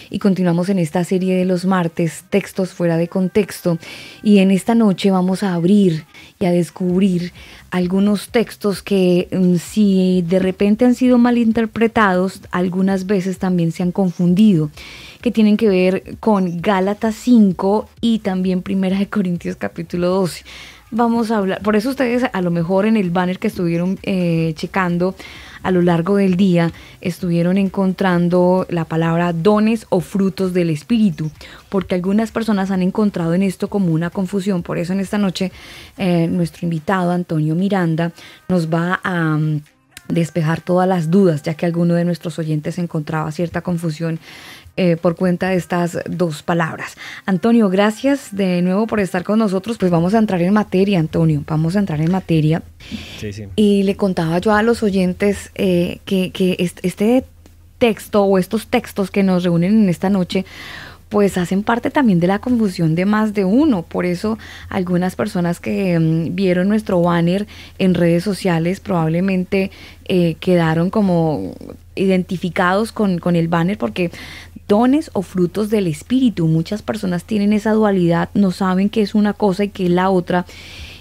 y continuamos en esta serie de los martes, textos fuera de contexto, y en esta noche vamos a abrir y a descubrir algunos textos que si de repente han sido malinterpretados, algunas veces también se han confundido, que tienen que ver con Gálatas 5 y también Primera de Corintios capítulo 12. Vamos a hablar, por eso ustedes a lo mejor en el banner que estuvieron checando a lo largo del día, estuvieron encontrando la palabra dones o frutos del Espíritu, porque algunas personas han encontrado en esto como una confusión. Por eso en esta noche nuestro invitado Antonio Miranda nos va a despejar todas las dudas, ya que alguno de nuestros oyentes encontraba cierta confusión por cuenta de estas dos palabras. Antonio, gracias de nuevo por estar con nosotros. Pues vamos a entrar en materia, Antonio, vamos a entrar en materia. Sí, sí. Y le contaba yo a los oyentes que este texto o estos textos que nos reúnen en esta noche pues hacen parte también de la confusión de más de uno. Por eso algunas personas que vieron nuestro banner en redes sociales probablemente quedaron como identificados con el banner, porque dones o frutos del Espíritu, muchas personas tienen esa dualidad, no saben qué es una cosa y qué es la otra.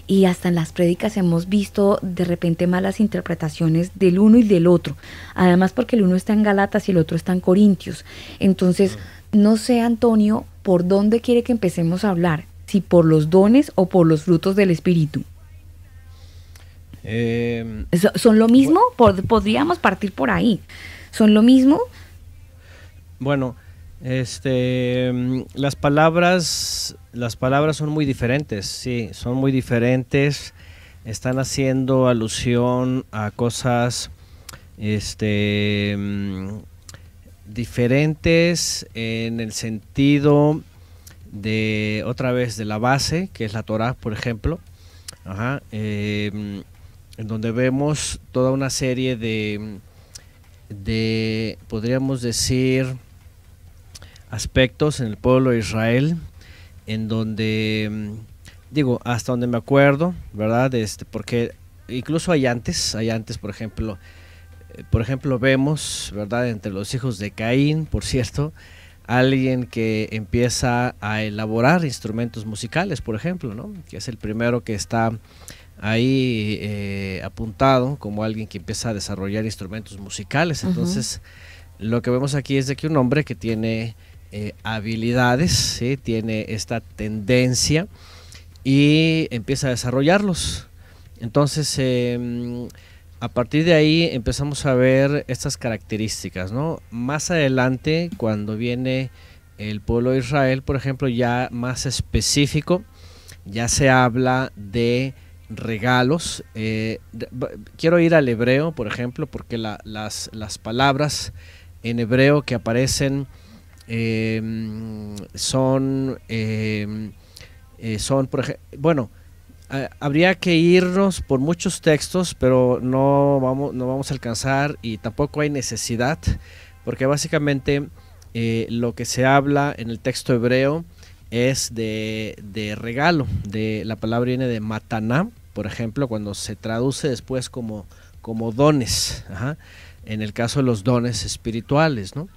Y hasta en las prédicas hemos visto de repente malas interpretaciones del uno y del otro. Además porque el uno está en Gálatas y el otro está en Corintios. Entonces, no sé, Antonio, ¿por dónde quiere que empecemos a hablar? ¿Si por los dones o por los frutos del Espíritu? ¿Son lo mismo? Podríamos partir por ahí. ¿Son lo mismo? Bueno, las palabras son muy diferentes, sí, son muy diferentes. Están haciendo alusión a cosas, diferentes en el sentido de, otra vez, de la base, que es la Torá, por ejemplo, en donde vemos toda una serie de podríamos decir, aspectos en el pueblo de Israel, en donde, digo, hasta donde me acuerdo, ¿verdad? Porque incluso hay antes, por ejemplo, vemos, ¿verdad?, entre los hijos de Caín, por cierto, alguien que empieza a elaborar instrumentos musicales, por ejemplo, ¿no?, que es el primero que está ahí apuntado como alguien que empieza a desarrollar instrumentos musicales. Entonces, lo que vemos aquí es de que un hombre que tiene habilidades, ¿sí?, tiene esta tendencia y empieza a desarrollarlos. Entonces, a partir de ahí empezamos a ver estas características, ¿no? Más adelante, cuando viene el pueblo de Israel, por ejemplo, ya más específico, ya se habla de regalos. Quiero ir al hebreo, por ejemplo, porque las palabras en hebreo que aparecen son, por ejemplo, bueno, habría que irnos por muchos textos, pero no vamos a alcanzar, y tampoco hay necesidad, porque básicamente lo que se habla en el texto hebreo es de regalo. La palabra viene de mataná, por ejemplo, cuando se traduce después como dones, en el caso de los dones espirituales, ¿no?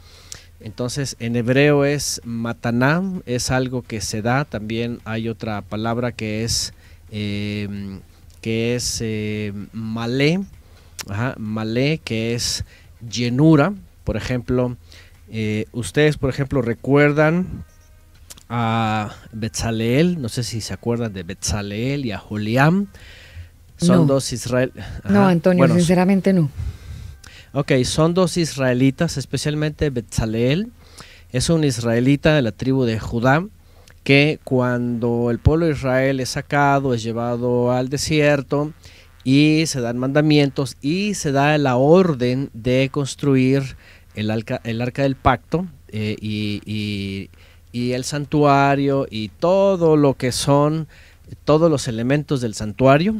Entonces, en hebreo es mataná, es algo que se da. También hay otra palabra que es malé, malé, que es llenura. Por ejemplo, ustedes, por ejemplo, recuerdan a Betzaleel, no sé si se acuerdan de Betzaleel y a Joliam. Son dos israelitas. No, Antonio, bueno, sinceramente no. Ok, son dos israelitas, especialmente Betzaleel. Es un israelita de la tribu de Judá, que cuando el pueblo de Israel es sacado, es llevado al desierto, y se dan mandamientos y se da la orden de construir el arca del pacto, y el santuario y todo lo que son todos los elementos del santuario.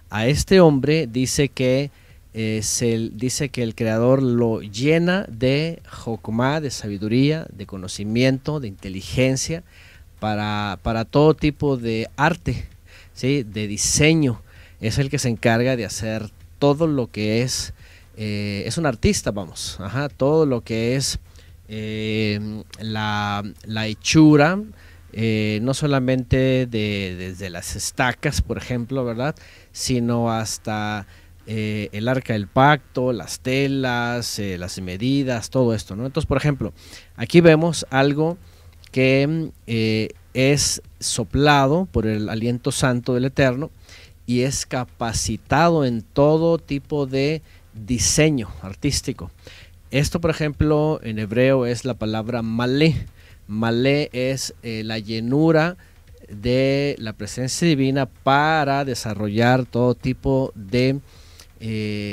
A este hombre dice que el Creador lo llena de jocmá, de sabiduría, de conocimiento, de inteligencia para todo tipo de arte, ¿sí?, de diseño. Es el que se encarga de hacer todo lo que es un artista, vamos, todo lo que es la hechura, no solamente desde las estacas, por ejemplo, ¿verdad? Sino hasta el arca del pacto, las telas, las medidas, todo esto, ¿no? Entonces, por ejemplo, aquí vemos algo que es soplado por el aliento santo del Eterno y es capacitado en todo tipo de diseño artístico. Esto, por ejemplo, en hebreo es la palabra malé. Malé es la llenura de la presencia divina para desarrollar todo tipo de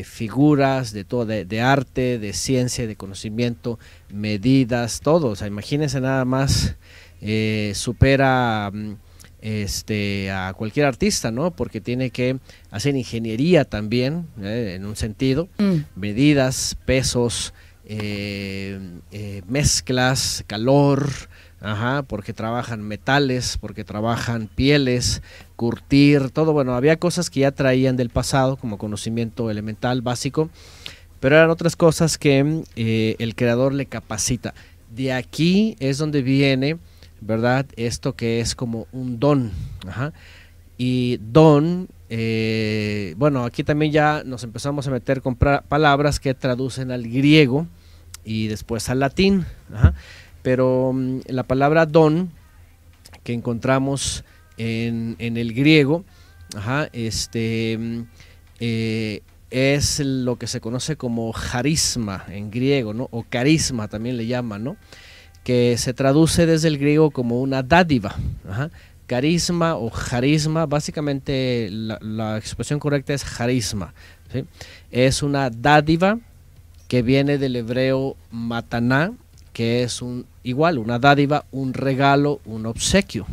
figuras, de arte, de ciencia, de conocimiento, medidas, todo. O sea, imagínense nada más, supera a cualquier artista, ¿no? Porque tiene que hacer ingeniería también, en un sentido, medidas, pesos, mezclas, calor, porque trabajan metales, porque trabajan pieles, curtir, todo. Bueno, había cosas que ya traían del pasado como conocimiento elemental básico, pero eran otras cosas que el creador le capacita. De aquí es donde viene, ¿verdad?, esto que es como un don. Y don, bueno, aquí también ya nos empezamos a meter con palabras que traducen al griego y después al latín. Pero la palabra don que encontramos en el griego, es lo que se conoce como charisma en griego, ¿no? O carisma también le llaman, ¿no? Que se traduce desde el griego como una dádiva. Carisma o charisma, básicamente la expresión correcta es charisma, ¿sí? Es una dádiva que viene del hebreo mataná, que es igual, una dádiva, un regalo, un obsequio.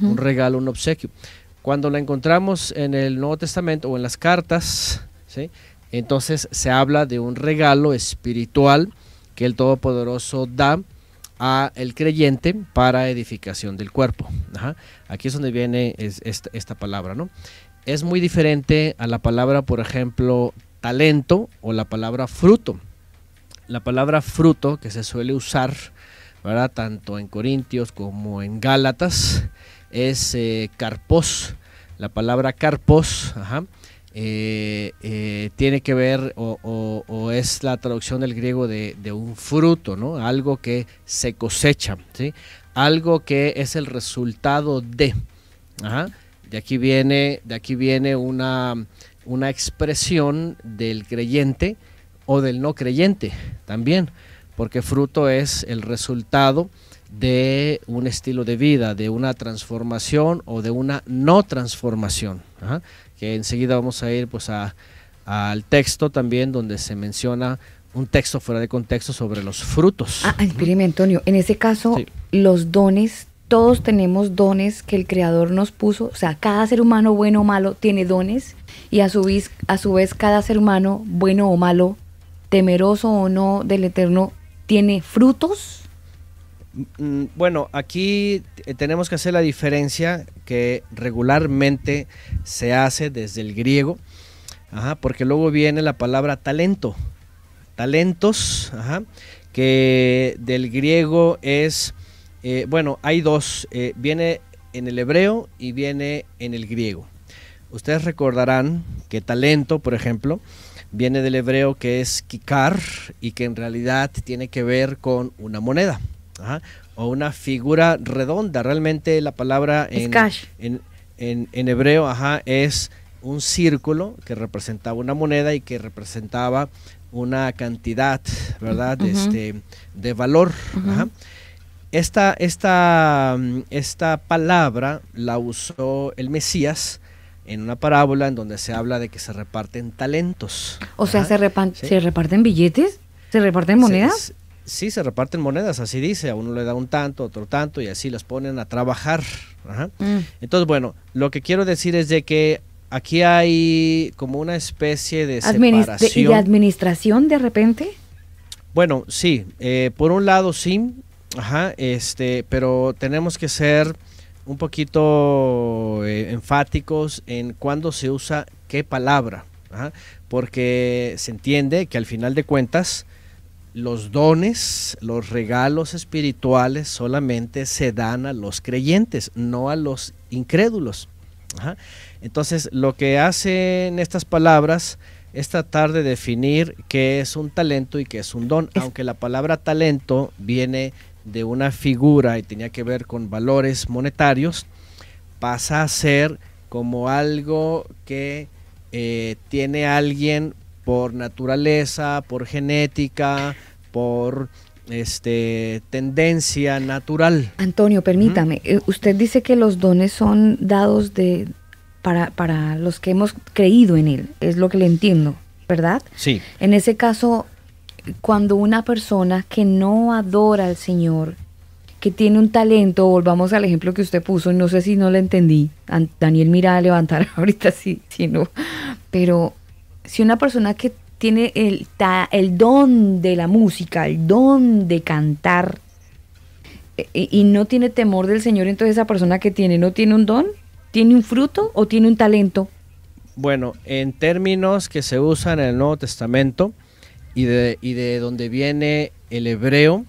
Un regalo, un obsequio. Cuando la encontramos en el Nuevo Testamento o en las cartas, ¿sí?, entonces se habla de un regalo espiritual que el Todopoderoso da a el creyente para edificación del cuerpo. Aquí es donde viene esta palabra, ¿no? Es muy diferente a la palabra, por ejemplo, talento o la palabra fruto. La palabra fruto que se suele usar, ¿verdad?, tanto en Corintios como en Gálatas, es carpos. La palabra carpos tiene que ver o es la traducción del griego de un fruto, ¿no? Algo que se cosecha, ¿sí? Algo que es el resultado de. De aquí viene una expresión del creyente o del no creyente también, porque fruto es el resultado de un estilo de vida, de una transformación o de una no transformación, que enseguida vamos a ir pues al texto también donde se menciona un texto fuera de contexto sobre los frutos. Espéreme, Antonio, en ese caso, sí, los dones, todos tenemos dones que el Creador nos puso, o sea, cada ser humano, bueno o malo, tiene dones, y a su vez cada ser humano, bueno o malo, temeroso o no del Eterno, ¿tiene frutos? Bueno, aquí tenemos que hacer la diferencia que regularmente se hace desde el griego, porque luego viene la palabra talento, talentos, que del griego es, bueno, hay dos, viene en el hebreo y viene en el griego. Ustedes recordarán que talento, por ejemplo, viene del hebreo que es kikar y que en realidad tiene que ver con una moneda, o una figura redonda. Realmente la palabra en hebreo es un círculo que representaba una moneda y que representaba una cantidad, ¿verdad? De valor. Esta palabra la usó el Mesías en una parábola en donde se habla de que se reparten talentos. O sea, ¿se reparten billetes? ¿Se reparten monedas? Sí, se reparten monedas, así dice. A uno le da un tanto, otro tanto, y así los ponen a trabajar. Entonces, bueno, lo que quiero decir es de que aquí hay como una especie de separación. ¿Y de administración de repente? Bueno, sí, por un lado sí, pero tenemos que ser un poquito enfáticos en cuándo se usa qué palabra, porque se entiende que al final de cuentas los dones, los regalos espirituales solamente se dan a los creyentes, no a los incrédulos. Ajá. Entonces, lo que hacen estas palabras es tratar de definir qué es un talento y qué es un don, aunque la palabra talento viene de una figura y tenía que ver con valores monetarios, pasa a ser como algo que tiene alguien por naturaleza, por genética, por tendencia natural. Antonio, permítame, usted dice que los dones son dados para los que hemos creído en él, es lo que le entiendo, ¿verdad? Sí. En ese caso, cuando una persona que no adora al Señor, que tiene un talento, volvamos al ejemplo que usted puso, no sé si no le entendí, Daniel mira a levantar ahorita sí, no, pero si una persona que tiene el don de la música, el don de cantar, y no tiene temor del Señor, entonces esa persona que tiene, ¿no tiene un don? ¿Tiene un fruto o tiene un talento? Bueno, en términos que se usan en el Nuevo Testamento y de donde viene el hebreo,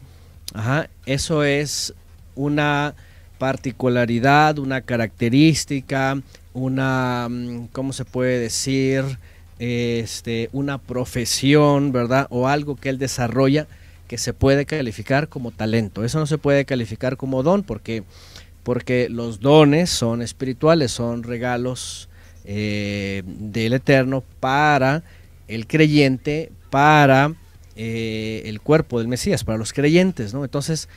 eso es una particularidad, una característica, una, ¿cómo se puede decir? Una profesión, ¿verdad? O algo que él desarrolla que se puede calificar como talento. Eso no se puede calificar como don porque los dones son espirituales, son regalos del Eterno para el creyente, para el cuerpo del Mesías, para los creyentes, ¿no? Entonces,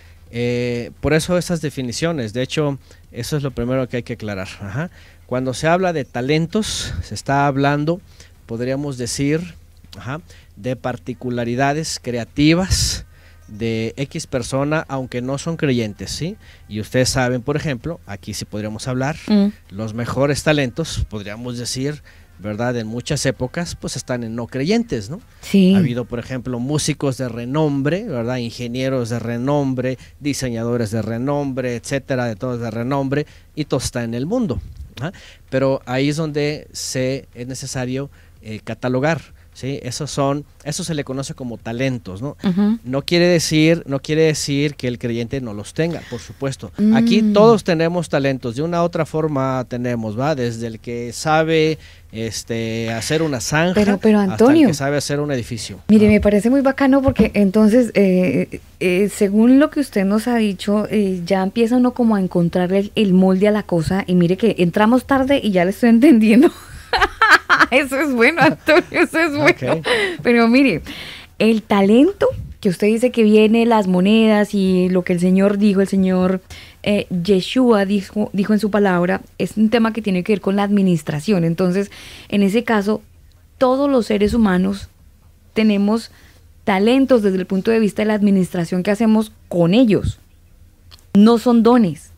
por eso esas definiciones, de hecho, eso es lo primero que hay que aclarar. Cuando se habla de talentos, se está hablando, podríamos decir, de particularidades creativas de X persona, aunque no son creyentes, ¿sí? Y ustedes saben, por ejemplo, aquí sí podríamos hablar, los mejores talentos, podríamos decir, ¿verdad? En muchas épocas, pues están en no creyentes, ¿no? Sí. Ha habido, por ejemplo, músicos de renombre, ¿verdad? Ingenieros de renombre, diseñadores de renombre, etcétera, de todos de renombre, y todo está en el mundo. Pero ahí es donde es necesario catalogar, ¿sí? Eso se le conoce como talentos, ¿no? No quiere decir que el creyente no los tenga, por supuesto. Aquí todos tenemos talentos, de una u otra forma tenemos, ¿va? Desde el que sabe hacer una zanja, pero Antonio, hasta el que sabe hacer un edificio. Mire, me parece muy bacano porque entonces, según lo que usted nos ha dicho, ya empieza uno como a encontrarle el molde a la cosa, y mire que entramos tarde y ya le estoy entendiendo. Eso es bueno, Antonio, eso es bueno. Okay. Pero mire, el talento que usted dice que viene, las monedas y lo que el Señor dijo, el Señor Yeshua dijo en su palabra, es un tema que tiene que ver con la administración. Entonces, en ese caso, todos los seres humanos tenemos talentos desde el punto de vista de la administración que hacemos con ellos. No son dones.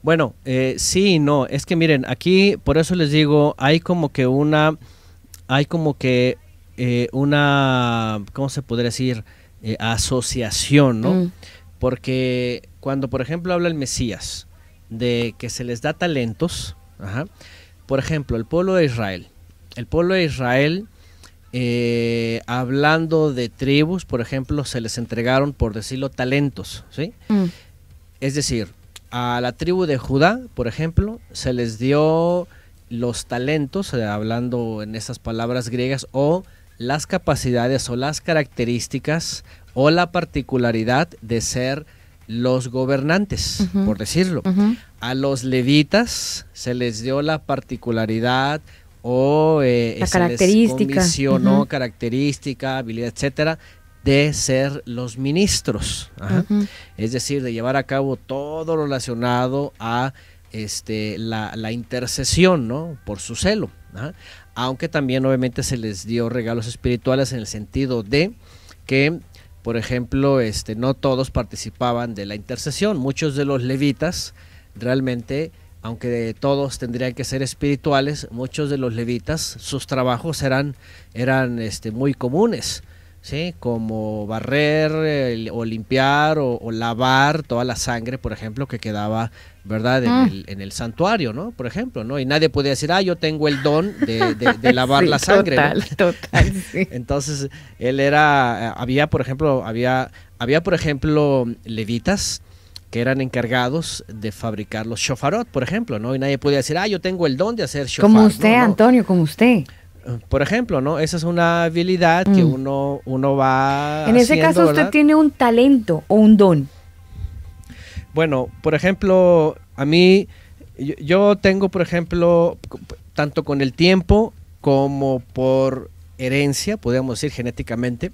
Bueno, sí y no, es que miren, aquí por eso les digo, hay como que una, ¿cómo se podría decir? Asociación, ¿no? Porque cuando, por ejemplo, habla el Mesías de que se les da talentos, por ejemplo, el pueblo de Israel, hablando de tribus, por ejemplo, se les entregaron, por decirlo, talentos, ¿sí? Es decir, a la tribu de Judá, por ejemplo, se les dio los talentos, hablando en esas palabras griegas, o las capacidades o las características o la particularidad de ser los gobernantes, por decirlo. A los levitas se les dio la particularidad o la se les comisionó característica, habilidad, etcétera, de ser los ministros, es decir, de llevar a cabo todo lo relacionado a la intercesión, ¿no? Por su celo, aunque también obviamente se les dio regalos espirituales en el sentido de que, por ejemplo, no todos participaban de la intercesión. Muchos de los levitas realmente, aunque todos tendrían que ser espirituales, muchos de los levitas, sus trabajos eran muy comunes. ¿sí? Como barrer o limpiar o lavar toda la sangre, por ejemplo, que quedaba, ¿verdad? En el santuario, ¿no? Por ejemplo, ¿no? Y nadie podía decir, yo tengo el don de lavar Sí, la sangre, total, ¿no? total, sí. Entonces, él era, había, por ejemplo, por ejemplo, levitas que eran encargados de fabricar los shofarot, por ejemplo, ¿no? Y nadie podía decir, yo tengo el don de hacer shofar. Como usted, no, no. Antonio, como usted. Por ejemplo, ¿no? Esa es una habilidad que uno va En ese haciendo, caso, usted ¿verdad? tiene un talento o un don. Bueno, por ejemplo, a mí, yo tengo, por ejemplo, tanto con el tiempo como por herencia, podríamos decir genéticamente,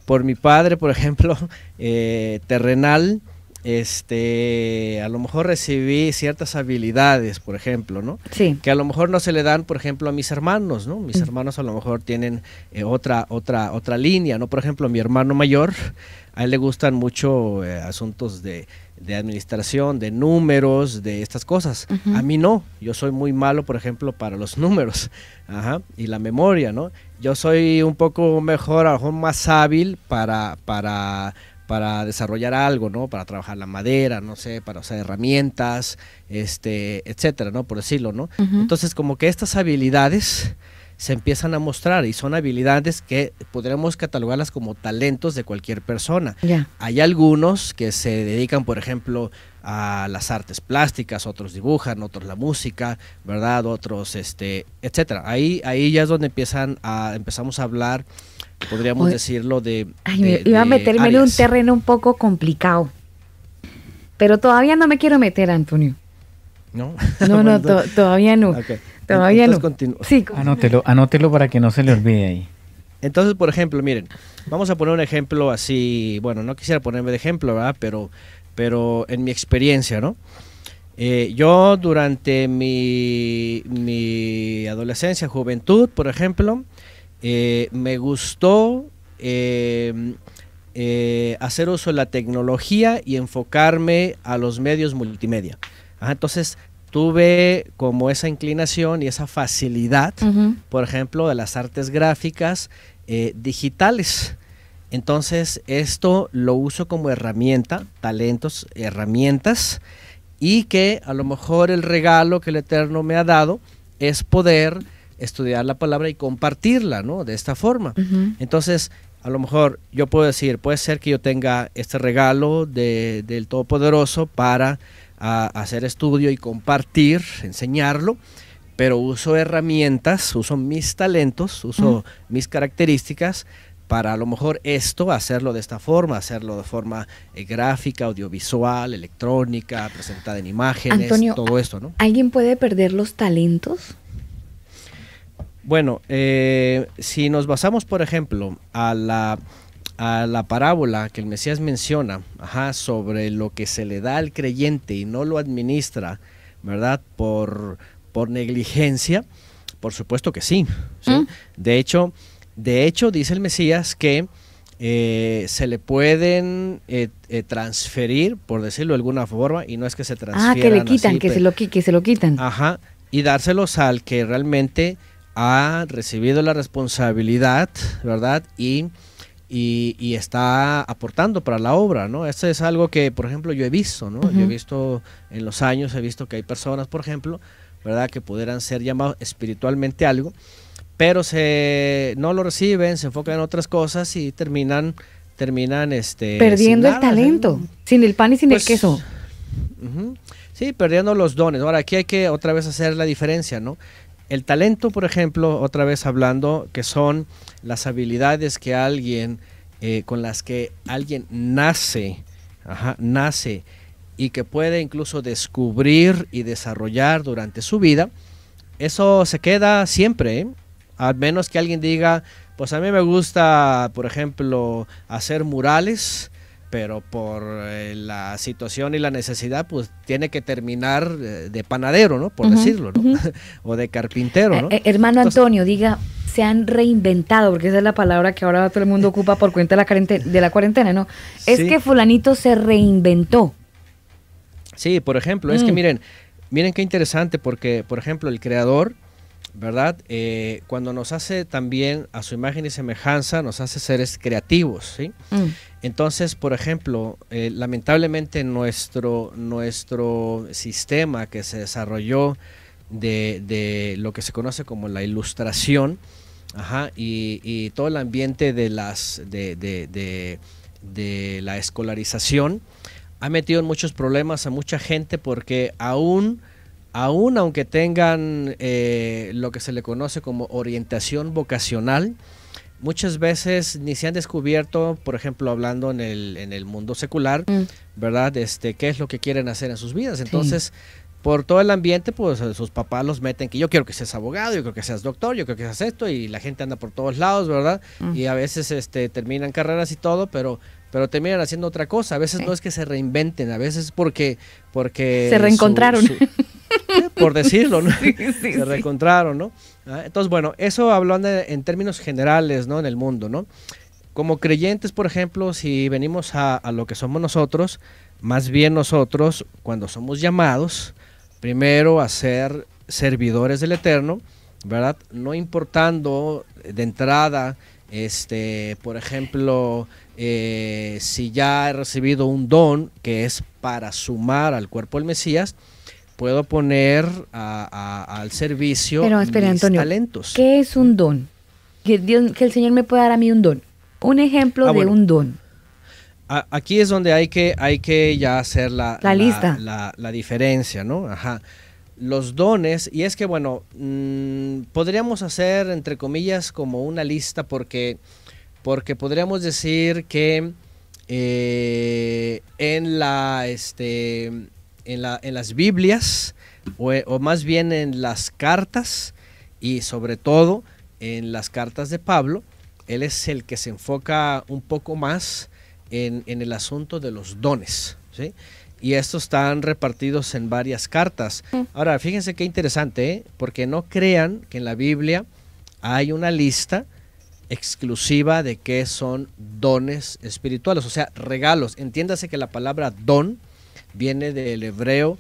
por mi padre, por ejemplo, terrenal, a lo mejor recibí ciertas habilidades, por ejemplo, ¿no? Sí. Que a lo mejor no se le dan, por ejemplo, a mis hermanos, ¿no? Mis hermanos a lo mejor tienen otra línea, ¿no? Por ejemplo, mi hermano mayor, a él le gustan mucho asuntos de administración, de números, de estas cosas. A mí no, yo soy muy malo, por ejemplo, para los números, y la memoria, ¿no? Yo soy un poco mejor, a lo mejor más hábil para desarrollar algo, ¿no? Para trabajar la madera, no sé, para usar herramientas, etcétera, ¿no? Por decirlo, ¿no? Entonces, como que estas habilidades se empiezan a mostrar y son habilidades que podríamos catalogarlas como talentos de cualquier persona. Yeah. Hay algunos que se dedican, por ejemplo, a las artes plásticas, otros dibujan, otros la música, ¿verdad? Otros, etcétera. Ahí ya es donde empezamos a hablar, podríamos decirlo, iba a meterme en un terreno un poco complicado. Pero todavía no me quiero meter, Antonio. ¿No? No, todavía no. Okay. Todavía Entonces, no. Sí. Anótelo para que no se le olvide ahí. Entonces, por ejemplo, miren, vamos a poner un ejemplo así, bueno, no quisiera ponerme de ejemplo, ¿verdad? Pero en mi experiencia, ¿no? Yo durante mi adolescencia, juventud, por ejemplo, me gustó hacer uso de la tecnología y enfocarme a los medios multimedia. Entonces, tuve como esa inclinación y esa facilidad, por ejemplo, de las artes gráficas digitales. Entonces, esto lo uso como herramienta, talentos, herramientas, y que a lo mejor el regalo que el Eterno me ha dado es poder estudiar la palabra y compartirla, ¿no? De esta forma. Entonces, a lo mejor yo puedo decir, puede ser que yo tenga este regalo del Todopoderoso para hacer estudio y compartir, enseñarlo, pero uso herramientas, uso mis talentos, uso mis características para a lo mejor hacerlo de esta forma, hacerlo de forma gráfica, audiovisual, electrónica, presentada en imágenes, Antonio, todo esto, ¿no? ¿Alguien puede perder los talentos? Bueno, si nos basamos, por ejemplo, a la parábola que el Mesías menciona, sobre lo que se le da al creyente y no lo administra, ¿verdad? Por negligencia, por supuesto que sí, ¿sí? De hecho, dice el Mesías que se le pueden transferir, por decirlo de alguna forma, y no es que se transfieran que le quitan, así, que se lo quitan. Y dárselos al que realmente ha recibido la responsabilidad, ¿verdad? Y está aportando para la obra, ¿no? Esto es algo que, por ejemplo, yo he visto, ¿no? Yo he visto en los años, he visto que hay personas, por ejemplo, ¿verdad? Que pudieran ser llamados espiritualmente algo, pero no lo reciben, se enfocan en otras cosas y terminan perdiendo el talento, sin el pan y sin el queso. Sí, perdiendo los dones. Ahora, aquí hay que otra vez hacer la diferencia, ¿no? El talento, por ejemplo, otra vez hablando, que son las habilidades que con las que alguien nace y que puede incluso descubrir y desarrollar durante su vida, eso se queda siempre, ¿eh? A menos que alguien diga, pues a mí me gusta, por ejemplo, hacer murales, pero por la situación y la necesidad, pues tiene que terminar de panadero, ¿no? Por decirlo, ¿no? O de carpintero, ¿no? Hermano Antonio, diga, se han reinventado, porque esa es la palabra que ahora todo el mundo ocupa por cuenta de la cuarentena, ¿no? Es que fulanito se reinventó. Sí, por ejemplo, es que miren qué interesante, porque, por ejemplo, el creador, ¿verdad? Cuando nos hace también a su imagen y semejanza, nos hace seres creativos, ¿sí? Entonces, por ejemplo, lamentablemente nuestro sistema que se desarrolló de lo que se conoce como la ilustración, y todo el ambiente de la escolarización ha metido en muchos problemas a mucha gente, porque aún aunque tengan lo que se le conoce como orientación vocacional, muchas veces ni se han descubierto, por ejemplo, hablando en el mundo secular, ¿verdad? Qué es lo que quieren hacer en sus vidas. Entonces, por todo el ambiente, pues sus papás los meten que yo quiero que seas abogado, yo quiero que seas doctor, yo quiero que seas esto, y la gente anda por todos lados, ¿verdad? Y a veces terminan carreras y todo, pero terminan haciendo otra cosa. A veces no es que se reinventen, a veces porque se reencontraron. Por decirlo, ¿no? Se reencontraron, ¿no? Entonces, bueno, eso hablando en términos generales, ¿no? En el mundo, ¿no? Como creyentes, por ejemplo, si venimos a lo que somos nosotros, más bien nosotros, cuando somos llamados, primero a ser servidores del Eterno, ¿verdad? No importando de entrada, por ejemplo, si ya he recibido un don que es para sumar al cuerpo del Mesías, puedo poner al servicio mis Antonio, talentos. ¿Qué es un don? Que el Señor me pueda dar a mí un don. Un ejemplo de un don. Aquí es donde hay que ya hacer la lista. La diferencia, ¿no? Los dones, y es que, bueno, podríamos hacer, entre comillas, como una lista, porque podríamos decir que en las Biblias, o más bien en las cartas, y sobre todo en las cartas de Pablo, él es el que se enfoca un poco más en el asunto de los dones, ¿sí? Y estos están repartidos en varias cartas. Ahora, fíjense qué interesante, porque no crean que en la Biblia hay una lista exclusiva de qué son dones espirituales, o sea, regalos. Entiéndase que la palabra don viene del hebreo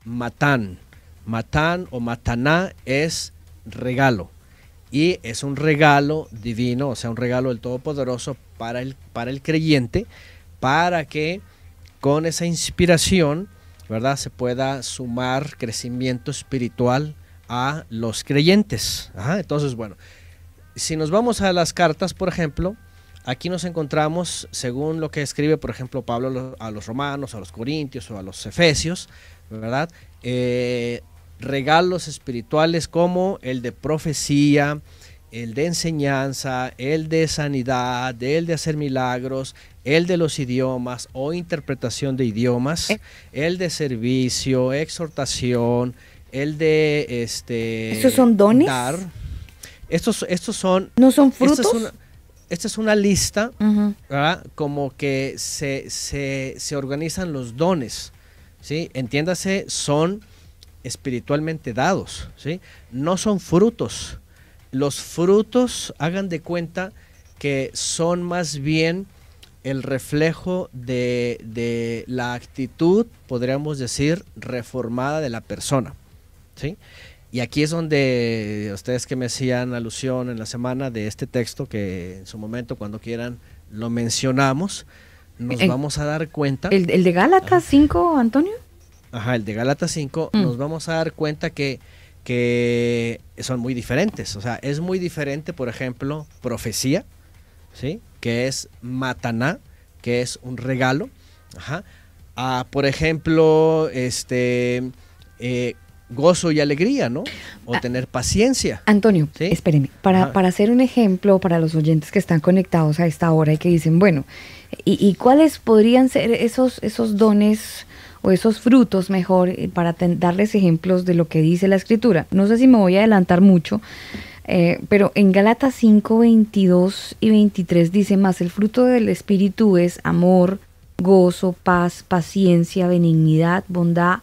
matán. Matán o mataná es regalo, y es un regalo divino, o sea, un regalo del Todopoderoso para el creyente, para que con esa inspiración, ¿verdad?, se pueda sumar crecimiento espiritual a los creyentes. Entonces, bueno, si nos vamos a las cartas, por ejemplo, aquí nos encontramos, según lo que escribe, por ejemplo, Pablo a los romanos, a los corintios o a los efesios, ¿verdad? Regalos espirituales como el de profecía, el de enseñanza, el de sanidad, el de hacer milagros, el de los idiomas o interpretación de idiomas, el de servicio, exhortación, el de ¿Estos son dones? Dar. Estos son... ¿No son frutos? Esta es una lista, ¿verdad? Como que se organizan los dones, ¿sí? Entiéndase, son espiritualmente dados, ¿sí? No son frutos. Los frutos, hagan de cuenta que son más bien el reflejo de la actitud, podríamos decir, reformada de la persona, ¿sí? Y aquí es donde ustedes que me hacían alusión en la semana de este texto, que en su momento, cuando quieran, lo mencionamos, nos vamos a dar cuenta. ¿El de Gálatas 5, Antonio? El de Gálatas 5, nos vamos a dar cuenta que son muy diferentes. O sea, es muy diferente, por ejemplo, profecía, ¿sí?, que es mataná, que es un regalo. Por ejemplo, gozo y alegría, ¿no? O tener paciencia. Antonio, ¿sí? Espéreme, para hacer un ejemplo para los oyentes que están conectados a esta hora y que dicen, bueno, ¿y cuáles podrían ser esos dones o esos frutos mejor, para darles ejemplos de lo que dice la Escritura? No sé si me voy a adelantar mucho, pero en Gálatas 5, 22 y 23 dice: más el fruto del Espíritu es amor, gozo, paz, paciencia, benignidad, bondad,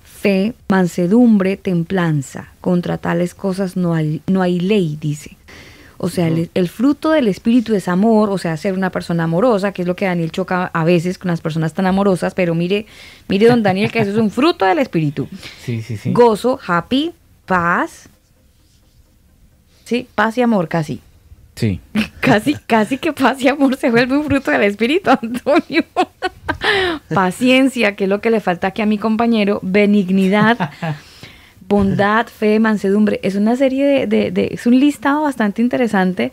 fe, mansedumbre, templanza. Contra tales cosas no hay ley, dice. O sea, el fruto del Espíritu es amor, o sea, ser una persona amorosa, que es lo que Daniel choca a veces con las personas tan amorosas, pero mire don Daniel, que eso es un fruto del Espíritu. Sí. Gozo, happy, paz, ¿sí? Paz y amor, casi. Sí. Casi que paz y amor se vuelve un fruto del Espíritu, Antonio. Paciencia, que es lo que le falta aquí a mi compañero. Benignidad, bondad, fe, mansedumbre. Es una serie es un listado bastante interesante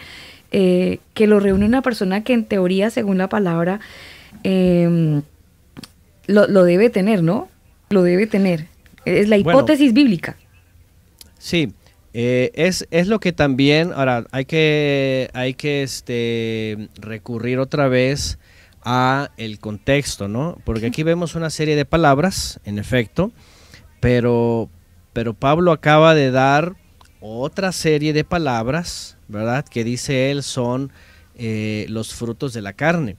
que lo reúne una persona que en teoría, según la palabra, lo debe tener, ¿no? Lo debe tener. Es la hipótesis bíblica. Sí, es lo que también, ahora hay que recurrir otra vez a el contexto, ¿no? Porque aquí vemos una serie de palabras, en efecto, pero Pablo acaba de dar otra serie de palabras, ¿verdad? Que dice él son los frutos de la carne.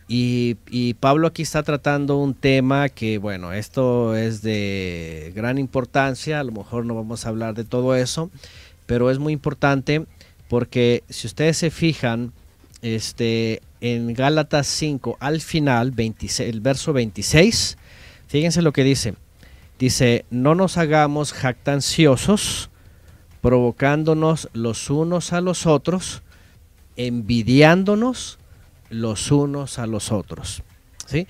Y Pablo aquí está tratando un tema que, bueno, esto es de gran importancia, a lo mejor no vamos a hablar de todo eso, pero es muy importante porque si ustedes se fijan, en Gálatas 5, al final, 26, el verso 26, fíjense lo que dice. Dice, no nos hagamos jactanciosos, provocándonos los unos a los otros, envidiándonos los unos a los otros, ¿sí?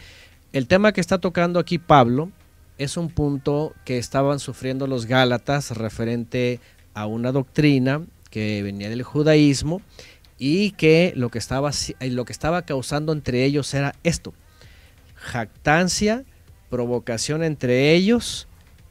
El tema que está tocando aquí Pablo es un punto que estaban sufriendo los Gálatas referente a una doctrina que venía del judaísmo y que lo que estaba causando entre ellos era esto: jactancia, provocación entre ellos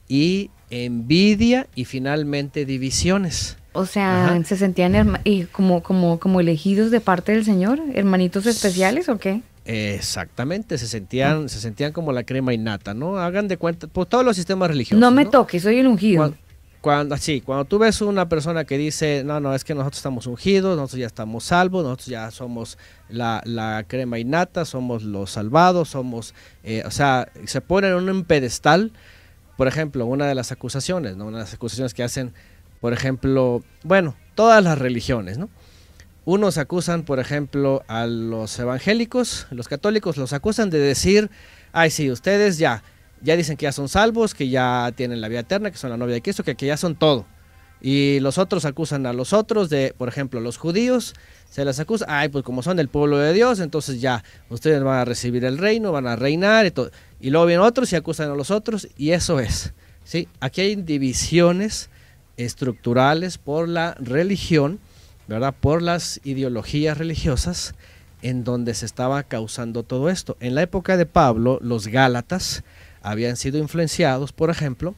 y envidia y finalmente divisiones. O sea, ¿se sentían como elegidos de parte del Señor? ¿Hermanitos especiales o qué? Exactamente, se sentían como la crema innata, ¿no? Hagan de cuenta, por todos los sistemas religiosos. No me toques, soy el ungido. Cuando tú ves una persona que dice, no, es que nosotros estamos ungidos, nosotros ya estamos salvos, nosotros ya somos la crema innata, somos los salvados, somos, o sea, se ponen en un pedestal. Por ejemplo, una de las acusaciones, ¿no? Una de las acusaciones que hacen, por ejemplo, bueno, todas las religiones, ¿no? Unos acusan, por ejemplo, a los evangélicos, los católicos los acusan de decir, ay, sí, ustedes ya dicen que ya son salvos, que ya tienen la vida eterna, que son la novia de Cristo, que ya son todo. Y los otros acusan a los otros de, por ejemplo, los judíos, se les acusa, ay, pues como son del pueblo de Dios, entonces ya ustedes van a recibir el reino, van a reinar y todo. Y luego vienen otros y acusan a los otros, y eso es, ¿sí? Aquí hay divisiones estructurales por la religión, ¿verdad? Por las ideologías religiosas en donde se estaba causando todo esto. En la época de Pablo, los Gálatas habían sido influenciados, por ejemplo,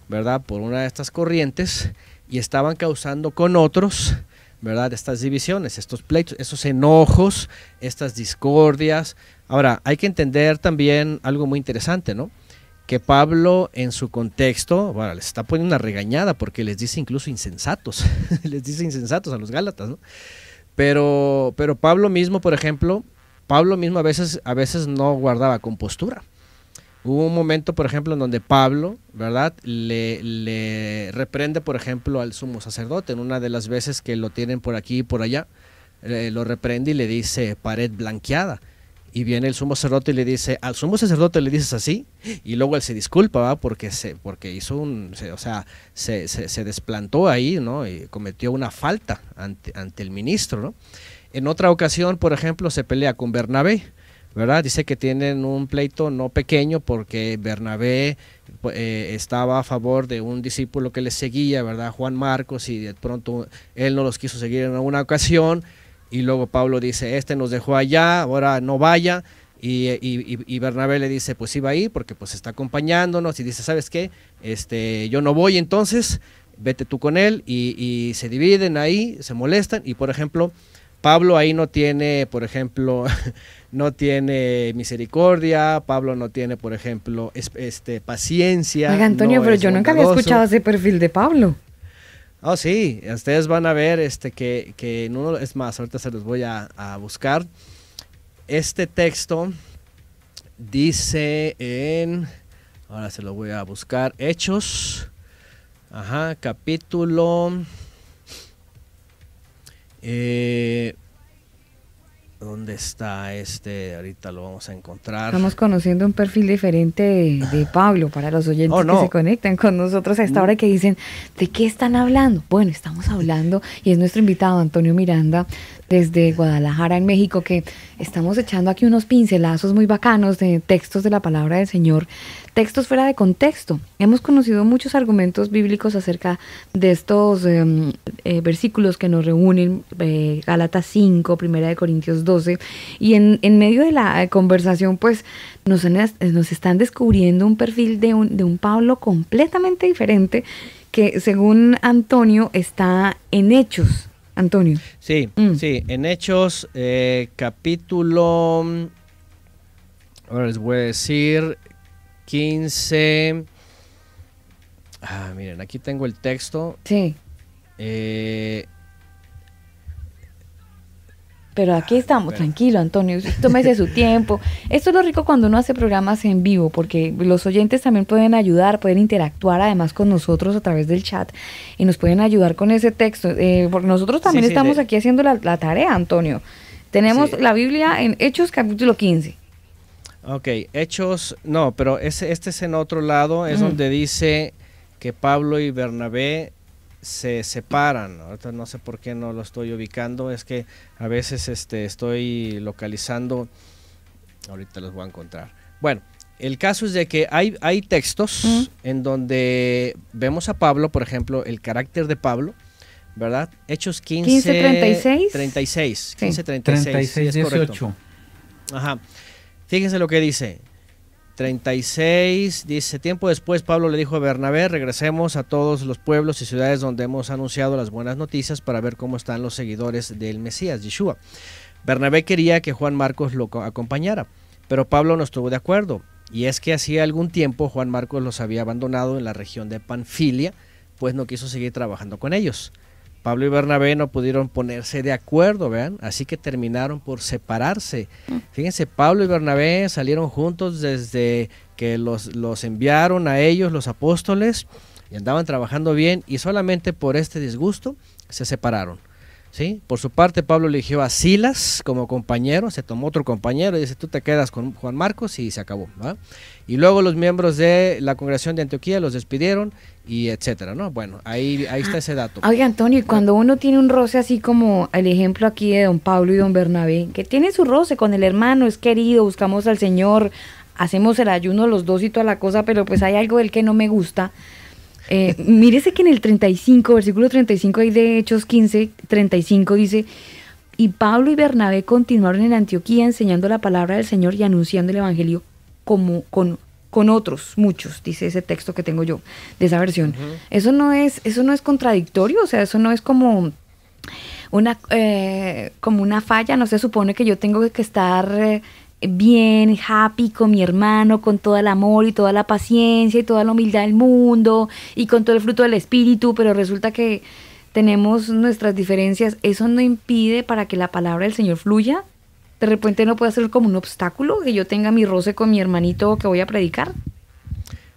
¿verdad? Por una de estas corrientes y estaban causando con otros, ¿verdad? Estas divisiones, estos pleitos, esos enojos, estas discordias. Ahora, hay que entender también algo muy interesante, ¿no? Que Pablo en su contexto, bueno, les está poniendo una regañada porque les dice incluso insensatos, les dice insensatos a los Gálatas, ¿no? Pero Pablo mismo, por ejemplo, a veces no guardaba compostura. Hubo un momento, por ejemplo, en donde Pablo, ¿verdad?, le reprende, por ejemplo, al sumo sacerdote. En una de las veces que lo tienen por aquí y por allá, lo reprende y le dice pared blanqueada. Y viene el sumo sacerdote y le dice, al sumo sacerdote le dices así, y luego él se disculpa, ¿va? Porque hizo se desplantó ahí, ¿no? Y cometió una falta ante el ministro, ¿no? En otra ocasión, por ejemplo, se pelea con Bernabé, ¿verdad? Dice que tienen un pleito no pequeño porque Bernabé estaba a favor de un discípulo que le seguía, ¿verdad? Juan Marcos, y de pronto él no los quiso seguir en una ocasión. Y luego Pablo dice, nos dejó allá, ahora no vaya, y Bernabé le dice, pues iba a ir porque pues está acompañándonos, y dice, ¿sabes qué? Yo no voy, entonces vete tú con él, y se dividen ahí, se molestan, y por ejemplo, Pablo ahí no tiene, por ejemplo, no tiene misericordia, Pablo no tiene, por ejemplo, paciencia. Oiga, Antonio, no pero es yo nunca había bondadoso. escuchado ese perfil de Pablo. Oh, sí, ustedes van a ver que en uno, es más, ahorita se los voy a buscar. Este texto dice ahora se lo voy a buscar, Hechos, capítulo ¿Dónde está este? Ahorita lo vamos a encontrar. Estamos conociendo un perfil diferente de Pablo para los oyentes que se conectan con nosotros a esta hora, que dicen, ¿de qué están hablando? Bueno, estamos hablando, y es nuestro invitado Antonio Miranda desde Guadalajara, en México, que estamos echando aquí unos pincelazos muy bacanos de textos de la palabra del Señor, textos fuera de contexto. Hemos conocido muchos argumentos bíblicos acerca de estos versículos que nos reúnen, Gálatas 5, Primera de Corintios 12, y en medio de la conversación pues nos están descubriendo un perfil de un Pablo completamente diferente, que según Antonio está en Hechos. Antonio. Sí, sí, en Hechos capítulo, ahora les voy a decir 15. Miren, aquí tengo el texto. Sí. Pero aquí estamos, tranquilo, Antonio, tómese su tiempo. Esto es lo rico cuando uno hace programas en vivo, porque los oyentes también pueden ayudar, pueden interactuar además con nosotros a través del chat, y nos pueden ayudar con ese texto, porque nosotros también estamos aquí haciendo la tarea, Antonio. Tenemos la Biblia en Hechos capítulo 15. Ok, Hechos, no, pero este es en otro lado, es donde dice que Pablo y Bernabé se separan. Ahorita no sé por qué no lo estoy ubicando, es que a veces estoy localizando, ahorita los voy a encontrar. Bueno, el caso es de que hay textos en donde vemos a Pablo, por ejemplo, el carácter de Pablo, ¿verdad? Hechos 15:36. 36, sí. 15:36, sí, es 18. correcto. Ajá. Fíjense lo que dice. 36, dice, tiempo después Pablo le dijo a Bernabé, regresemos a todos los pueblos y ciudades donde hemos anunciado las buenas noticias para ver cómo están los seguidores del Mesías, Yeshua. Bernabé quería que Juan Marcos lo acompañara, pero Pablo no estuvo de acuerdo, y es que hacía algún tiempo Juan Marcos los había abandonado en la región de Panfilia, pues no quiso seguir trabajando con ellos. Pablo y Bernabé no pudieron ponerse de acuerdo, vean, así que terminaron por separarse. Fíjense, Pablo y Bernabé salieron juntos desde que los enviaron a ellos, los apóstoles, y andaban trabajando bien, y solamente por este disgusto se separaron. ¿Sí? Por su parte, Pablo eligió a Silas como compañero, se tomó otro compañero y dice, tú te quedas con Juan Marcos, y se acabó, ¿va? Y luego los miembros de la congregación de Antioquía los despidieron, y etcétera, ¿no? Bueno, ahí está ese dato. Oye, Antonio, y cuando uno tiene un roce así como el ejemplo aquí de don Pablo y don Bernabé, que tiene su roce con el hermano, es querido, buscamos al Señor, hacemos el ayuno los dos y toda la cosa, pero pues hay algo del que no me gusta. Mírese que en el 35, versículo 35 ahí de Hechos 15:35 dice, y Pablo y Bernabé continuaron en Antioquía enseñando la palabra del Señor y anunciando el evangelio como con otros, muchos, dice ese texto que tengo yo, de esa versión. Eso no es contradictorio, o sea, eso no es como una falla, no se supone que yo tengo que estar bien, happy con mi hermano, con todo el amor y toda la paciencia y toda la humildad del mundo y con todo el fruto del espíritu, pero resulta que tenemos nuestras diferencias. Eso no impide para que la palabra del Señor fluya. De repente no puede ser como un obstáculo que yo tenga mi roce con mi hermanito que voy a predicar.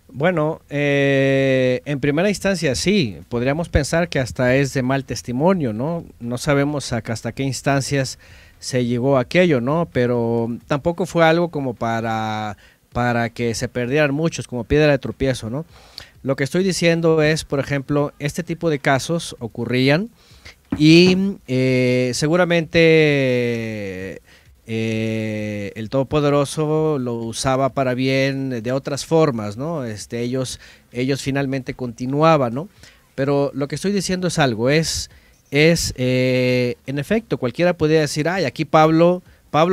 Bueno, en primera instancia sí, podríamos pensar que hasta es de mal testimonio, ¿no? No sabemos hasta qué instancias se llegó a aquello, ¿no? Pero tampoco fue algo como para que se perdieran muchos, como piedra de tropiezo, ¿no? Lo que estoy diciendo es, por ejemplo, este tipo de casos ocurrían y seguramente el Todopoderoso lo usaba para bien de otras formas, ¿no? Ellos finalmente continuaban, ¿no? Pero lo que estoy diciendo es algo, en efecto, cualquiera podría decir, ay, aquí Pablo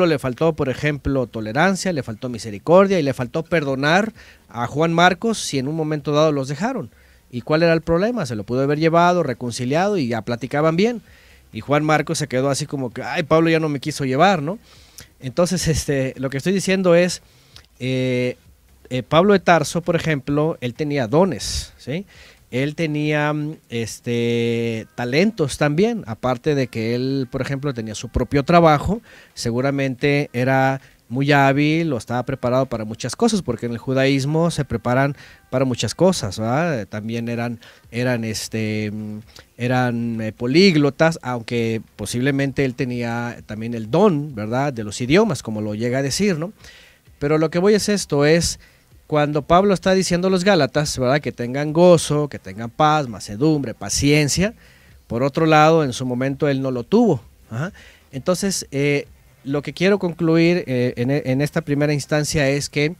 le faltó, por ejemplo, tolerancia, le faltó misericordia y le faltó perdonar a Juan Marcos si en un momento dado los dejaron. ¿Y cuál era el problema? Se lo pudo haber llevado, reconciliado y ya platicaban bien. Y Juan Marcos se quedó así como que, ay, Pablo ya no me quiso llevar, ¿no? Entonces, lo que estoy diciendo es, Pablo de Tarso, por ejemplo, él tenía dones, ¿sí? Él tenía talentos también, aparte de que él, por ejemplo, tenía su propio trabajo, seguramente era muy hábil o estaba preparado para muchas cosas, porque en el judaísmo se preparan para muchas cosas, ¿verdad? También eran políglotas, aunque posiblemente él tenía también el don, ¿verdad?, de los idiomas, como lo llega a decir, ¿no? Pero lo que voy es esto, es cuando Pablo está diciendo a los Gálatas, ¿verdad?, que tengan gozo, que tengan paz, mansedumbre, paciencia. Por otro lado, en su momento él no lo tuvo. Ajá. Entonces, lo que quiero concluir en esta primera instancia es que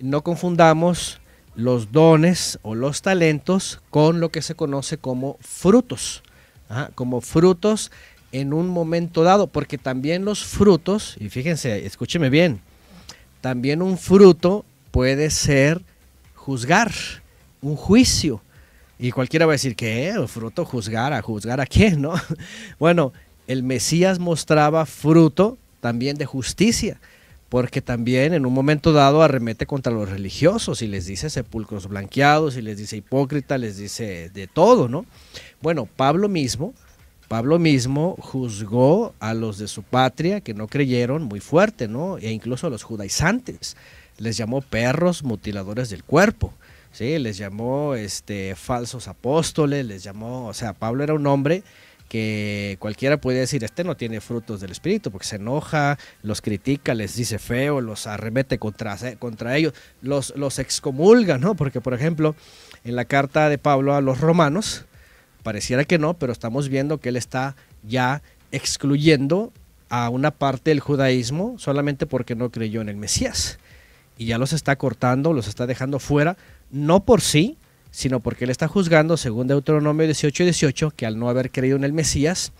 no confundamos los dones o los talentos con lo que se conoce como frutos. Ajá, como frutos en un momento dado, porque también los frutos, y fíjense, escúcheme bien, también un fruto puede ser juzgar, un juicio. Y cualquiera va a decir, ¿qué? ¿El fruto juzgar? ¿A juzgar a quién? ¿No? Bueno, el Mesías mostraba fruto también de justicia, porque también en un momento dado arremete contra los religiosos y les dice sepulcros blanqueados y les dice hipócrita, les dice de todo, ¿no? Bueno, Pablo mismo juzgó a los de su patria que no creyeron muy fuerte, ¿no? E incluso a los judaizantes. Les llamó perros mutiladores del cuerpo, ¿sí? Les llamó falsos apóstoles, les llamó, o sea, Pablo era un hombre que cualquiera puede decir, no tiene frutos del Espíritu, porque se enoja, los critica, les dice feo, los arremete contra ellos, los excomulga, ¿no? Porque, por ejemplo, en la carta de Pablo a los romanos, pareciera que no, pero estamos viendo que él está ya excluyendo a una parte del judaísmo solamente porque no creyó en el Mesías. Y ya los está cortando, los está dejando fuera, no por sí, sino porque él está juzgando, según Deuteronomio 18:18, que al no haber creído en el Mesías,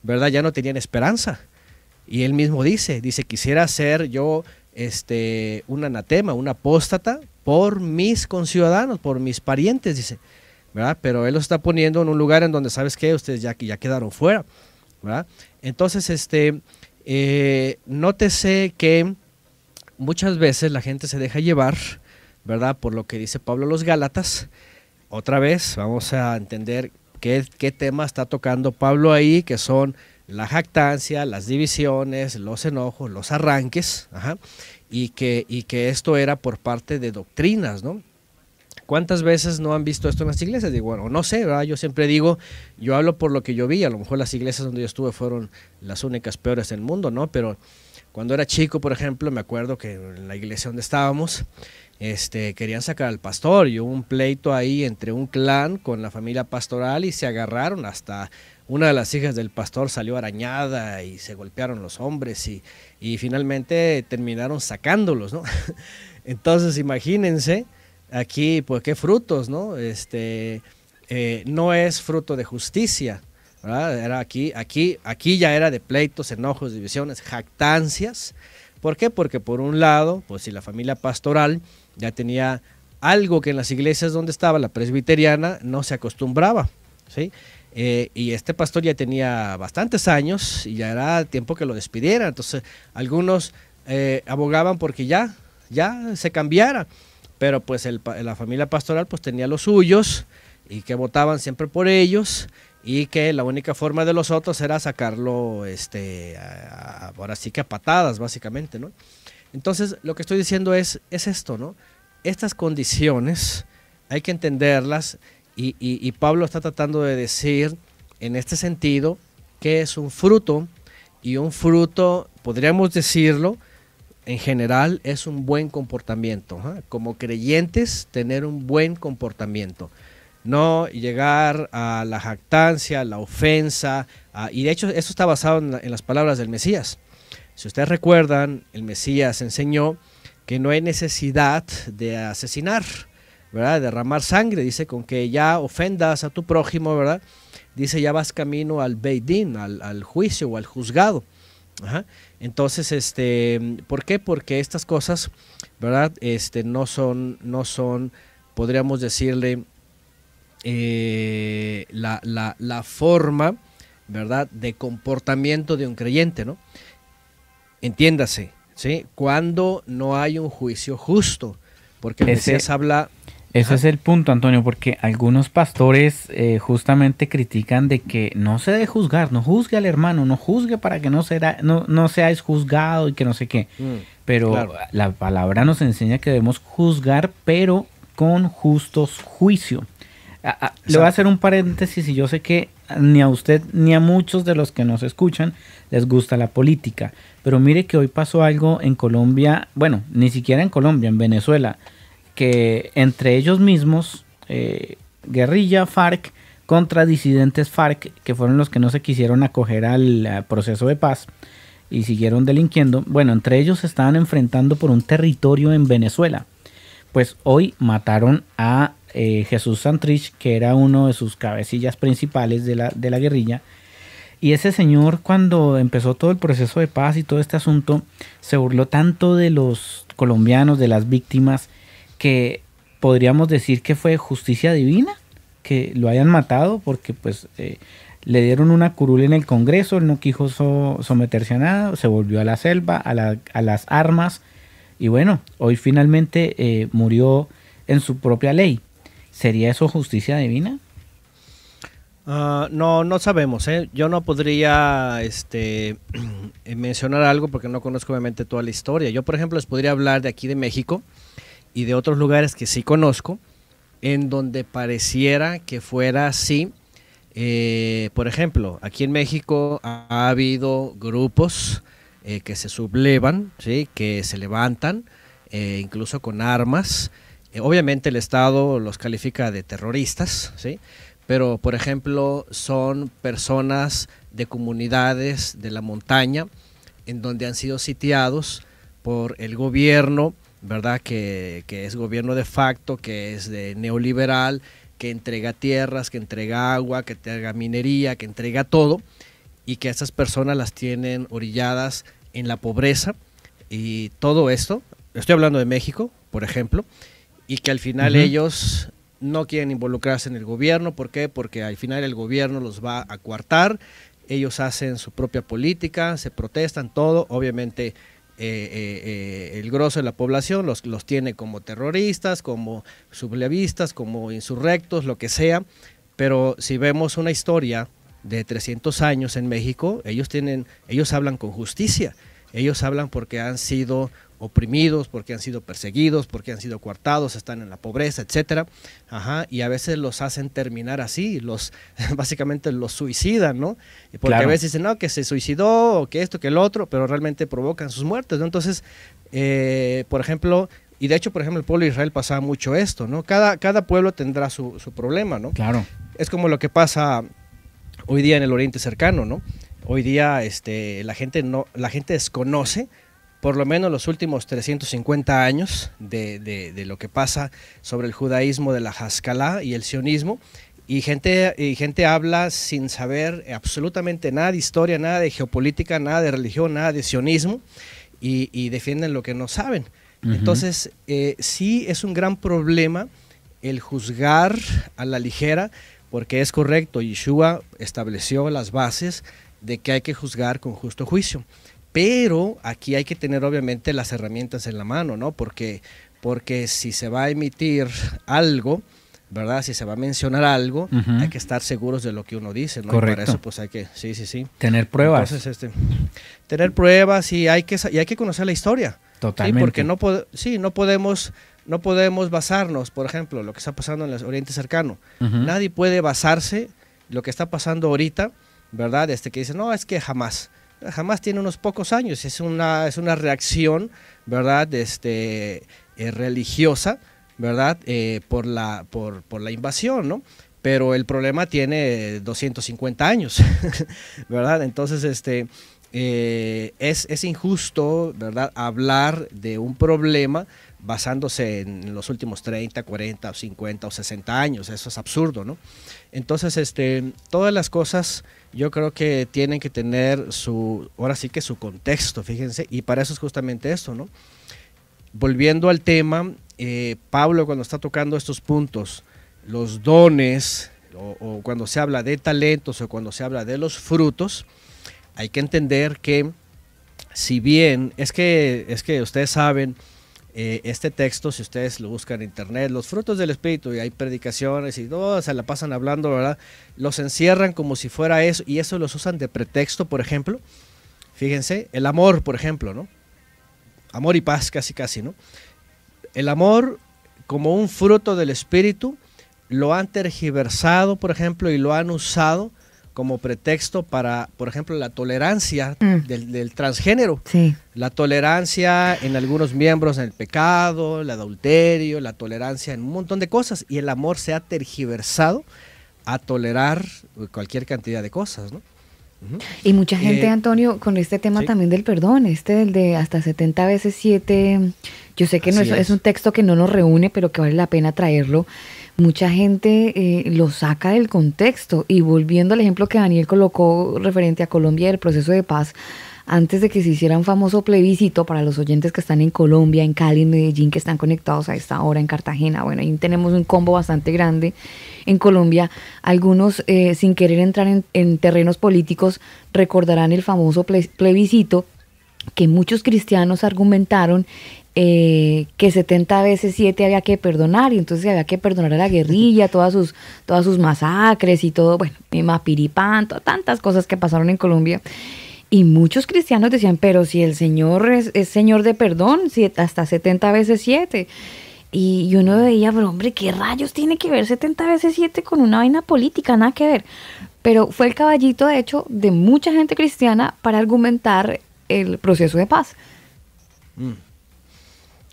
¿verdad?, ya no tenían esperanza. Y él mismo dice, quisiera ser yo un anatema, un apóstata, por mis conciudadanos, por mis parientes, dice, ¿verdad? Pero él los está poniendo en un lugar en donde, ¿sabes qué?, ustedes ya quedaron fuera, ¿verdad? Entonces, nótese que muchas veces la gente se deja llevar, ¿verdad?, por lo que dice Pablo a los Gálatas. Otra vez vamos a entender qué tema está tocando Pablo ahí, que son la jactancia, las divisiones, los enojos, los arranques, ajá, y que esto era por parte de doctrinas, ¿no? ¿Cuántas veces no han visto esto en las iglesias? Digo, bueno, no sé, ¿verdad? Yo siempre digo, yo hablo por lo que yo vi, a lo mejor las iglesias donde yo estuve fueron las únicas peores del mundo, ¿no? Pero cuando era chico, por ejemplo, me acuerdo que en la iglesia donde estábamos, querían sacar al pastor y hubo un pleito ahí entre un clan con la familia pastoral y se agarraron, hasta una de las hijas del pastor salió arañada y se golpearon los hombres y finalmente terminaron sacándolos, ¿no? Entonces imagínense aquí, pues qué frutos, ¿no? No es fruto de justicia, ¿verdad? Era aquí ya era de pleitos, enojos, divisiones, jactancias. ¿Por qué? Porque por un lado, pues si la familia pastoral ya tenía algo que en las iglesias donde estaba, la presbiteriana, no se acostumbraba, ¿sí? Y este pastor ya tenía bastantes años y ya era tiempo que lo despidieran. Entonces algunos abogaban porque ya se cambiara, pero pues la familia pastoral pues tenía los suyos y que votaban siempre por ellos y que la única forma de los otros era sacarlo ahora sí que a patadas básicamente, ¿no? Entonces lo que estoy diciendo es esto, ¿no? Estas condiciones hay que entenderlas y Pablo está tratando de decir en este sentido que es un fruto, y un fruto, podríamos decirlo, en general es un buen comportamiento, ¿eh? Como creyentes tener un buen comportamiento, no llegar a la jactancia, la ofensa, y de hecho eso está basado en las palabras del Mesías. Si ustedes recuerdan, el Mesías enseñó que no hay necesidad de asesinar, ¿verdad?, de derramar sangre. Dice, con que ya ofendas a tu prójimo, ¿verdad?, dice, ya vas camino al Beit Din, al juicio o al juzgado. Ajá. Entonces, ¿por qué? Porque estas cosas, ¿verdad?, no son, podríamos decirle, la forma, ¿verdad?, de comportamiento de un creyente, ¿no? Entiéndase, ¿sí? Cuando no hay un juicio justo, porque el Mesías habla... Ese es el punto, Antonio, porque algunos pastores justamente critican de que no se debe juzgar, no juzgue al hermano, no juzgue para que no seáis juzgado y que no sé qué. Pero claro. la palabra nos enseña que debemos juzgar, pero con justos juicio. Le voy a hacer un paréntesis y yo sé que ni a usted ni a muchos de los que nos escuchan les gusta la política, pero mire que hoy pasó algo en Colombia, bueno, ni siquiera en Colombia, en Venezuela, que entre ellos mismos, guerrilla FARC contra disidentes FARC, que fueron los que no se quisieron acoger al proceso de paz y siguieron delinquiendo, bueno, entre ellos se estaban enfrentando por un territorio en Venezuela. Pues hoy mataron a Jesús Santrich, que era uno de sus cabecillas principales de la guerrilla. Y ese señor, cuando empezó todo el proceso de paz y todo este asunto, se burló tanto de los colombianos, de las víctimas, que podríamos decir que fue justicia divina que lo hayan matado, porque pues le dieron una curul en el Congreso, él no quiso someterse a nada, se volvió a la selva, a las armas, y bueno, hoy finalmente murió en su propia ley. ¿Sería eso justicia divina? No sabemos, ¿eh? Yo no podría mencionar algo porque no conozco obviamente toda la historia. Yo, por ejemplo, les podría hablar de aquí de México y de otros lugares que sí conozco, en donde pareciera que fuera así. Por ejemplo, aquí en México ha habido grupos que se sublevan, ¿sí? Que se levantan, incluso con armas. Obviamente el Estado los califica de terroristas, ¿sí? Pero, por ejemplo, son personas de comunidades de la montaña en donde han sido sitiados por el gobierno, ¿verdad? Que es gobierno de facto, que es de neoliberal, que entrega tierras, que entrega agua, que entrega minería, que entrega todo, y que esas personas las tienen orilladas en la pobreza. Y todo esto, estoy hablando de México, por ejemplo, y que al final ellos no quieren involucrarse en el gobierno. ¿Por qué? Porque al final el gobierno los va a coartar, ellos hacen su propia política, se protestan, todo. Obviamente el grosso de la población los tiene como terroristas, como sublevistas, como insurrectos, lo que sea. Pero si vemos una historia de 300 años en México, ellos hablan con justicia, ellos hablan porque han sido oprimidos, porque han sido perseguidos, porque han sido coartados, están en la pobreza, etcétera. Y a veces los hacen terminar así, básicamente los suicidan, ¿no? Porque claro, a veces dicen, no, que se suicidó, o que esto, que el otro, pero realmente provocan sus muertes, ¿no? Entonces, por ejemplo, y de hecho, por ejemplo, el pueblo de Israel pasaba mucho esto, ¿no? Cada pueblo tendrá su problema, ¿no? Claro. Es como lo que pasa hoy día en el Oriente Cercano, ¿no? Hoy día la gente desconoce por lo menos los últimos 350 años de lo que pasa sobre el judaísmo de la Haskalah y el sionismo, y gente habla sin saber absolutamente nada de historia, nada de geopolítica, nada de religión, nada de sionismo, y defienden lo que no saben. Entonces, sí es un gran problema el juzgar a la ligera, porque es correcto, Yeshua estableció las bases de que hay que juzgar con justo juicio. Pero aquí hay que tener obviamente las herramientas en la mano, ¿no? Porque si se va a emitir algo, ¿verdad? Si se va a mencionar algo, hay que estar seguros de lo que uno dice, ¿no? Correcto. Y para eso pues hay que, sí. Tener pruebas. Entonces, tener pruebas y hay que conocer la historia. Totalmente. ¿Sí? Porque no podemos basarnos, por ejemplo, lo que está pasando en el Oriente Cercano. Nadie puede basarse lo que está pasando ahorita, ¿verdad? Que dice, no, es que jamás tiene unos pocos años, es una reacción, ¿verdad? Religiosa, ¿verdad? Por la invasión, ¿no? Pero el problema tiene 250 años, ¿verdad? Entonces, es injusto, ¿verdad? Hablar de un problema basándose en los últimos 30, 40, o 50 o 60 años, eso es absurdo, ¿no? Entonces, todas las cosas yo creo que tienen que tener ahora sí que su contexto, fíjense, y para eso es justamente esto, ¿no? Volviendo al tema, Pablo cuando está tocando estos puntos, los dones, o cuando se habla de talentos, o cuando se habla de los frutos, hay que entender que si bien, es que ustedes saben, este texto, si ustedes lo buscan en internet, los frutos del Espíritu, y hay predicaciones y todo, se la pasan hablando, ¿verdad? Los encierran como si fuera eso, y eso los usan de pretexto, por ejemplo. Fíjense, el amor, por ejemplo, ¿no? Amor y paz, casi casi, ¿no? El amor como un fruto del Espíritu lo han tergiversado, por ejemplo, y lo han usado como pretexto para, por ejemplo, la tolerancia del transgénero. Sí. La tolerancia en algunos miembros en el pecado, el adulterio, la tolerancia en un montón de cosas. Y el amor se ha tergiversado a tolerar cualquier cantidad de cosas, ¿no? Y mucha gente, Antonio, con este tema sí. también del perdón, del de hasta 70 veces 7, yo sé que no es un texto que no nos reúne, pero que vale la pena traerlo. Mucha gente lo saca del contexto, y volviendo al ejemplo que Daniel colocó referente a Colombia y el proceso de paz, antes de que se hiciera un famoso plebiscito, para los oyentes que están en Colombia, en Cali, en Medellín, que están conectados a esta hora, en Cartagena, bueno, ahí tenemos un combo bastante grande. En Colombia, algunos, sin querer entrar en terrenos políticos, recordarán el famoso plebiscito, que muchos cristianos argumentaron que 70 veces 7 había que perdonar, y entonces había que perdonar a la guerrilla, todas sus masacres y todo, bueno, Mapiripán, tantas cosas que pasaron en Colombia. Y muchos cristianos decían, pero si el Señor es Señor de perdón, hasta 70 veces 7. Y uno veía, pero hombre, ¿qué rayos tiene que ver 70 veces 7 con una vaina política? Nada que ver. Pero fue el caballito, de hecho, de mucha gente cristiana para argumentar el proceso de paz.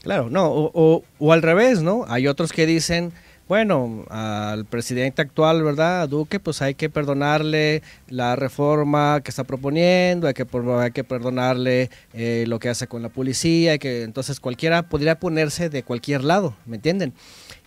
Claro, no, o al revés, ¿no? Hay otros que dicen, bueno, al presidente actual, ¿verdad? A Duque, pues hay que perdonarle la reforma que está proponiendo, hay que perdonarle lo que hace con la policía, entonces cualquiera podría ponerse de cualquier lado, ¿me entienden?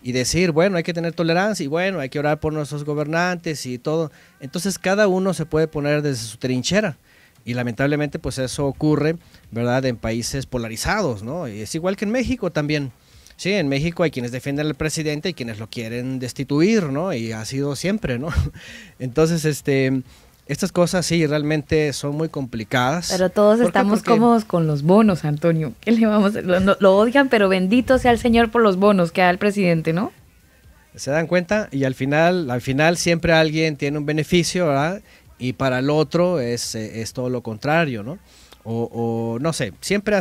Y decir, bueno, hay que tener tolerancia, y bueno, hay que orar por nuestros gobernantes y todo. Entonces cada uno se puede poner desde su trinchera. Y lamentablemente pues eso ocurre, ¿verdad?, en países polarizados, ¿no? Y es igual que en México también. Sí, en México hay quienes defienden al presidente y quienes lo quieren destituir, ¿no? Y ha sido siempre, ¿no? Entonces, estas cosas sí realmente son muy complicadas. Pero todos estamos cómodos con los bonos, Antonio. ¿Qué le vamos a... Lo odian, pero bendito sea el Señor por los bonos que da el presidente, ¿no? ¿Se dan cuenta? Y al final siempre alguien tiene un beneficio, ¿verdad? Y para el otro es todo lo contrario, ¿no? O no sé, siempre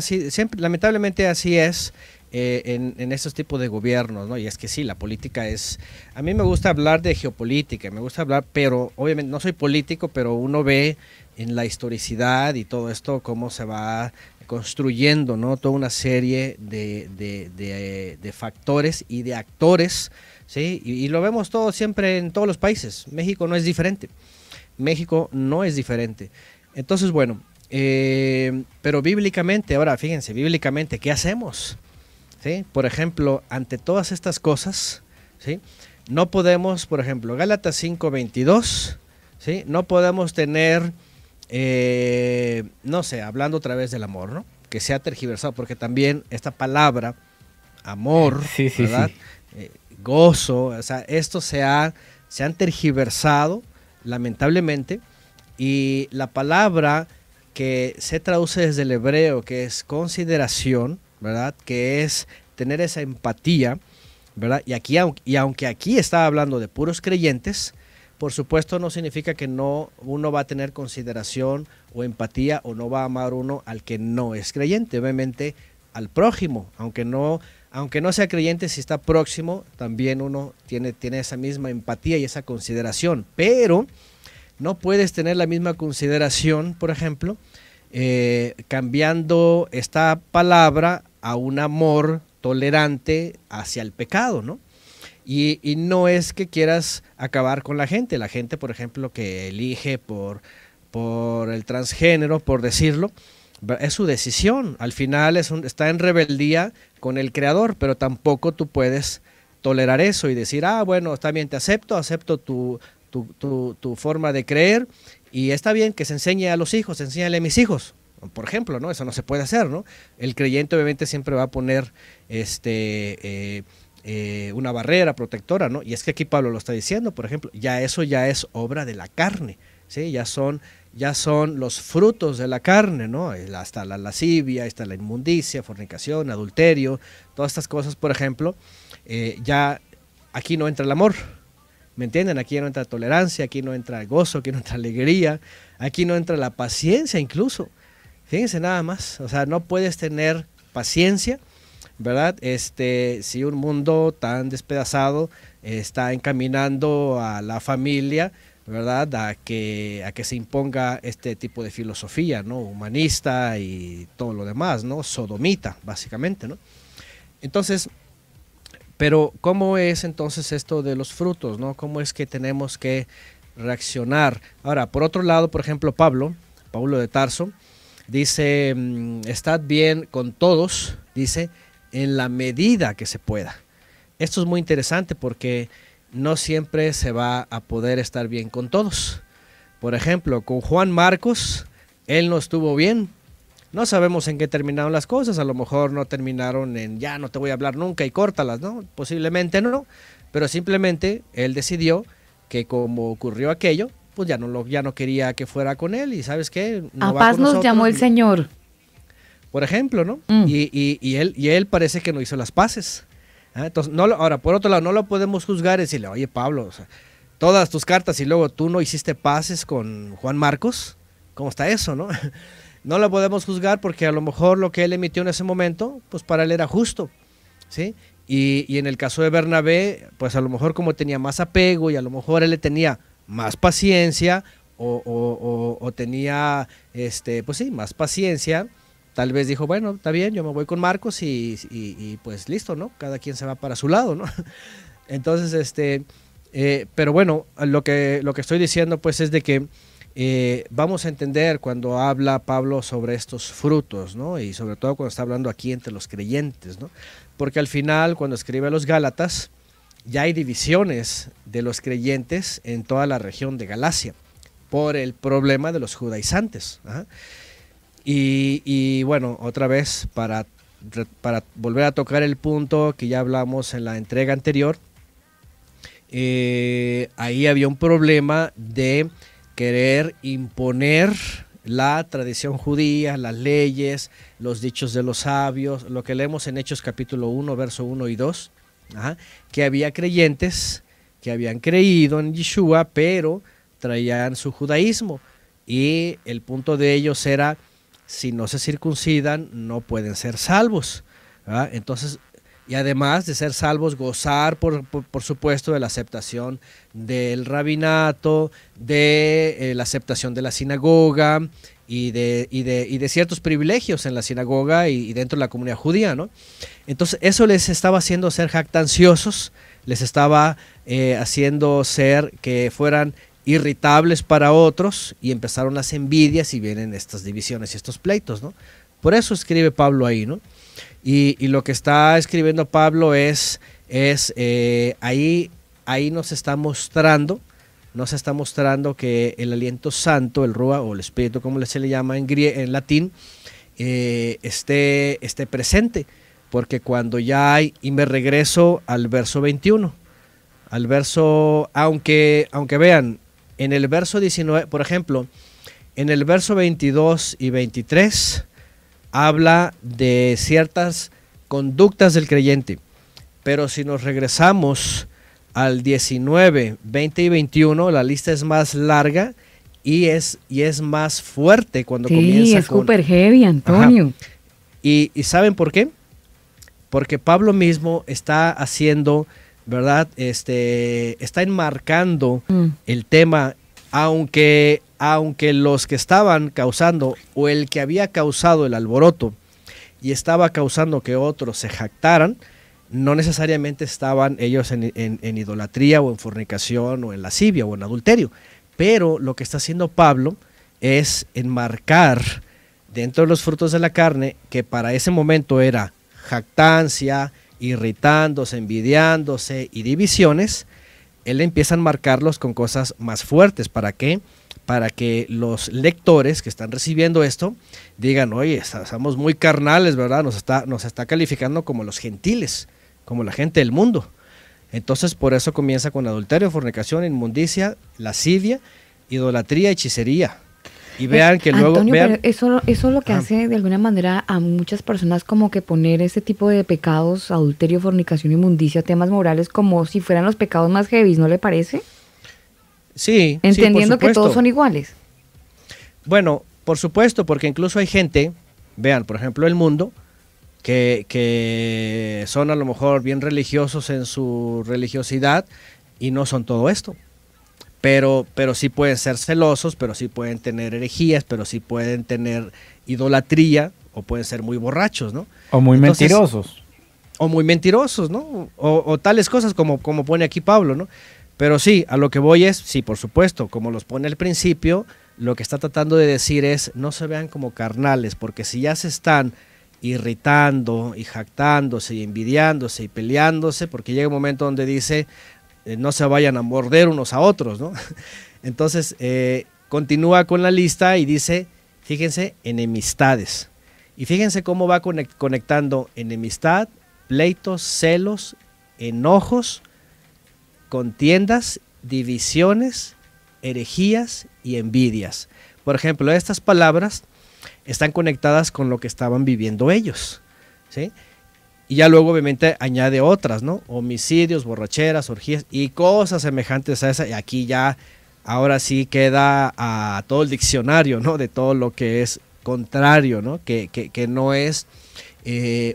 lamentablemente así es en estos tipos de gobiernos, ¿no? Y es que sí, la política es... A mí me gusta hablar de geopolítica, me gusta hablar, pero obviamente no soy político, pero uno ve en la historicidad y todo esto cómo se va construyendo, ¿no? Toda una serie de factores y de actores, ¿sí? Y lo vemos todo siempre en todos los países. México no es diferente. Entonces, bueno, pero bíblicamente, ahora fíjense, bíblicamente, ¿qué hacemos? ¿Sí? Por ejemplo, ante todas estas cosas, ¿sí?, no podemos, por ejemplo, Gálatas 5:22, ¿sí?, no podemos tener, no sé, hablando otra vez del amor, ¿no?, que se ha tergiversado, porque también esta palabra, amor, sí, ¿verdad? Sí. Gozo, o sea, esto se han tergiversado, lamentablemente, y la palabra que se traduce desde el hebreo, que es consideración, ¿verdad?, que es tener esa empatía, ¿verdad? Y aunque aquí está hablando de puros creyentes, por supuesto no significa que uno va a tener consideración o empatía o no va a amar uno al que no es creyente, obviamente al prójimo, aunque no sea creyente, si está próximo, también uno tiene esa misma empatía y esa consideración, pero no puedes tener la misma consideración, por ejemplo, cambiando esta palabra a un amor tolerante hacia el pecado, ¿no? Y no es que quieras acabar con la gente, por ejemplo, que elige por el transgénero, por decirlo, es su decisión, al final está en rebeldía con el Creador, pero tampoco tú puedes tolerar eso y decir, bueno, está bien, te acepto tu forma de creer, y está bien que se enseñe a los hijos, enséñale a mis hijos, por ejemplo, ¿no? Eso no se puede hacer, ¿no? El creyente obviamente siempre va a poner una barrera protectora, ¿no? Y es que aquí Pablo lo está diciendo, por ejemplo, eso ya es obra de la carne, ¿sí? Ya son ya son los frutos de la carne, ¿no? Está la lascivia, está la inmundicia, fornicación, adulterio, todas estas cosas, por ejemplo, ya aquí no entra el amor, ¿me entienden? Aquí no entra tolerancia, aquí no entra el gozo, aquí no entra alegría, aquí no entra la paciencia incluso. Fíjense nada más, o sea, no puedes tener paciencia, ¿verdad? Si un mundo tan despedazado está encaminando a la familia, ¿verdad? A que se imponga este tipo de filosofía, ¿no? Humanista y todo lo demás, ¿no? Sodomita, básicamente, ¿no? Entonces, pero ¿cómo es entonces esto de los frutos, ¿no? ¿Cómo es que tenemos que reaccionar? Ahora, por otro lado, por ejemplo, Pablo de Tarso, dice, estad bien con todos, dice, en la medida que se pueda. Esto es muy interesante porque no siempre se va a poder estar bien con todos. Por ejemplo, con Juan Marcos, él no estuvo bien. No sabemos en qué terminaron las cosas, a lo mejor no terminaron en ya no te voy a hablar nunca y córtalas, ¿no? Posiblemente no, pero simplemente él decidió que como ocurrió aquello, pues ya no quería que fuera con él y ¿sabes qué? No A va paz con nos nosotros. llamó el Señor. Por ejemplo, ¿no? Y él parece que no hizo las paces. Entonces, ahora, por otro lado, no lo podemos juzgar y decirle, oye, Pablo, o sea, todas tus cartas y luego tú no hiciste paces con Juan Marcos. ¿Cómo está eso, no? No lo podemos juzgar porque a lo mejor lo que él emitió en ese momento, pues para él era justo, ¿sí? Y en el caso de Bernabé, pues a lo mejor como tenía más apego y a lo mejor él le tenía más paciencia o tenía, pues sí, más paciencia, tal vez dijo, bueno, está bien, yo me voy con Marcos y pues listo, ¿no? Cada quien se va para su lado, ¿no? Entonces, pero bueno, lo que estoy diciendo pues es de que vamos a entender cuando habla Pablo sobre estos frutos, ¿no? Y sobre todo cuando está hablando aquí entre los creyentes, ¿no? Porque al final, cuando escribe a los Gálatas, ya hay divisiones de los creyentes en toda la región de Galacia por el problema de los judaizantes. ¿Ajá? Y bueno, otra vez, para volver a tocar el punto que ya hablamos en la entrega anterior, ahí había un problema de querer imponer la tradición judía, las leyes, los dichos de los sabios, lo que leemos en Hechos capítulo 1, verso 1 y 2, que había creyentes que habían creído en Yeshua, pero traían su judaísmo, y el punto de ellos era, si no se circuncidan, no pueden ser salvos. Entonces, y además de ser salvos, gozar, por supuesto, de la aceptación del rabinato, de la aceptación de la sinagoga y de ciertos privilegios en la sinagoga y dentro de la comunidad judía, ¿no? Entonces, eso les estaba haciendo ser jactanciosos, les estaba haciendo ser que fueran irritables para otros, y empezaron las envidias y vienen estas divisiones y estos pleitos, ¿no? Por eso escribe Pablo ahí, ¿no? Y lo que está escribiendo Pablo es ahí nos está mostrando que el aliento santo, el Rúa o el Espíritu, como se le llama en latín, esté presente, porque cuando ya hay, y me regreso al verso 21, al verso, aunque vean, en el verso 19, por ejemplo, en el verso 22 y 23, habla de ciertas conductas del creyente, pero si nos regresamos al 19, 20 y 21, la lista es más larga y es más fuerte cuando comienza. Sí, es súper heavy, Antonio. ¿Y saben por qué? Porque Pablo mismo está haciendo, ¿verdad? Está enmarcando el tema, aunque los que estaban causando, o el que había causado el alboroto y estaba causando que otros se jactaran, no necesariamente estaban ellos en idolatría o en fornicación o en lascivia o en adulterio, pero lo que está haciendo Pablo es enmarcar dentro de los frutos de la carne, que para ese momento era jactancia, irritándose, envidiándose y divisiones. Él empieza a enmarcarlos con cosas más fuertes. ¿Para qué? Para que los lectores que están recibiendo esto digan, oye, estamos muy carnales, ¿verdad? Nos está calificando como los gentiles, como la gente del mundo. Entonces, por eso comienza con adulterio, fornicación, inmundicia, lascivia, idolatría, hechicería. Y vean que luego... Antonio, vean, pero eso lo que hace de alguna manera a muchas personas como que poner ese tipo de pecados, adulterio, fornicación, inmundicia, temas morales, como si fueran los pecados más heavy, ¿no le parece? sí, Entendiendo sí, por que todos supuesto. son iguales. Bueno, por supuesto, porque incluso hay gente, vean, por ejemplo, el mundo, que son a lo mejor bien religiosos en su religiosidad y no son todo esto. Pero sí pueden ser celosos, pero sí pueden tener herejías, pero sí pueden tener idolatría, o pueden ser muy borrachos, ¿no? O muy Entonces, mentirosos. o muy mentirosos, ¿no? O tales cosas como pone aquí Pablo, ¿no? Pero sí, a lo que voy es, sí, por supuesto, como los pone al principio, lo que está tratando de decir es, no se vean como carnales, porque si ya se están irritando y jactándose y envidiándose y peleándose, porque llega un momento donde dice, no se vayan a morder unos a otros, ¿no? Entonces, continúa con la lista y dice, fíjense, enemistades. Y fíjense cómo va conectando enemistad, pleitos, celos, enojos, contiendas, divisiones, herejías y envidias. Por ejemplo, estas palabras están conectadas con lo que estaban viviendo ellos, ¿sí? Y ya luego obviamente añade otras, ¿no? Homicidios, borracheras, orgías y cosas semejantes a esa. Y aquí ya, ahora sí queda a todo el diccionario, ¿no? De todo lo que es contrario, ¿no? Que no es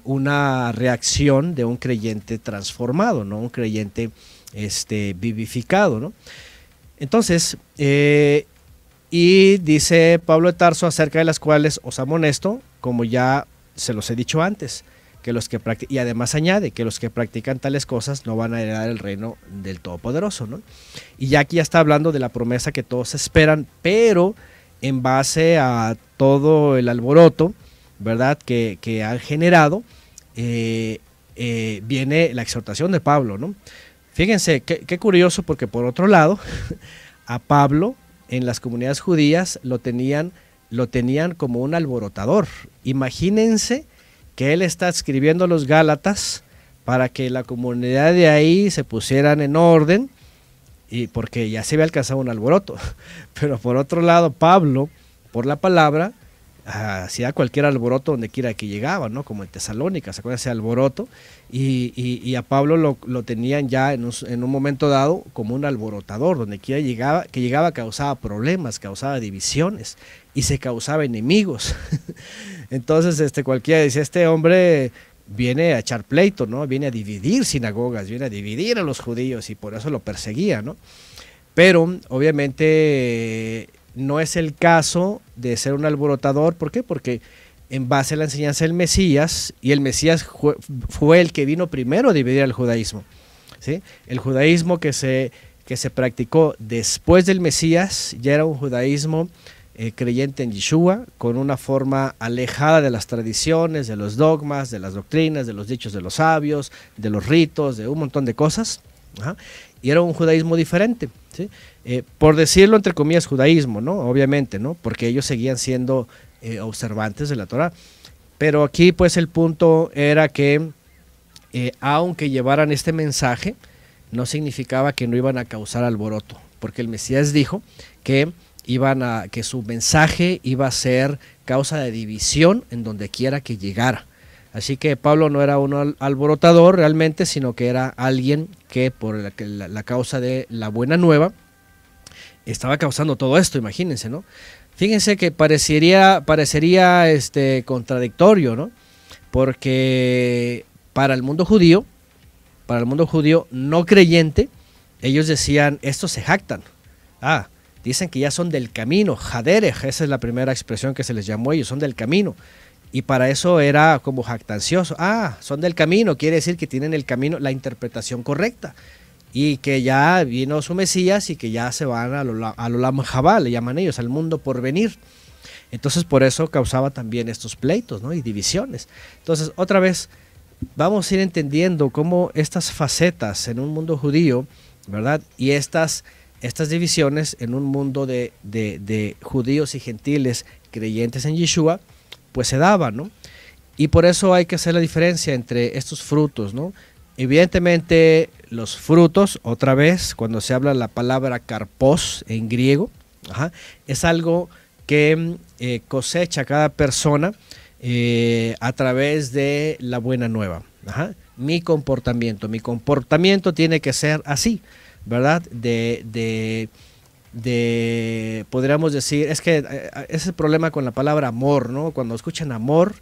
una reacción de un creyente transformado, ¿no? Un creyente vivificado, ¿no? Entonces, y dice Pablo de Tarso, acerca de las cuales os amonesto, como ya se los he dicho antes, que los que y además añade que los que practican tales cosas no van a heredar el reino del Todopoderoso, ¿no? Y ya aquí ya está hablando de la promesa que todos esperan, pero en base a todo el alboroto, ¿verdad?, que han generado, viene la exhortación de Pablo, ¿no? Fíjense, qué curioso, porque por otro lado, a Pablo en las comunidades judías lo tenían como un alborotador. Imagínense que él está escribiendo a los Gálatas para que la comunidad de ahí se pusieran en orden, y porque ya se había alcanzado un alboroto. Pero por otro lado, Pablo, por la palabra, hacía cualquier alboroto donde quiera que llegaba, ¿no? Como en Tesalónica, ¿se acuerdan ese alboroto? Y a Pablo lo tenían ya en un momento dado como un alborotador, donde quiera que llegaba causaba problemas, causaba divisiones y se causaba enemigos. Entonces cualquiera decía, este hombre viene a echar pleito, ¿no? Viene a dividir sinagogas, viene a dividir a los judíos, y por eso lo perseguía, ¿no? Pero obviamente no es el caso de ser un alborotador. ¿Por qué? Porque en base a la enseñanza del Mesías, y el Mesías fue el que vino primero a dividir al judaísmo, ¿sí? El judaísmo que se practicó después del Mesías ya era un judaísmo creyente en Yeshua, con una forma alejada de las tradiciones, de los dogmas, de las doctrinas, de los dichos de los sabios, de los ritos, de un montón de cosas. Ajá. Y era un judaísmo diferente, ¿sí? Por decirlo entre comillas judaísmo, ¿no? Obviamente, ¿no? Porque ellos seguían siendo observantes de la Torah. Pero aquí pues el punto era que aunque llevaran este mensaje, no significaba que no iban a causar alboroto, porque el Mesías dijo que que su mensaje iba a ser causa de división en donde quiera que llegara. Así que Pablo no era un alborotador realmente, sino que era alguien que por la causa de la buena nueva estaba causando todo esto, imagínense, ¿no? Fíjense que parecería contradictorio, ¿no? Porque para el mundo judío no creyente, ellos decían, estos se jactan. Dicen que ya son del camino, Haderech, esa es la primera expresión que se les llamó, ellos son del camino. Y para eso era como jactancioso. Son del camino, quiere decir que tienen el camino, la interpretación correcta. Y que ya vino su Mesías y que ya se van a l'olam habá, le llaman ellos, al mundo por venir. Entonces por eso causaba también estos pleitos, ¿no? Y divisiones. Entonces otra vez vamos a ir entendiendo cómo estas facetas en un mundo judío, ¿verdad? Y estas divisiones en un mundo de judíos y gentiles creyentes en Yeshua, pues se daban, ¿no? Y por eso hay que hacer la diferencia entre estos frutos, ¿no? Evidentemente los frutos, otra vez, cuando se habla la palabra karpos en griego, es algo que cosecha cada persona a través de la buena nueva. Ajá. Mi comportamiento tiene que ser así, ¿verdad? Podríamos decir, es que ese es el problema con la palabra amor, ¿no? Cuando escuchan amor,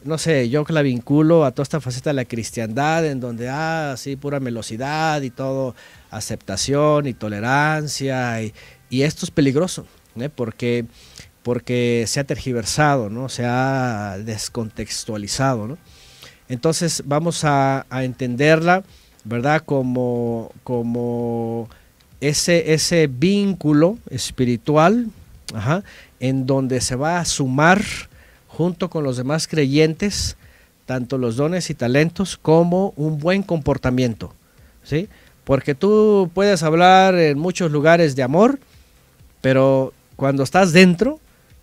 no sé, yo que la vinculo a toda esta faceta de la cristiandad, en donde, sí, pura melosidad y todo, aceptación y tolerancia, y esto es peligroso, ¿eh? Porque se ha tergiversado, ¿no? Se ha descontextualizado, ¿no? Entonces vamos a entenderla, ¿verdad? Como ese vínculo espiritual, ajá, en donde se va a sumar junto con los demás creyentes tanto los dones y talentos como un buen comportamiento, ¿sí? Porque tú puedes hablar en muchos lugares de amor, pero cuando estás dentro,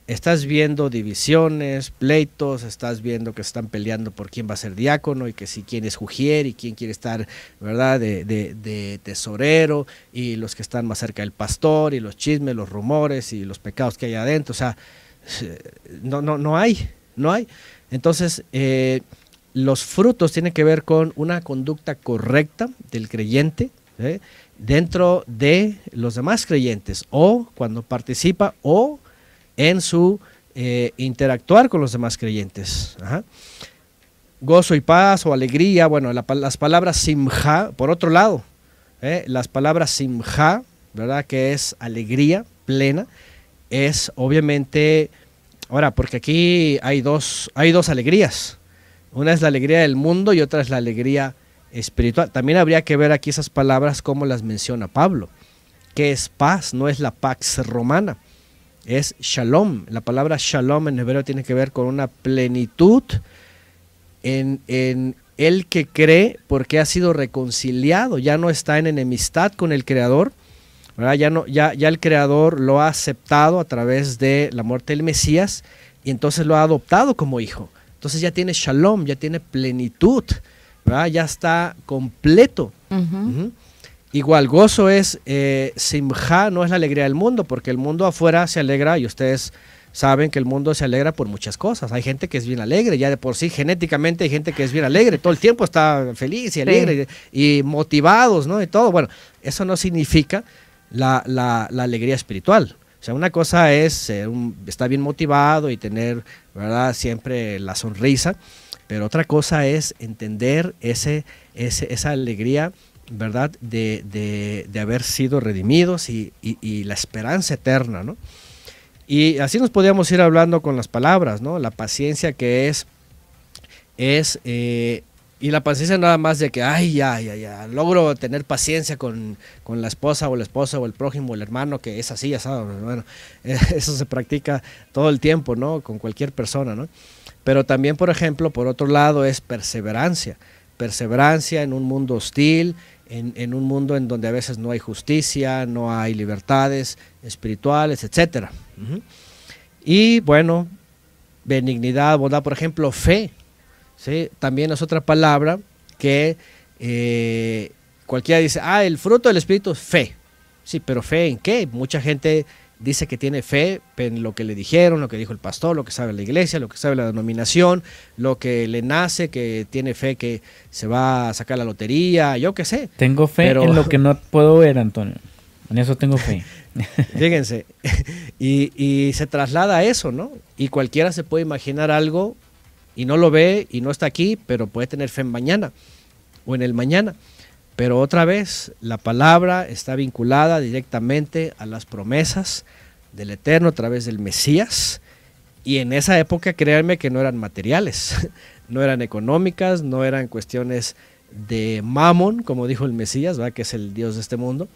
estás viendo divisiones, pleitos, estás viendo que se están peleando por quién va a ser diácono y que si quién es jujier y quién quiere estar, ¿verdad?, de tesorero, y los que están más cerca del pastor, y los chismes, los rumores y los pecados que hay adentro. O sea, no hay. Entonces, los frutos tienen que ver con una conducta correcta del creyente, ¿sí?, dentro de los demás creyentes, o cuando participa, o en su interactuar con los demás creyentes. Ajá. Gozo y paz o alegría, bueno, las palabras simja, por otro lado, las palabras simja, ¿verdad?, que es alegría plena, es obviamente, ahora, porque aquí hay dos alegrías, una es la alegría del mundo y otra es la alegría espiritual. También habría que ver aquí esas palabras como las menciona Pablo, que es paz, no es la pax romana, es shalom. La palabra shalom en hebreo tiene que ver con una plenitud en el que cree porque ha sido reconciliado, ya no está en enemistad con el Creador, ¿verdad? Ya el Creador lo ha aceptado a través de la muerte del Mesías y entonces lo ha adoptado como hijo. Entonces ya tiene shalom, ya tiene plenitud, ¿verdad? Ya está completo. Igual, gozo es simja, no es la alegría del mundo, porque el mundo afuera se alegra, y ustedes saben que el mundo se alegra por muchas cosas. Hay gente que es bien alegre, ya de por sí genéticamente hay gente que es bien alegre, todo el tiempo está feliz y alegre, sí, y motivados, ¿no? Y todo. Bueno, eso no significa la alegría espiritual. O sea, una cosa es estar bien motivado y tener, ¿verdad?, siempre la sonrisa, pero otra cosa es entender esa alegría, ¿verdad?, de haber sido redimidos y la esperanza eterna, ¿no? Y así nos podíamos ir hablando con las palabras, ¿no? La paciencia que es y la paciencia nada más de que, ya, logro tener paciencia con la esposa o el esposo o el prójimo o el hermano que es así, asado. Bueno, eso se practica todo el tiempo, ¿no?, con cualquier persona, ¿no? Pero también, por ejemplo, por otro lado es perseverancia en un mundo hostil, en un mundo en donde a veces no hay justicia, no hay libertades espirituales, etcétera. Y bueno, benignidad, bondad, por ejemplo, fe, ¿sí? También es otra palabra que cualquiera dice, el fruto del Espíritu es fe. Sí, pero ¿fe en qué? Mucha gente dice que tiene fe en lo que le dijeron, lo que dijo el pastor, lo que sabe la iglesia, lo que sabe la denominación, lo que le nace, que tiene fe que se va a sacar la lotería, yo qué sé. Tengo fe en lo que no puedo ver, Antonio. En eso tengo fe. Fíjense, y se traslada a eso, ¿no? Y cualquiera se puede imaginar algo y no lo ve y no está aquí, pero puede tener fe en mañana o en el mañana. Pero otra vez, la palabra está vinculada directamente a las promesas del Eterno a través del Mesías. Y en esa época, créanme que no eran materiales, no eran económicas, no eran cuestiones de Mamón, como dijo el Mesías, ¿verdad?, que es el Dios de este mundo.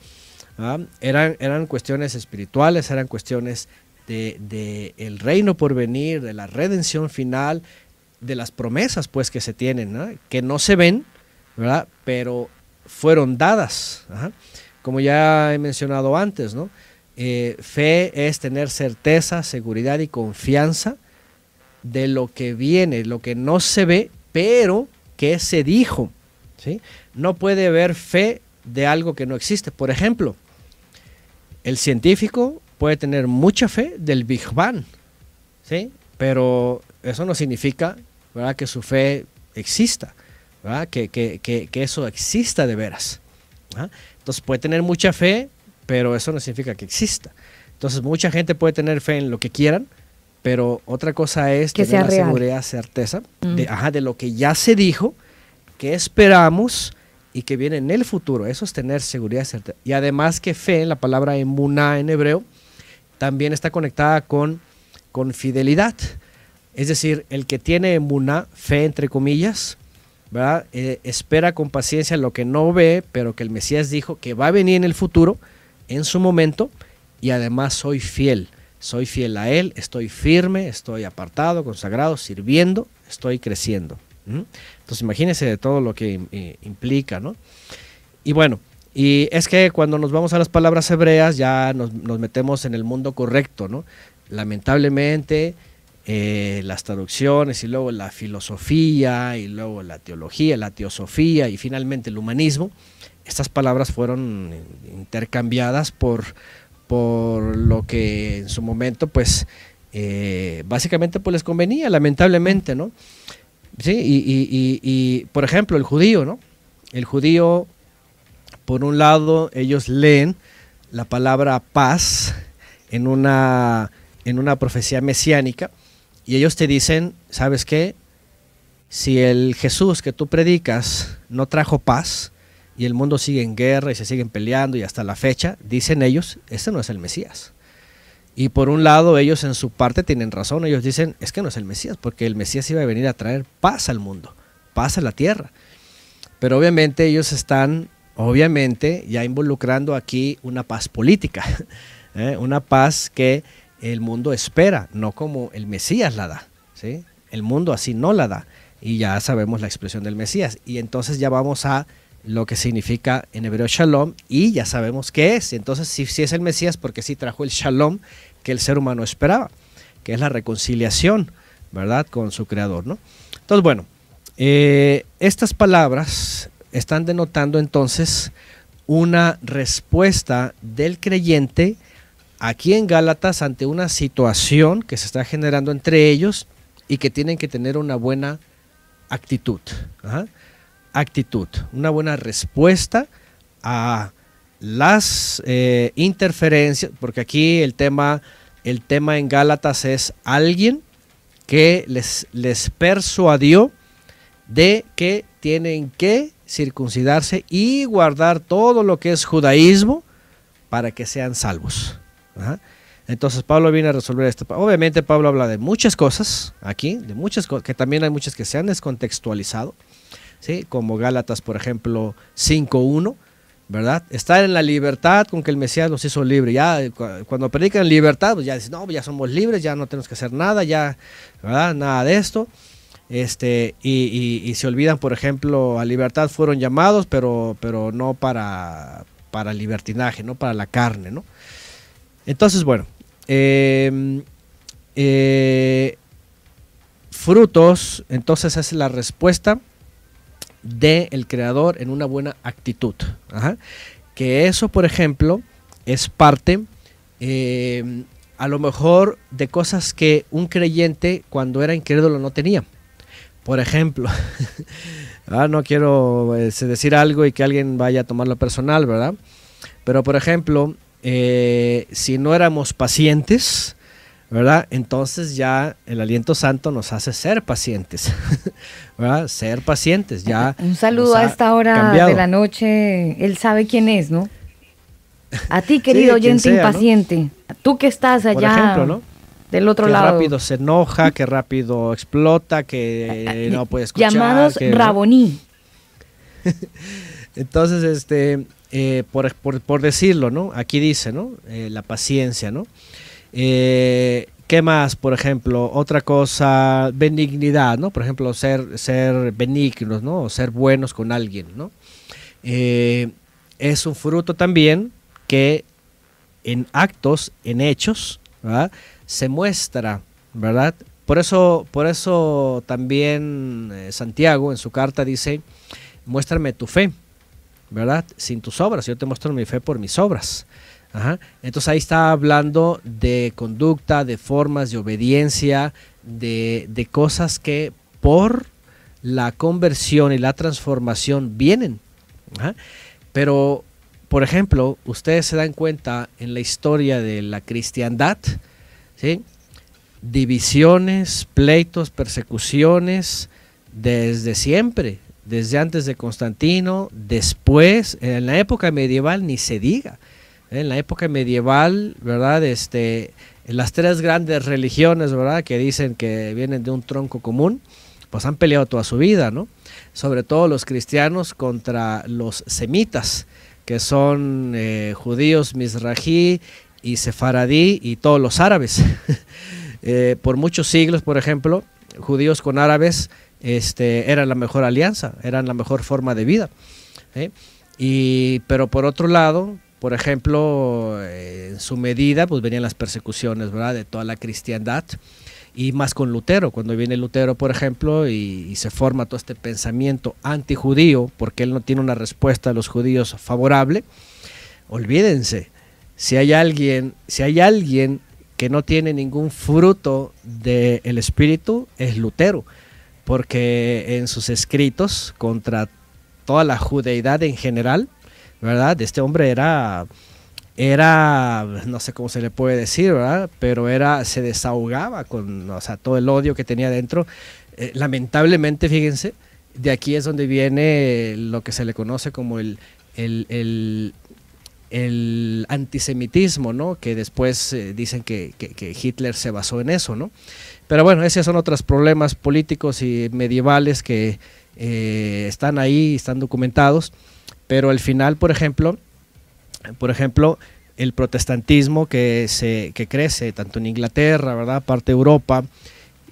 Eran cuestiones espirituales, eran cuestiones de el reino por venir, de la redención final, de las promesas pues que se tienen, ¿no?, que no se ven, ¿verdad?, pero fueron dadas. Como ya he mencionado antes, ¿no? Fe es tener certeza, seguridad y confianza de lo que viene, lo que no se ve, pero que se dijo, ¿sí? No puede haber fe de algo que no existe. Por ejemplo, el científico puede tener mucha fe del Big Bang, ¿sí? Pero eso no significa, ¿verdad?, que su fe exista, ¿verdad?, que eso exista de veras, ¿verdad? Entonces puede tener mucha fe, pero eso no significa que exista. Entonces mucha gente puede tener fe en lo que quieran, pero otra cosa es que tener sea la real. seguridad, certeza de lo que ya se dijo, que esperamos y que viene en el futuro. Eso es tener seguridad, certeza. Y además que fe, la palabra emuná en hebreo, también está conectada con fidelidad. Es decir, el que tiene emuná, fe entre comillas, ¿verdad?, espera con paciencia lo que no ve, pero que el Mesías dijo que va a venir en el futuro, en su momento, y además soy fiel a Él, estoy firme, estoy apartado, consagrado, sirviendo, estoy creciendo. Entonces imagínense de todo lo que implica, ¿no? Y bueno, y es que cuando nos vamos a las palabras hebreas ya nos metemos en el mundo correcto, ¿no? Lamentablemente las traducciones y luego la filosofía y luego la teología, la teosofía y finalmente el humanismo, estas palabras fueron intercambiadas por lo que en su momento pues básicamente pues les convenía, lamentablemente, ¿no? Sí, y por ejemplo el judío, ¿no? El judío, por un lado, ellos leen la palabra paz en una profecía mesiánica y ellos te dicen, ¿sabes qué? Si el Jesús que tú predicas no trajo paz y el mundo sigue en guerra y se siguen peleando y hasta la fecha, dicen ellos, este no es el Mesías. Y por un lado ellos en su parte tienen razón, ellos dicen, es que no es el Mesías, porque el Mesías iba a venir a traer paz al mundo, paz a la tierra. Pero obviamente ellos están, ya involucrando aquí una paz política, una paz que el mundo espera, no como el Mesías la da, ¿sí? El mundo así no la da, y ya sabemos la expresión del Mesías, y entonces ya vamos a lo que significa en hebreo shalom, y ya sabemos qué es. Entonces sí es el Mesías porque sí trajo el shalom que el ser humano esperaba, que es la reconciliación, ¿verdad?, con su creador, ¿no? Entonces, bueno, estas palabras están denotando entonces una respuesta del creyente aquí en Gálatas ante una situación que se está generando entre ellos y que tienen que tener una buena actitud. Una buena respuesta a las interferencias, porque aquí el tema en Gálatas es alguien que les persuadió de que tienen que circuncidarse y guardar todo lo que es judaísmo para que sean salvos. Entonces Pablo viene a resolver esto. Obviamente Pablo habla de muchas cosas aquí, de muchas cosas, que también hay muchas que se han descontextualizado, ¿sí? Como Gálatas, por ejemplo, 5.1, ¿verdad? Estar en la libertad con que el Mesías los hizo libres. Ya cuando predican libertad, pues ya dicen, no, ya somos libres, ya no tenemos que hacer nada, ya, ¿verdad? Nada de esto. Y se olvidan, por ejemplo, a libertad fueron llamados, pero no para libertinaje, no para la carne, ¿no? Entonces, bueno, frutos, entonces es la respuesta del creador en una buena actitud. Que eso, por ejemplo, es parte a lo mejor de cosas que un creyente cuando era incrédulo no tenía. Por ejemplo, no quiero decir algo y que alguien vaya a tomarlo personal, ¿verdad? Pero por ejemplo, si no éramos pacientes, ¿verdad? Entonces ya el aliento santo nos hace ser pacientes, ¿verdad? Ser pacientes, ya. Un saludo a esta hora cambiado de la noche, él sabe quién es, ¿no? A ti, querido oyente impaciente, ¿no? Tú que estás allá, por ejemplo, ¿no?, del otro lado. Que rápido se enoja, que rápido explota, que no puede escuchar. Llamados Raboní. Entonces, por decirlo, ¿no? Aquí dice, ¿no? La paciencia, ¿no? ¿Qué más? Por ejemplo, otra cosa, benignidad, ¿no? Por ejemplo, ser benignos, ¿no? O ser buenos con alguien, ¿no? Es un fruto también que en actos, en hechos, ¿verdad?, se muestra, ¿verdad? Por eso también Santiago en su carta dice, muéstrame tu fe, ¿verdad? Sin tus obras, yo te muestro mi fe por mis obras. Ajá. Entonces ahí está hablando de conducta, de formas, de obediencia, de cosas que por la conversión y la transformación vienen. Ajá. Pero, por ejemplo, ustedes se dan cuenta en la historia de la cristiandad, ¿sí? Divisiones, pleitos, persecuciones, desde siempre, desde antes de Constantino, después, en la época medieval ni se diga. En la época medieval, ¿verdad? Las tres grandes religiones, ¿verdad? Que dicen que vienen de un tronco común, pues han peleado toda su vida, ¿no? Sobre todo los cristianos contra los semitas, que son judíos, mizrají y sefaradí y todos los árabes. Por muchos siglos, por ejemplo, judíos con árabes eran la mejor alianza, eran la mejor forma de vida. Pero por otro lado, por ejemplo, en su medida, pues venían las persecuciones, ¿verdad? De toda la cristiandad, y más con Lutero, cuando viene Lutero, por ejemplo, y se forma todo este pensamiento antijudío, porque él no tiene una respuesta a los judíos favorable. Olvídense, si hay alguien que no tiene ningún fruto del Espíritu, es Lutero, porque en sus escritos contra toda la judeidad en general, ¿verdad? Este hombre era, no sé cómo se le puede decir, ¿verdad? Pero se desahogaba con, o sea, todo el odio que tenía dentro. Lamentablemente, fíjense, de aquí es donde viene lo que se le conoce como el antisemitismo, ¿no? Que después dicen que Hitler se basó en eso, ¿no? Pero bueno, esos son otros problemas políticos y medievales que están ahí, están documentados. Pero al final, por ejemplo, el protestantismo que crece tanto en Inglaterra, ¿verdad? Parte de Europa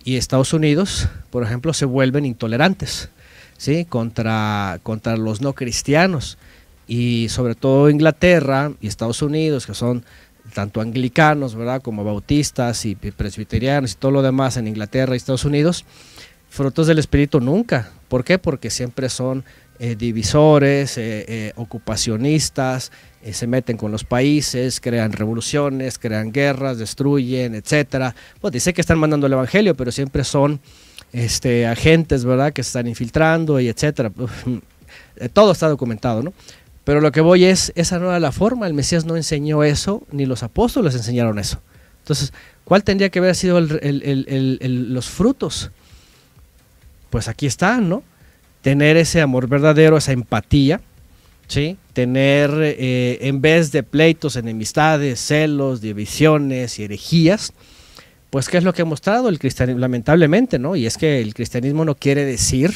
y Estados Unidos, por ejemplo, se vuelven intolerantes, ¿sí? Contra los no cristianos. Y sobre todo Inglaterra y Estados Unidos, que son tanto anglicanos, ¿verdad? Como bautistas y presbiterianos y todo lo demás en Inglaterra y Estados Unidos, frutos del Espíritu nunca. ¿Por qué? Porque siempre son divisores, ocupacionistas, se meten con los países, crean revoluciones, crean guerras, destruyen, etcétera. Pues dice que están mandando el evangelio, pero siempre son agentes, ¿verdad? Que se están infiltrando y etcétera. Todo está documentado, ¿no? Pero lo que voy esa no era la forma. El Mesías no enseñó eso, ni los apóstoles enseñaron eso. Entonces, ¿cuál tendría que haber sido los frutos? Pues aquí están, ¿no? Tener ese amor verdadero, esa empatía, ¿sí? Tener, en vez de pleitos, enemistades, celos, divisiones y herejías, pues ¿qué es lo que ha mostrado el cristianismo? Lamentablemente, ¿no? Y es que el cristianismo no quiere decir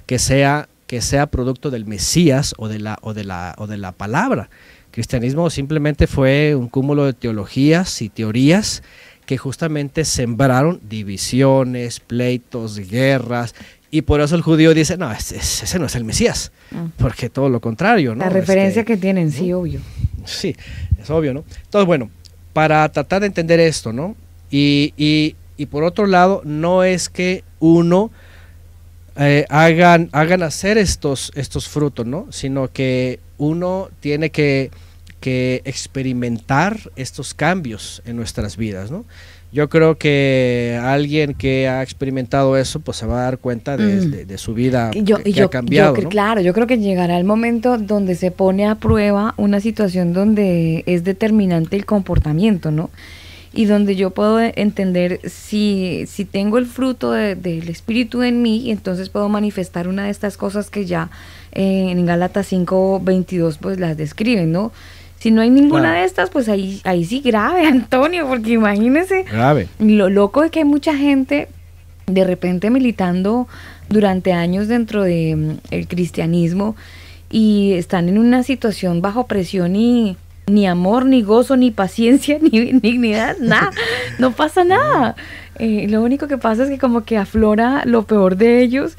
que sea producto del Mesías o de la palabra. El cristianismo simplemente fue un cúmulo de teologías y teorías que justamente sembraron divisiones, pleitos, guerras. Y por eso el judío dice, no, ese no es el Mesías, porque todo lo contrario, ¿no? La referencia que tienen, sí, obvio. Sí, es obvio, ¿no? Entonces, bueno, para tratar de entender esto, ¿no? Y por otro lado, no es que uno hagan hacer estos frutos, ¿no? Sino que uno tiene que experimentar estos cambios en nuestras vidas, ¿no? Yo creo que alguien que ha experimentado eso, pues se va a dar cuenta de su vida que ha cambiado, ¿no? Claro, yo creo que llegará el momento donde se pone a prueba una situación donde es determinante el comportamiento, ¿no? Y donde yo puedo entender si tengo el fruto del Espíritu en mí, entonces puedo manifestar una de estas cosas que ya en Gálatas 5:22 pues las describen, ¿no? Si no hay ninguna de estas, pues ahí sí grave, Antonio, porque imagínese. Grave. Lo loco es que hay mucha gente de repente militando durante años dentro de el cristianismo y están en una situación bajo presión y ni amor, ni gozo, ni paciencia, ni dignidad, nada, no pasa nada. Lo único que pasa es que como que aflora lo peor de ellos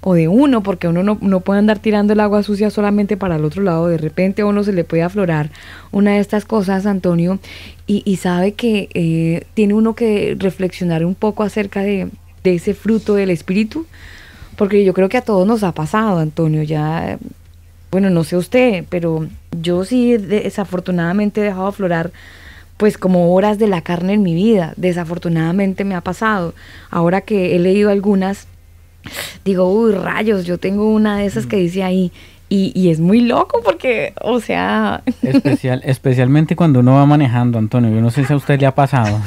o de uno, porque uno no puede andar tirando el agua sucia solamente para el otro lado. De repente a uno se le puede aflorar una de estas cosas, Antonio, y sabe que tiene uno que reflexionar un poco acerca de ese fruto del Espíritu, porque yo creo que a todos nos ha pasado, Antonio, ya bueno, no sé usted, pero yo sí desafortunadamente he dejado aflorar pues como horas de la carne en mi vida. Desafortunadamente me ha pasado. Ahora que he leído algunas, digo, uy, rayos, yo tengo una de esas que dice ahí. Y es muy loco porque, o sea... Especialmente cuando uno va manejando, Antonio. Yo no sé si a usted le ha pasado.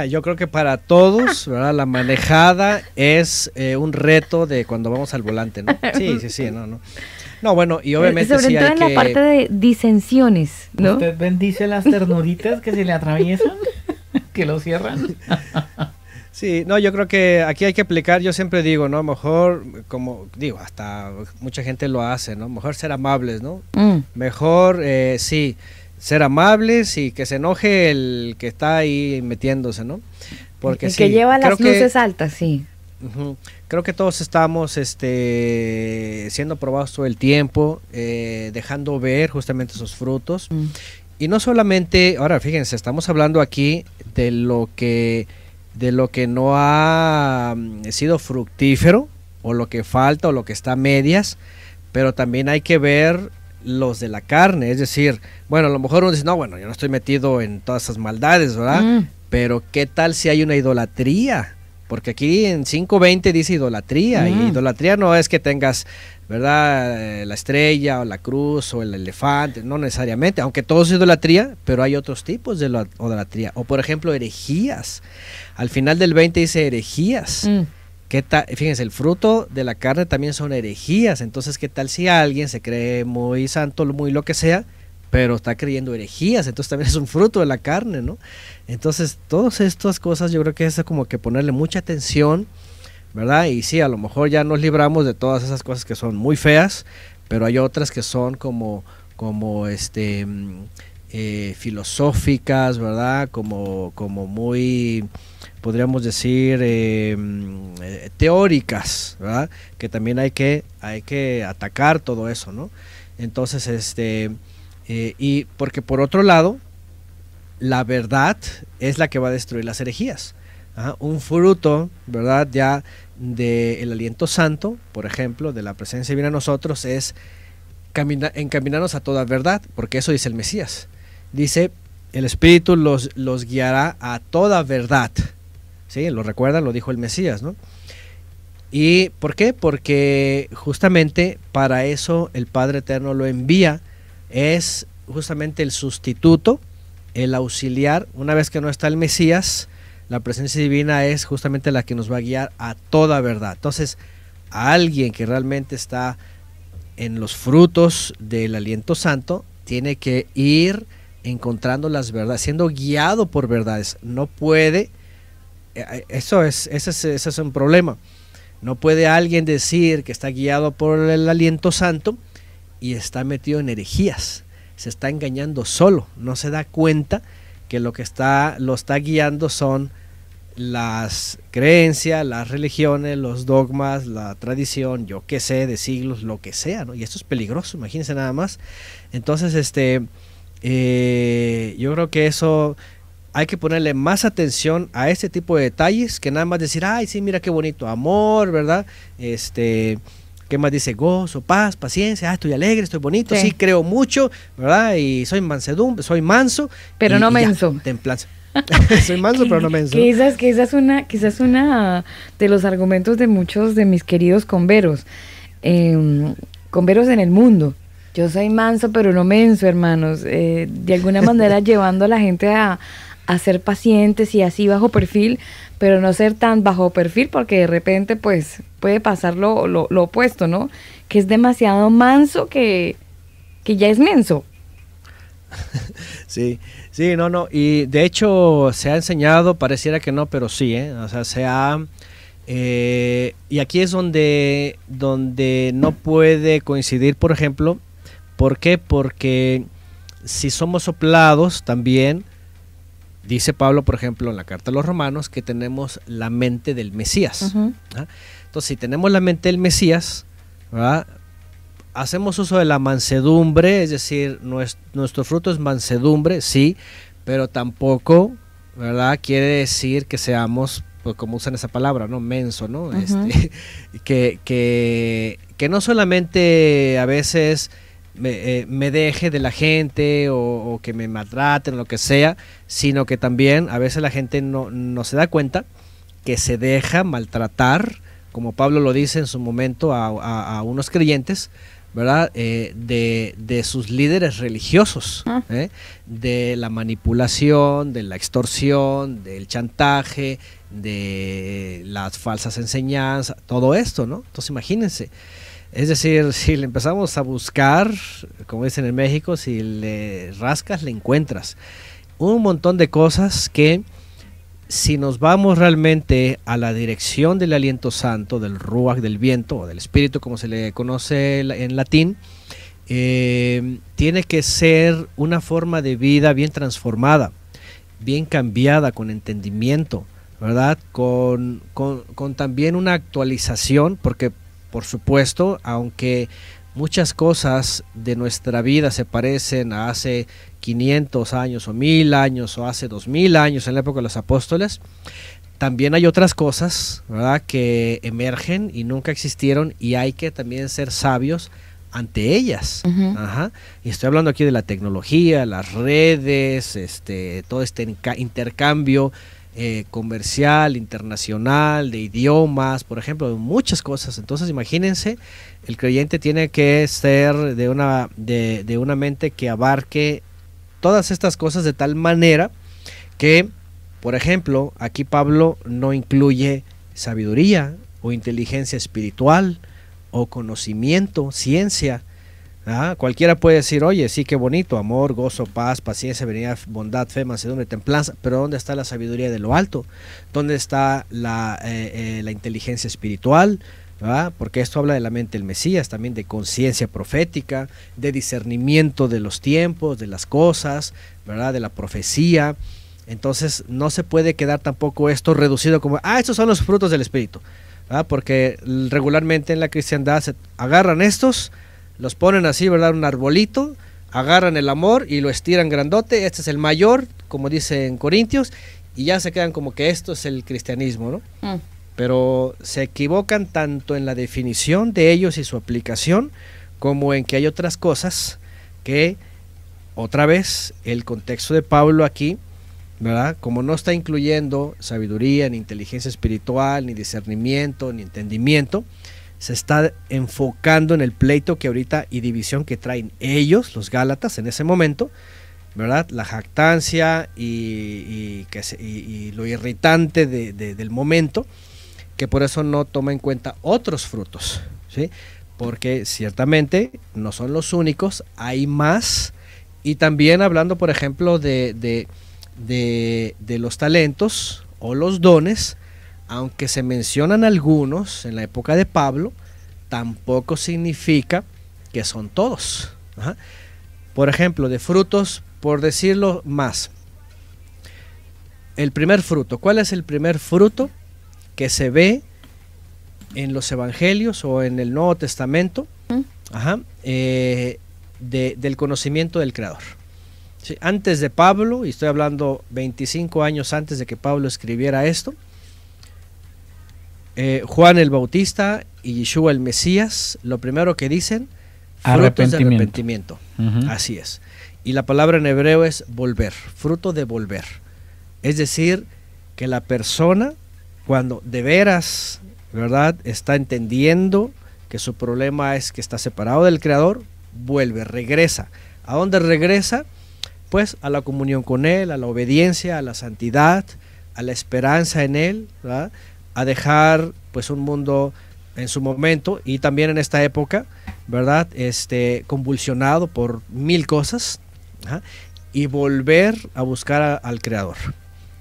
Yo creo que para todos, ¿verdad? La manejada es un reto de cuando vamos al volante, ¿no? Sí, no. No, bueno, y obviamente sobre sí todo hay en que... la parte de disensiones, ¿no? ¿Usted bendice las ternuritas que se le atraviesan? ¿Que lo cierran? Sí, no, yo creo que aquí hay que aplicar, yo siempre digo, ¿no? Mejor, como digo, hasta mucha gente lo hace, ¿no? Mejor ser amables, ¿no? Mejor, sí, ser amables y que se enoje el que está ahí metiéndose, ¿no? Porque el sí, que lleva las creo luces altas, sí. Creo que todos estamos siendo probados todo el tiempo, dejando ver justamente esos frutos. Y no solamente, ahora fíjense, estamos hablando aquí de lo que no ha sido fructífero, o lo que falta, o lo que está a medias, pero también hay que ver los de la carne, es decir, bueno, a lo mejor uno dice, no, bueno, yo no estoy metido en todas esas maldades, ¿verdad? Pero ¿qué tal si hay una idolatría? Porque aquí en 5:20 dice idolatría, y idolatría no es que tengas, ¿verdad? La estrella o la cruz o el elefante, no necesariamente, aunque todo es idolatría, pero hay otros tipos de idolatría, o por ejemplo herejías. Al final del 20 dice herejías. ¿Qué tal? Fíjense, el fruto de la carne también son herejías. Entonces, ¿qué tal si alguien se cree muy santo, muy lo que sea, pero está creyendo herejías? Entonces también es un fruto de la carne, ¿no? Entonces, todas estas cosas yo creo que es como que ponerle mucha atención, ¿verdad? Y sí, a lo mejor ya nos libramos de todas esas cosas que son muy feas, pero hay otras que son como filosóficas, ¿verdad? Como muy, podríamos decir, teóricas, ¿verdad? Que también hay que atacar todo eso, ¿no? Entonces, y porque por otro lado, la verdad es la que va a destruir las herejías. Un fruto, ¿verdad? Ya del aliento santo, por ejemplo, de la presencia divina en nosotros, es encaminarnos a toda verdad, porque eso dice el Mesías. Dice, el Espíritu los guiará a toda verdad. ¿Sí? ¿Lo recuerdan? Lo dijo el Mesías, ¿no? ¿Y por qué? Porque justamente para eso el Padre Eterno lo envía. Es justamente el sustituto, el auxiliar. Una vez que no está el Mesías, la presencia divina es justamente la que nos va a guiar a toda verdad. Entonces, a alguien que realmente está en los frutos del aliento santo, tiene que ir encontrando las verdades, siendo guiado por verdades. No puede, ese es un problema. No puede alguien decir que está guiado por el aliento santo y está metido en herejías. Se está engañando solo, no se da cuenta que lo está guiando son las creencias, las religiones, los dogmas, la tradición, yo qué sé, de siglos, lo que sea, ¿no? Y esto es peligroso, imagínense nada más. Entonces, yo creo que eso hay que ponerle más atención a este tipo de detalles que nada más decir, ay, sí, mira qué bonito, amor, ¿verdad? ¿Qué más dice? Gozo, paz, paciencia, estoy alegre, estoy bonito, sí, creo mucho, ¿verdad? Y soy manso. Pero no menso. Templanza. Soy manso, pero no menso. Quizás una de los argumentos de muchos de mis queridos converos, converos en el mundo. Yo soy manso, pero no menso, hermanos. De alguna manera llevando a la gente a ser pacientes y así bajo perfil, pero no ser tan bajo perfil, porque de repente pues puede pasar lo opuesto, ¿no? Que es demasiado manso que ya es menso. Sí, no, y de hecho se ha enseñado, pareciera que no, pero sí, o sea, y aquí es donde no puede coincidir, por ejemplo. ¿Por qué? Porque si somos soplados también, dice Pablo, por ejemplo, en la carta a los Romanos, que tenemos la mente del Mesías. Entonces, si tenemos la mente del Mesías, ¿verdad? Hacemos uso de la mansedumbre, es decir, nuestro fruto es mansedumbre, sí, pero tampoco, ¿verdad? Quiere decir que seamos pues como usan esa palabra, ¿no? Menso, ¿no? Que no solamente a veces me deje de la gente o que me maltraten o lo que sea, sino que también a veces la gente no se da cuenta que se deja maltratar, como Pablo lo dice en su momento a unos creyentes, ¿verdad? De sus líderes religiosos, de la manipulación, de la extorsión, del chantaje, de las falsas enseñanzas, todo esto, ¿no? Entonces imagínense, es decir, si le empezamos a buscar, como dicen en México, si le rascas, le encuentras un montón de cosas que, si nos vamos realmente a la dirección del aliento santo, del ruach, del viento, o del espíritu, como se le conoce en latín, tiene que ser una forma de vida bien transformada, bien cambiada, con entendimiento, ¿verdad? Con también una actualización, porque por supuesto, aunque muchas cosas de nuestra vida se parecen a hace 500 años o 1000 años o hace 2000 años en la época de los apóstoles, también hay otras cosas, ¿verdad?, que emergen y nunca existieron, y hay que también ser sabios ante ellas. Y estoy hablando aquí de la tecnología, las redes, todo este intercambio comercial, internacional, de idiomas, por ejemplo, de muchas cosas. Entonces imagínense, el creyente tiene que ser de una mente que abarque todas estas cosas de tal manera que, por ejemplo, aquí Pablo no incluye sabiduría o inteligencia espiritual o conocimiento, ciencia. Cualquiera puede decir, oye, sí, qué bonito, amor, gozo, paz, paciencia, benignidad, bondad, fe, mansedumbre, templanza, pero ¿dónde está la sabiduría de lo alto? ¿Dónde está la inteligencia espiritual? Porque esto habla de la mente del Mesías, también de conciencia profética, de discernimiento de los tiempos, de las cosas, ¿verdad?, de la profecía. Entonces no se puede quedar tampoco esto reducido como, estos son los frutos del Espíritu, porque regularmente en la cristiandad se agarran estos, los ponen así, ¿verdad?, un arbolito, agarran el amor y lo estiran grandote, este es el mayor, como dice en Corintios, y ya se quedan como que esto es el cristianismo, ¿no? Pero se equivocan tanto en la definición de ellos y su aplicación, como en que hay otras cosas que, otra vez, el contexto de Pablo aquí, ¿verdad?, como no está incluyendo sabiduría, ni inteligencia espiritual, ni discernimiento, ni entendimiento, se está enfocando en el pleito que ahorita y división que traen ellos, los Gálatas, en ese momento, ¿verdad? La jactancia y lo irritante del momento, que por eso no toma en cuenta otros frutos, ¿sí? Porque ciertamente no son los únicos, hay más. Y también hablando, por ejemplo, de los talentos o los dones, aunque se mencionan algunos en la época de Pablo, tampoco significa que son todos. Por ejemplo, de frutos, por decirlo más, el primer fruto, ¿cuál es el primer fruto que se ve en los evangelios o en el Nuevo Testamento? Del conocimiento del Creador. Sí, antes de Pablo, y estoy hablando 25 años antes de que Pablo escribiera esto, Juan el Bautista y Yeshua el Mesías, lo primero que dicen, frutos de arrepentimiento. Así es. Y la palabra en hebreo es volver, fruto de volver. Es decir, que la persona, cuando de veras, ¿verdad?, está entendiendo que su problema es que está separado del Creador, vuelve, regresa. ¿A dónde regresa? Pues a la comunión con Él, a la obediencia, a la santidad, a la esperanza en Él, ¿verdad?, a dejar pues un mundo en su momento y también en esta época, ¿verdad?, convulsionado por mil cosas, y volver a buscar al Creador,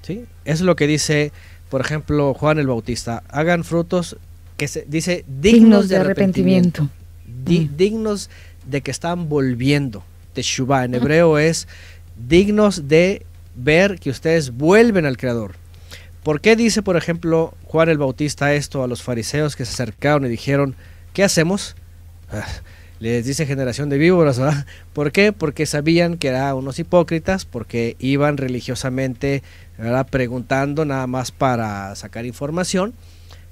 ¿sí? Eso es lo que dice, por ejemplo, Juan el Bautista: hagan frutos que se dice dignos de arrepentimiento. Dignos de que están volviendo. Teshuvah en hebreo es dignos de ver que ustedes vuelven al Creador. ¿Por qué dice, por ejemplo, Juan el Bautista esto a los fariseos que se acercaron y dijeron, ¿qué hacemos? les dice generación de víboras, ¿verdad? ¿Por qué? Porque sabían que eran unos hipócritas, porque iban religiosamente, ¿verdad?, preguntando nada más para sacar información,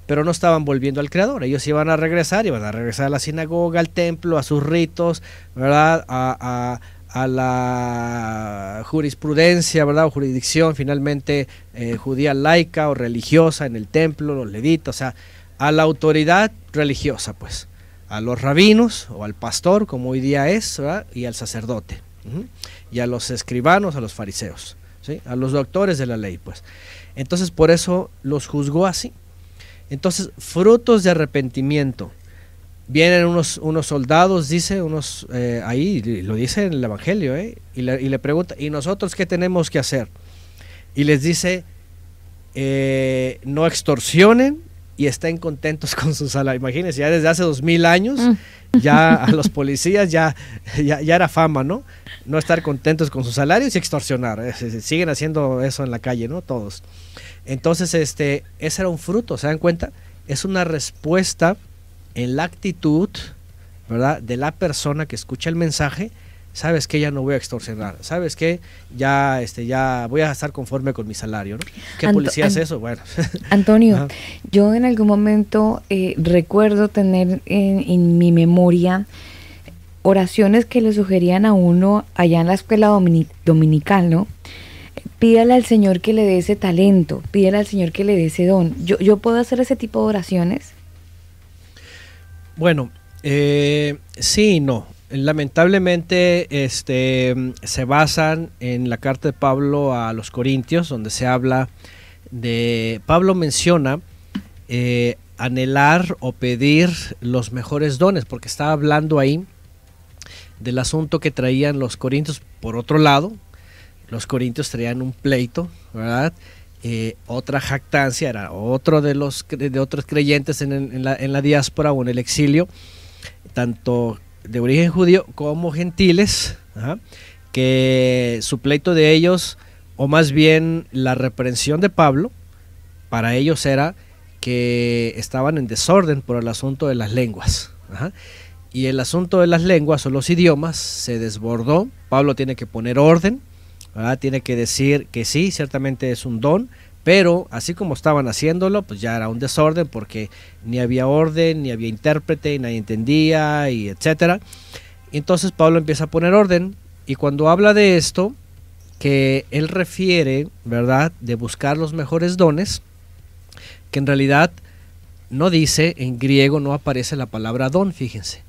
pero no estaban volviendo al Creador. Ellos iban a regresar a la sinagoga, al templo, a sus ritos, ¿verdad?, a la jurisprudencia, ¿verdad?, o jurisdicción finalmente judía laica o religiosa en el templo, los levitas, o sea, a la autoridad religiosa, pues, a los rabinos o al pastor, como hoy día es, ¿verdad?, y al sacerdote, y a los escribanos, a los fariseos, ¿sí?, a los doctores de la ley, pues. Entonces, por eso los juzgó así. Entonces, frutos de arrepentimiento. Vienen unos soldados, dice, ahí lo dice en el Evangelio, y le pregunta, ¿y nosotros qué tenemos que hacer? Y les dice, no extorsionen y estén contentos con su salario. Imagínense, ya desde hace 2000 años, ya a los policías ya era fama, ¿no? No estar contentos con sus salarios y extorsionar. Siguen haciendo eso en la calle, ¿no? Todos. Entonces, ese era un fruto, ¿se dan cuenta? Es una respuesta en la actitud, ¿verdad?, de la persona que escucha el mensaje. Sabes que ya no voy a extorsionar, sabes que ya voy a estar conforme con mi salario, ¿no? ¿Qué policía es eso? Bueno. Antonio, yo en algún momento recuerdo tener en mi memoria oraciones que le sugerían a uno allá en la escuela dominical, ¿no? Pídale al Señor que le dé ese talento, pídale al Señor que le dé ese don. ¿Yo puedo hacer ese tipo de oraciones? Bueno, sí y no. Lamentablemente se basan en la carta de Pablo a los Corintios, donde se habla de, Pablo menciona anhelar o pedir los mejores dones, porque estaba hablando ahí del asunto que traían los corintios. Por otro lado, los corintios traían un pleito, ¿verdad? Otra jactancia, era otro de otros creyentes en la diáspora o en el exilio, tanto de origen judío como gentiles, que su pleito de ellos, o más bien la reprensión de Pablo, para ellos era que estaban en desorden por el asunto de las lenguas. Y el asunto de las lenguas o los idiomas se desbordó. Pablo tiene que poner orden, ¿verdad? Tiene que decir que sí, ciertamente es un don, pero así como estaban haciéndolo, pues ya era un desorden, porque ni había orden, ni había intérprete, y nadie entendía, y etcétera. Entonces Pablo empieza a poner orden, y cuando habla de esto, que él refiere, ¿verdad?, de buscar los mejores dones, que en realidad no dice, en griego no aparece la palabra don, fíjense.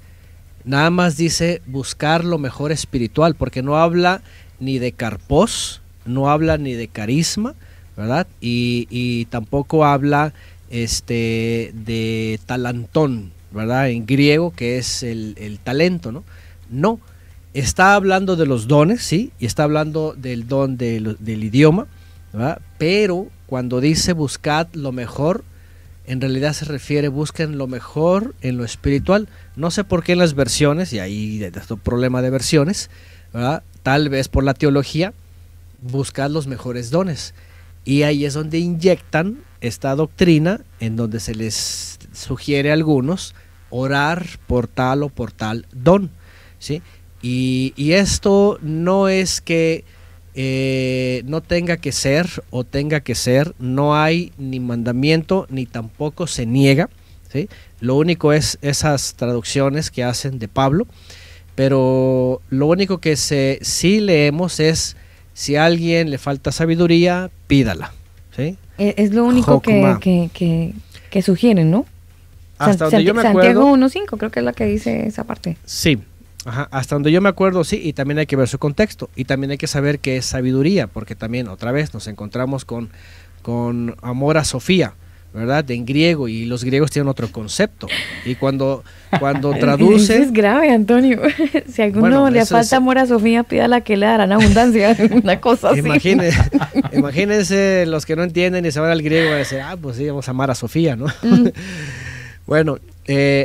Nada más dice buscar lo mejor espiritual, porque no habla ni de carpos, no habla ni de carisma, ¿verdad? Y tampoco habla de talantón, ¿verdad?, en griego, que es el talento, ¿no? No, está hablando de los dones, sí, y está hablando del don del idioma, ¿verdad? Pero cuando dice buscad lo mejor, en realidad se refiere, busquen lo mejor en lo espiritual. No sé por qué en las versiones, y ahí es un problema de versiones, ¿verdad?, tal vez por la teología, buscad los mejores dones. Y ahí es donde inyectan esta doctrina, en donde se les sugiere a algunos orar por tal o por tal don, ¿sí? Y esto no es que no tenga que ser o tenga que ser, no hay ni mandamiento ni tampoco se niega, ¿sí? Lo único es esas traducciones que hacen de Pablo, pero lo único que sí leemos es, si a alguien le falta sabiduría, pídala, ¿sí? Es lo único que sugieren, ¿no? Hasta donde yo me acuerdo, Santiago 1.5 creo que es la que dice esa parte. Sí. Hasta donde yo me acuerdo, sí, y también hay que ver su contexto, y también hay que saber qué es sabiduría, porque también otra vez nos encontramos con amor a Sofía, ¿verdad?, en griego, y los griegos tienen otro concepto, y cuando traduce... Eso es grave, Antonio. Si a alguno le falta amor a Sofía, pídala que le darán abundancia, una cosa así. Imagínense los que no entienden y se van al griego y dicen, pues sí, vamos a amar a Sofía, ¿no? Bueno,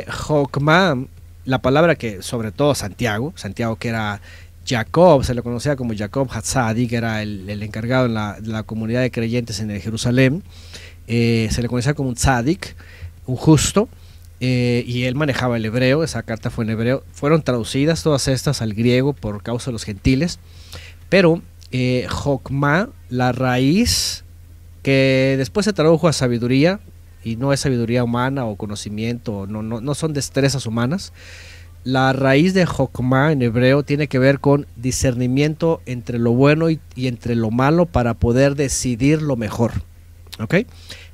Jokma, la palabra que sobre todo Santiago que era Jacob, se le conocía como Jacob Hatzadi, que era el encargado en la comunidad de creyentes en Jerusalén, se le conocía como un tzadik, un justo, y él manejaba el hebreo, esa carta fue en hebreo. Fueron traducidas todas estas al griego por causa de los gentiles, pero Jokma, la raíz, que después se tradujo a sabiduría, y no es sabiduría humana o conocimiento, no son destrezas humanas. La raíz de Jokma en hebreo tiene que ver con discernimiento entre lo bueno y entre lo malo para poder decidir lo mejor. ¿Ok?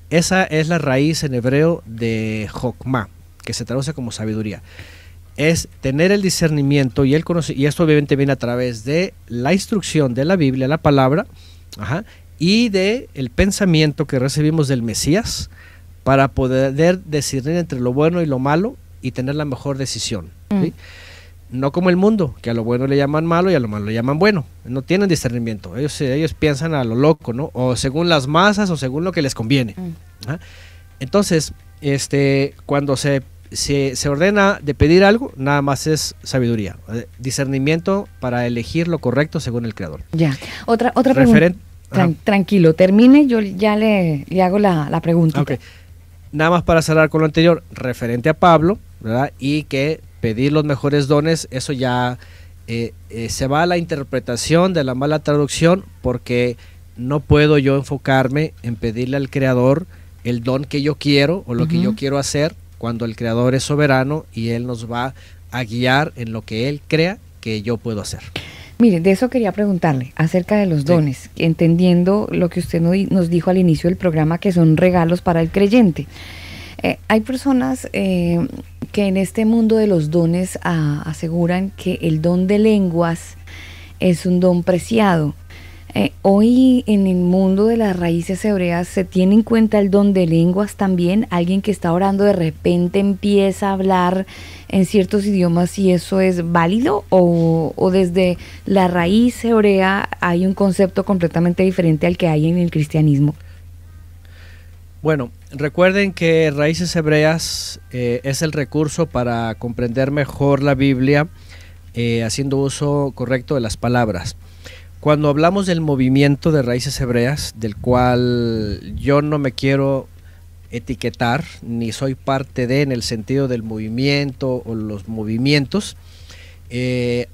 Esa es la raíz en hebreo de Jokma, que se traduce como sabiduría. Es tener el discernimiento y el conocimiento, y esto obviamente viene a través de la instrucción de la Biblia, la palabra, y de el pensamiento que recibimos del Mesías para poder discernir entre lo bueno y lo malo y tener la mejor decisión. ¿Sí? No como el mundo, que a lo bueno le llaman malo y a lo malo le llaman bueno. No tienen discernimiento. Ellos piensan a lo loco, ¿no? O según las masas o según lo que les conviene. Entonces, cuando se ordena de pedir algo, nada más es sabiduría, discernimiento para elegir lo correcto según el Creador. Ya. Otra pregunta. Tranquilo, termine, yo ya le hago la pregunta. Okay. Nada más para cerrar con lo anterior, referente a Pablo, ¿verdad? Y que pedir los mejores dones, eso ya se va a la interpretación de la mala traducción, porque no puedo yo enfocarme en pedirle al Creador el don que yo quiero o lo que yo quiero hacer, cuando el Creador es soberano y Él nos va a guiar en lo que Él crea que yo puedo hacer. Mire, de eso quería preguntarle, acerca de los dones, entendiendo lo que usted nos dijo al inicio del programa, que son regalos para el creyente. Hay personas que en este mundo de los dones aseguran que el don de lenguas es un don preciado. Hoy en el mundo de las raíces hebreas, ¿se tiene en cuenta el don de lenguas también? Alguien que está orando de repente empieza a hablar en ciertos idiomas, ¿y eso es válido? ¿O desde la raíz hebrea hay un concepto completamente diferente al que hay en el cristianismo? Bueno, recuerden que Raíces Hebreas es el recurso para comprender mejor la Biblia, haciendo uso correcto de las palabras. Cuando hablamos del movimiento de Raíces Hebreas, del cual yo no me quiero etiquetar, ni soy parte de, en el sentido del movimiento o los movimientos,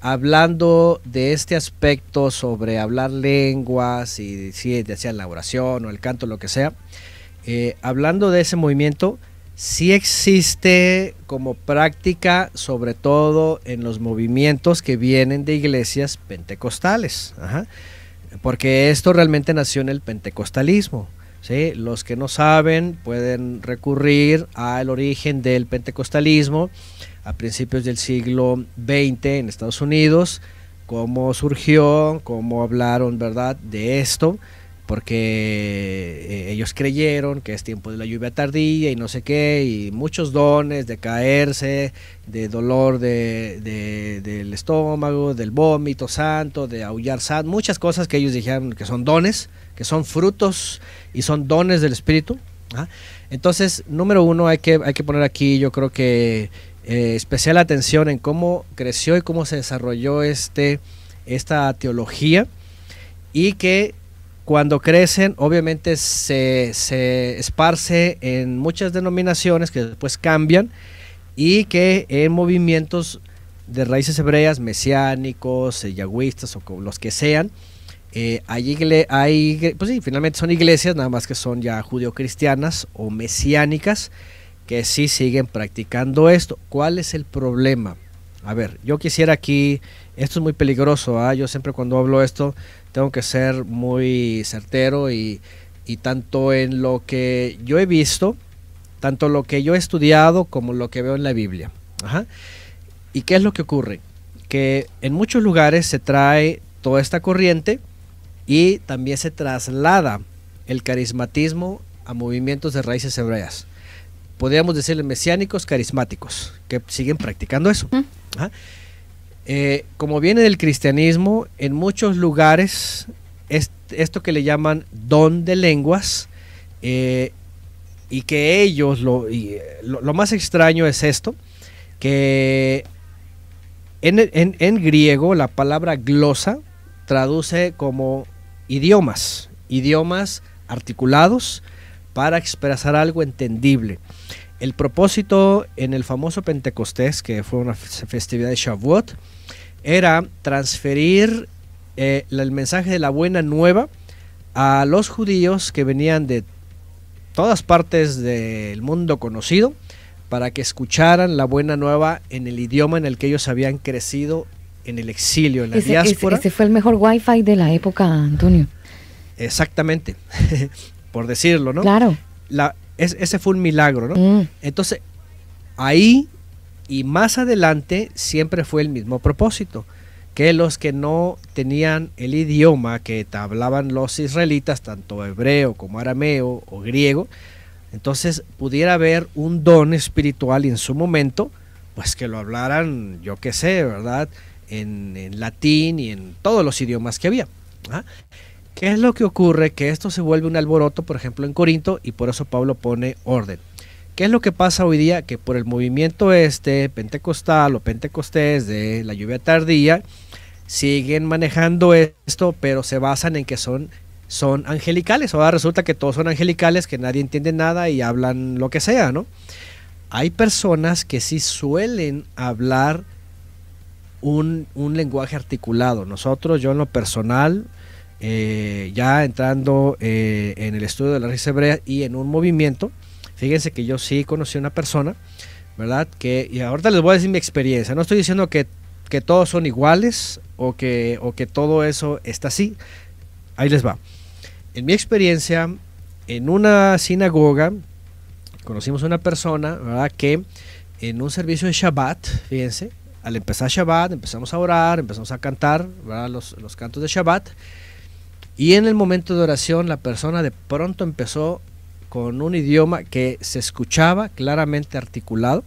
hablando de este aspecto sobre hablar lenguas y si decían la oración o el canto, lo que sea, hablando de ese movimiento, sí existe como práctica, sobre todo en los movimientos que vienen de iglesias pentecostales, porque esto realmente nació en el pentecostalismo, ¿sí? Los que no saben pueden recurrir al origen del pentecostalismo a principios del siglo XX en Estados Unidos, cómo surgió, cómo hablaron, ¿verdad?, de esto, porque ellos creyeron que es tiempo de la lluvia tardía y no sé qué, y muchos dones de caerse, de dolor del estómago, del vómito santo, de aullar santo, muchas cosas que ellos dijeron que son dones, que son frutos y son dones del Espíritu. Entonces, número uno, hay que poner aquí, yo creo que especial atención en cómo creció y cómo se desarrolló esta teología, y que cuando crecen, obviamente se esparce en muchas denominaciones que después cambian, y que en movimientos de raíces hebreas, mesiánicos, yahwistas o los que sean, pues sí, finalmente son iglesias, nada más que son ya judio-cristianas o mesiánicas, que sí siguen practicando esto. ¿Cuál es el problema? A ver, yo quisiera aquí, esto es muy peligroso, yo siempre cuando hablo esto tengo que ser muy certero, y tanto en lo que yo he visto, tanto lo que yo he estudiado como lo que veo en la Biblia. ¿Y qué es lo que ocurre? Que en muchos lugares se trae toda esta corriente y también se traslada el carismatismo a movimientos de raíces hebreas. Podríamos decirle mesiánicos carismáticos, que siguen practicando eso. Como viene del cristianismo, en muchos lugares esto que le llaman don de lenguas, y que ellos, lo más extraño es esto, que en griego la palabra glosa traduce como idiomas articulados para expresar algo entendible. El propósito en el famoso Pentecostés, que fue una festividad de Shavuot, era transferir el mensaje de la buena nueva a los judíos que venían de todas partes del mundo conocido, para que escucharan la buena nueva en el idioma en el que ellos habían crecido en el exilio, en la diáspora. Ese fue el mejor wifi de la época, Antonio. Exactamente, por decirlo, ¿no? Claro. Ese fue un milagro, ¿no? Entonces, ahí y más adelante siempre fue el mismo propósito, que los que no tenían el idioma que hablaban los israelitas, tanto hebreo como arameo o griego, entonces pudiera haber un don espiritual y en su momento, pues que lo hablaran, yo qué sé, ¿verdad? En latín y en todos los idiomas que había. ¿Ah? ¿Qué es lo que ocurre? Que esto se vuelve un alboroto, por ejemplo, en Corinto, y por eso Pablo pone orden. ¿Qué es lo que pasa hoy día? Que por el movimiento pentecostal o pentecostés de la lluvia tardía, siguen manejando esto, pero se basan en que son angelicales. Ahora resulta que todos son angelicales, que nadie entiende nada y hablan lo que sea, ¿no? Hay personas que sí suelen hablar un lenguaje articulado. Nosotros, yo en lo personal, ya entrando en el estudio de la raíz hebrea y en un movimiento, fíjense que yo sí conocí a una persona, ¿verdad? Y ahorita les voy a decir mi experiencia. No estoy diciendo que todos son iguales o que todo eso está así. Ahí les va. En mi experiencia, en una sinagoga, conocimos a una persona, ¿verdad? Que en un servicio de Shabbat, fíjense, al empezar Shabbat, empezamos a orar, empezamos a cantar, ¿verdad? Los cantos de Shabbat. Y en el momento de oración, la persona de pronto empezó con un idioma que se escuchaba claramente articulado.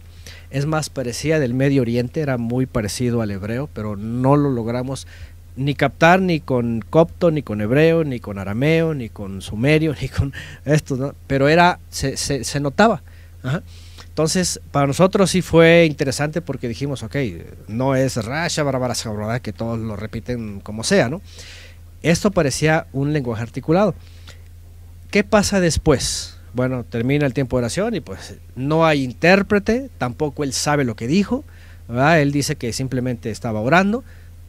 Es más, parecía del Medio Oriente, era muy parecido al hebreo, pero no lo logramos ni captar ni con copto, ni con hebreo, ni con arameo, ni con sumerio, ni con esto, ¿no? Pero se notaba. Ajá. Entonces, para nosotros sí fue interesante porque dijimos, ok, no es rasha, barabara, que todos lo repiten como sea, ¿no? Esto parecía un lenguaje articulado. ¿Qué pasa después? Bueno, termina el tiempo de oración y pues no hay intérprete, tampoco él sabe lo que dijo, ¿verdad? Él dice que simplemente estaba orando,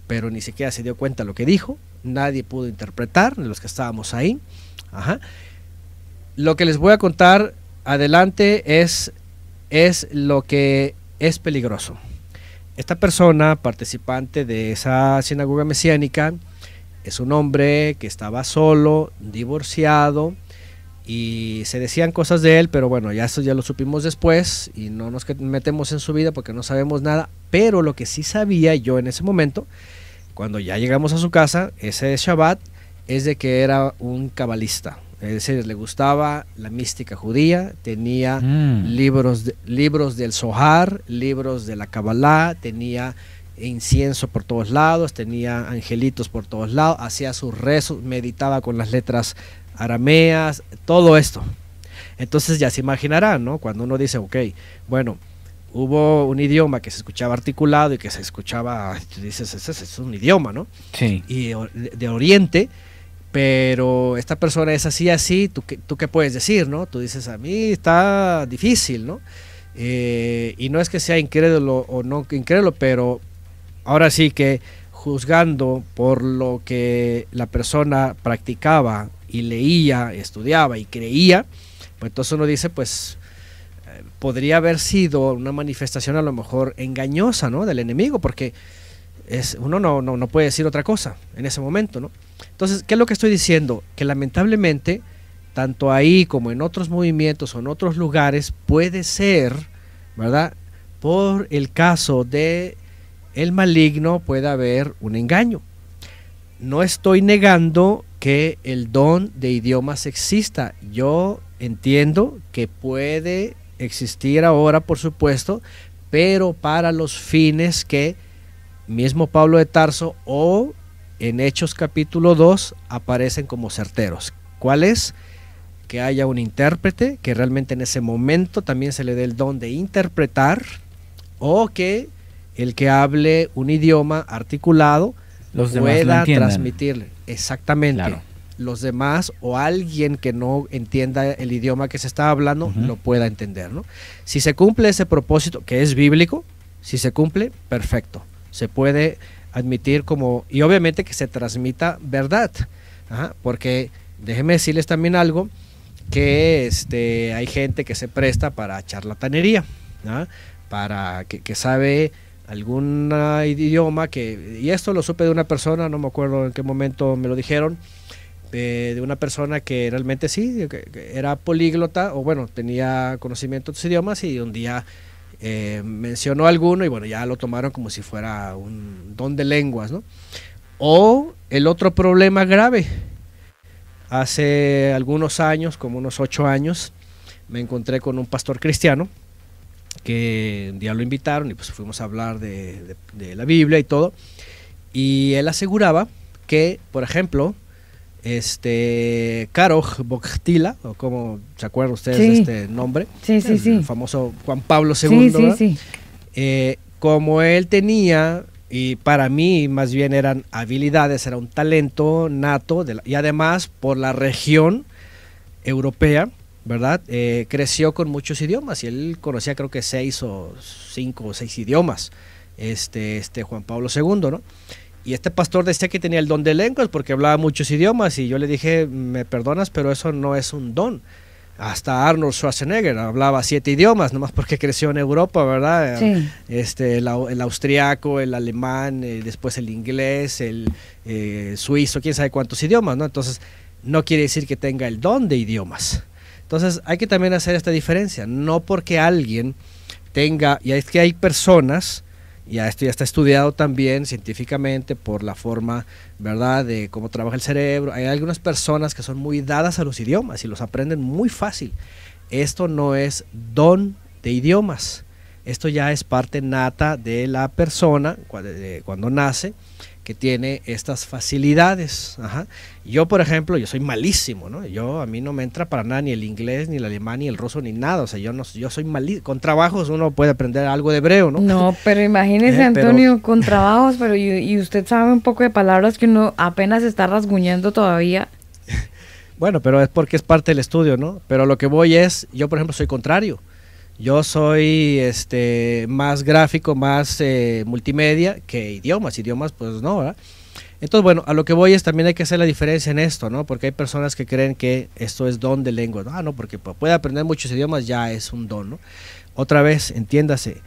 pero ni siquiera se dio cuenta de lo que dijo, nadie pudo interpretar de los que estábamos ahí. Ajá. Lo que les voy a contar adelante es lo que es peligroso. Esta persona, participante de esa sinagoga mesiánica, es un hombre que estaba solo, divorciado, y se decían cosas de él, pero bueno, ya eso ya lo supimos después y no nos metemos en su vida porque no sabemos nada. Pero lo que sí sabía yo en ese momento, cuando ya llegamos a su casa, ese Shabbat, es de que era un cabalista. Es decir, le gustaba la mística judía, tenía libros del Zohar, libros de la Kabbalah, tenía incienso por todos lados, tenía angelitos por todos lados, hacía sus rezos, meditaba con las letras arameas, todo esto. Entonces ya se imaginarán, ¿no? Cuando uno dice, ok, bueno, hubo un idioma que se escuchaba articulado y que se escuchaba, tú dices, ese es un idioma, ¿no? Sí. Y de Oriente, pero esta persona es así, ¿tú qué puedes decir, no? Tú dices, a mí está difícil, ¿no? Y no es que sea incrédulo o no incrédulo, pero ahora sí que juzgando por lo que la persona practicaba y leía, estudiaba y creía, pues entonces uno dice, pues podría haber sido una manifestación a lo mejor engañosa, ¿no? Del enemigo, porque uno no puede decir otra cosa en ese momento, ¿no? Entonces, ¿qué es lo que estoy diciendo? Que lamentablemente, tanto ahí como en otros movimientos o en otros lugares, puede ser, ¿verdad? Por el caso de el maligno puede haber un engaño. No estoy negando que el don de idiomas exista. Yo entiendo que puede existir ahora, por supuesto, pero para los fines que mismo Pablo de Tarso o en Hechos capítulo 2 aparecen como certeros. ¿Cuál es? Que haya un intérprete, que realmente en ese momento también se le dé el don de interpretar, o que el que hable un idioma articulado los demás pueda lo entiendan. transmitirle. Exactamente. Claro. los demás o alguien que no entienda el idioma que se está hablando lo pueda entender, ¿no? Si se cumple ese propósito, que es bíblico, si se cumple, perfecto. Se puede admitir como, y obviamente que se transmita verdad, porque déjenme decirles también algo, que hay gente que se presta para charlatanería, para que sabe algún idioma, y esto lo supe de una persona, no me acuerdo en qué momento me lo dijeron, de una persona que realmente sí, que era políglota, o bueno, tenía conocimiento de otros idiomas, y un día mencionó alguno y bueno, ya lo tomaron como si fuera un don de lenguas, ¿no? O el otro problema grave, hace algunos años, como unos 8 años, me encontré con un pastor cristiano que un día lo invitaron y pues fuimos a hablar de la Biblia y todo, y él aseguraba que, por ejemplo, Karol Wojtyla, o como se acuerdan ustedes de este nombre, el famoso Juan Pablo II, como él tenía, y para mí más bien eran habilidades, era un talento nato, y además por la región europea, ¿verdad? Creció con muchos idiomas, y él conocía creo que 5 o 6 idiomas, Juan Pablo II, ¿no? Y este pastor decía que tenía el don de lenguas porque hablaba muchos idiomas, y yo le dije, me perdonas, pero eso no es un don. Hasta Arnold Schwarzenegger hablaba 7 idiomas, nomás porque creció en Europa, ¿verdad? Sí. El austriaco, el alemán, después el inglés, el suizo, quién sabe cuántos idiomas, ¿no? Entonces, no quiere decir que tenga el don de idiomas. Entonces, hay que también hacer esta diferencia. No porque alguien tenga, y es que hay personas, y esto ya está estudiado también científicamente por la forma, ¿verdad?, de cómo trabaja el cerebro. Hay algunas personas que son muy dadas a los idiomas y los aprenden muy fácil. Esto no es don de idiomas. Esto ya es parte nata de la persona cuando nace, que tiene estas facilidades. Yo, por ejemplo, yo soy malísimo, ¿no? A mí no me entra para nada ni el inglés, ni el alemán, ni el ruso, ni nada. O sea, yo soy malísimo. Con trabajos uno puede aprender algo de hebreo, ¿no? No, pero imagínese, Antonio, con trabajos, pero y usted sabe un poco de palabras que uno apenas está rasguñando todavía. Bueno, pero es porque es parte del estudio, ¿no? Pero lo que voy es, yo por ejemplo soy contrario. Yo soy más gráfico, más multimedia que idiomas pues no, ¿verdad? Entonces, bueno, a lo que voy es también hay que hacer la diferencia en esto, ¿no? Porque hay personas que creen que esto es don de lengua. No, porque puede aprender muchos idiomas, ya es un don, ¿no? Otra vez, entiéndase.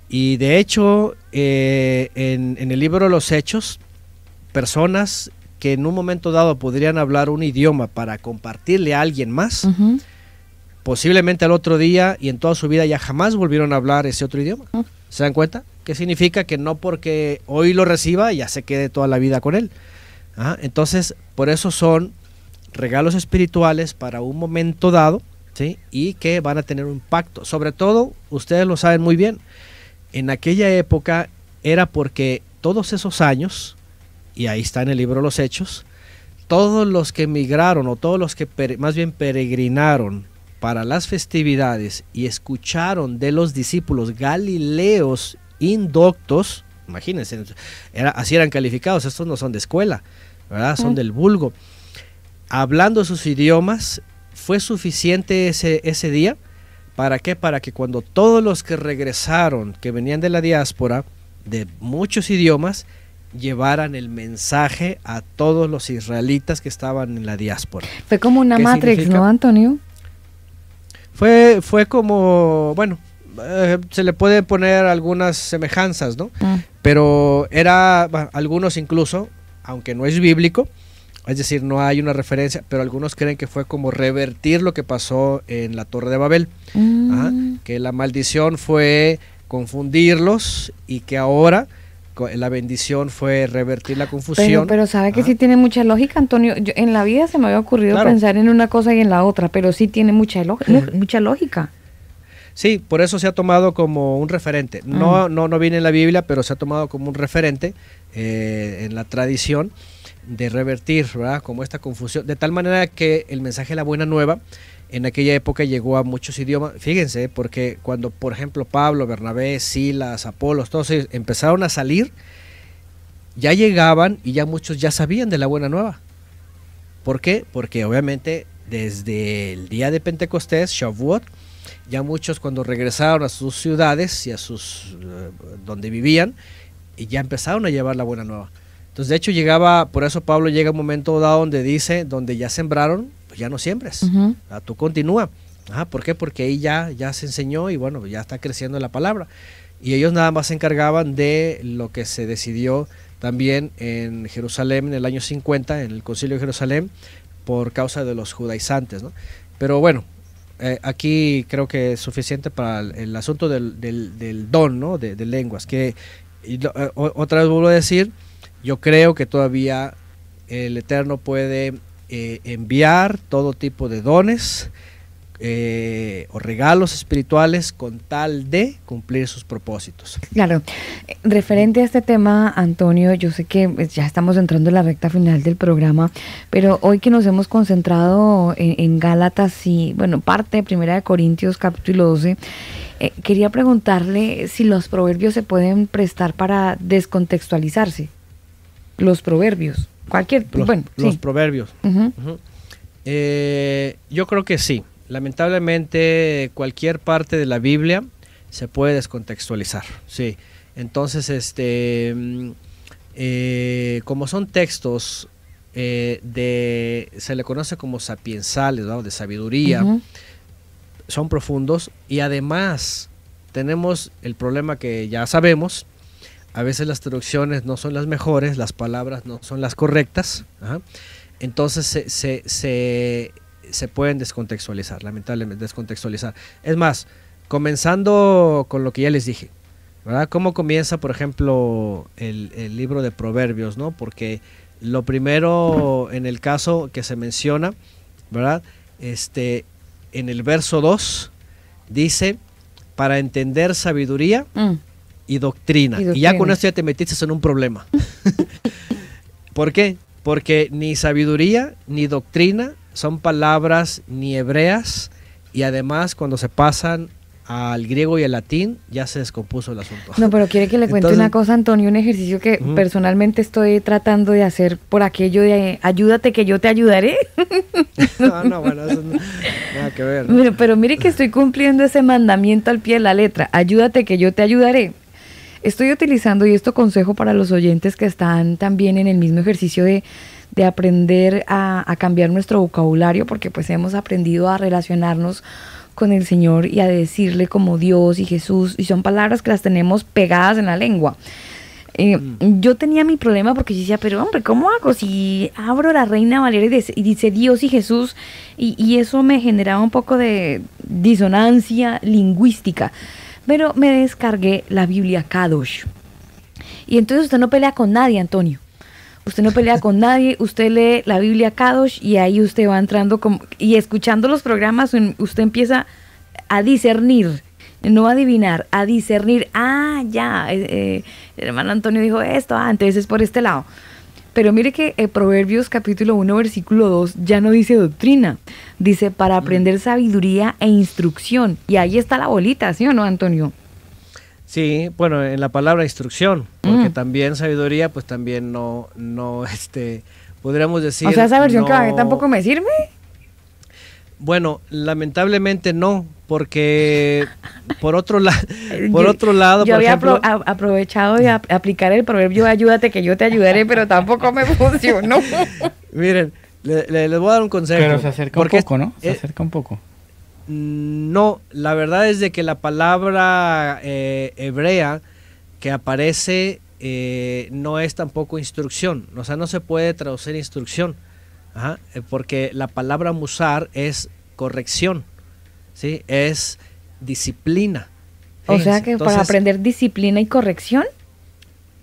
Y de hecho, en el libro Los Hechos, personas que en un momento dado podrían hablar un idioma para compartirle a alguien más, posiblemente al otro día y en toda su vida ya jamás volvieron a hablar ese otro idioma. ¿Se dan cuenta? ¿Qué significa? Que no porque hoy lo reciba ya se quede toda la vida con él. Entonces, por eso son regalos espirituales para un momento dado, ¿sí? Y que van a tener un impacto. Sobre todo, ustedes lo saben muy bien, en aquella época era porque todos esos años, y ahí está en el libro Los Hechos, todos los que emigraron o todos los que más bien peregrinaron para las festividades y escucharon de los discípulos galileos indoctos, imagínense, así eran calificados, estos no son de escuela, ¿verdad? Son del vulgo, hablando sus idiomas, fue suficiente ese día. ¿Para qué? Para que cuando todos los que regresaron, que venían de la diáspora, de muchos idiomas, llevaran el mensaje a todos los israelitas que estaban en la diáspora. Fue como una Matrix, significa? ¿No, Antonio? Fue como, bueno, se le puede poner algunas semejanzas, ¿no? Pero algunos incluso, aunque no es bíblico, es decir, no hay una referencia, pero algunos creen que fue como revertir lo que pasó en la Torre de Babel, que la maldición fue confundirlos y que ahora la bendición fue revertir la confusión. Pero sabe que sí tiene mucha lógica, Antonio. En la vida se me había ocurrido pensar en una cosa y en la otra, pero sí tiene mucha lógica. Sí, por eso se ha tomado como un referente. No viene en la Biblia, pero se ha tomado como un referente en la tradición de revertir, ¿verdad? Como esta confusión, de tal manera que el mensaje de la buena nueva en aquella época llegó a muchos idiomas. Fíjense, porque cuando, por ejemplo, Pablo, Bernabé, Silas, Apolos, todos ellos empezaron a salir, ya llegaban y ya muchos ya sabían de la buena nueva. ¿Por qué? Porque obviamente desde el día de Pentecostés, Shavuot, ya muchos cuando regresaron a sus ciudades y a sus donde vivían, y ya empezaron a llevar la buena nueva. Entonces, de hecho, por eso Pablo llega a un momento dado donde dice, donde ya sembraron, pues ya no siembres, tú continúa. ¿Por qué? Porque ahí ya se enseñó y bueno, ya está creciendo la palabra. Y ellos nada más se encargaban de lo que se decidió también en Jerusalén en el año 50, en el Concilio de Jerusalén, por causa de los judaizantes, ¿no? Pero bueno, aquí creo que es suficiente para el asunto del don, ¿no? de lenguas, que otra vez vuelvo a decir, yo creo que todavía el Eterno puede enviar todo tipo de dones o regalos espirituales con tal de cumplir sus propósitos. Claro, referente a este tema, Antonio, yo sé que ya estamos entrando en la recta final del programa, pero hoy que nos hemos concentrado en Gálatas y, bueno, parte de Primera de Corintios capítulo 12, quería preguntarle si los proverbios se pueden prestar para descontextualizarse. Los proverbios, los proverbios. Yo creo que sí. Lamentablemente cualquier parte de la Biblia se puede descontextualizar, sí. Entonces, como son textos se le conoce como sapiensales, ¿no? De sabiduría, son profundos, y además tenemos el problema que ya sabemos, a veces las traducciones no son las mejores, las palabras no son las correctas, entonces se pueden descontextualizar, lamentablemente descontextualizar. Es más, comenzando con lo que ya les dije, ¿verdad? ¿Cómo comienza, por ejemplo, el libro de Proverbios, ¿no? Porque lo primero en el caso que se menciona, ¿verdad? En el verso 2 dice, para entender sabiduría y doctrina. Y ya con esto ya te metiste en un problema. ¿Por qué? Porque ni sabiduría ni doctrina son palabras ni hebreas, y además cuando se pasan al griego y al latín ya se descompuso el asunto. No, pero quiere que le cuente una cosa, Antonio, un ejercicio que personalmente estoy tratando de hacer por aquello de ayúdate que yo te ayudaré. Bueno, eso nada que ver, ¿no? Pero mire que estoy cumpliendo ese mandamiento al pie de la letra, ayúdate que yo te ayudaré. Estoy utilizando, y esto consejo para los oyentes que están también en el mismo ejercicio de aprender a cambiar nuestro vocabulario, porque pues hemos aprendido a relacionarnos con el Señor y a decirle como Dios y Jesús, y son palabras que las tenemos pegadas en la lengua. Yo tenía mi problema porque yo decía, pero hombre, ¿cómo hago si abro la Reina Valera y dice Dios y Jesús? Y eso me generaba un poco de disonancia lingüística. Pero me descargué la Biblia Kadosh. Y entonces usted no pelea con nadie, Antonio. Usted no pelea con nadie, usted lee la Biblia Kadosh y ahí usted va entrando y escuchando los programas, usted empieza a discernir, no a adivinar, a discernir. El hermano Antonio dijo esto, entonces es por este lado. Pero mire que Proverbios capítulo 1, versículo 2 ya no dice doctrina, dice para aprender sabiduría e instrucción. Y ahí está la bolita, ¿sí o no, Antonio? Sí, bueno, en la palabra instrucción, porque también sabiduría, pues también no, podríamos decir... O sea, esa versión que bajé tampoco me sirve. Bueno, lamentablemente no, porque por otro lado, yo por había ejemplo, aprovechado de aplicar el proverbio ayúdate que yo te ayudaré, pero tampoco me funcionó. Miren, les voy a dar un consejo. Pero se acerca un poco, ¿no? Se acerca un poco. No, la verdad es de que la palabra hebrea que aparece no es tampoco instrucción, o sea, no se puede traducir instrucción, porque la palabra musar es corrección, ¿sí? Es disciplina. O sea que entonces, para aprender disciplina y corrección.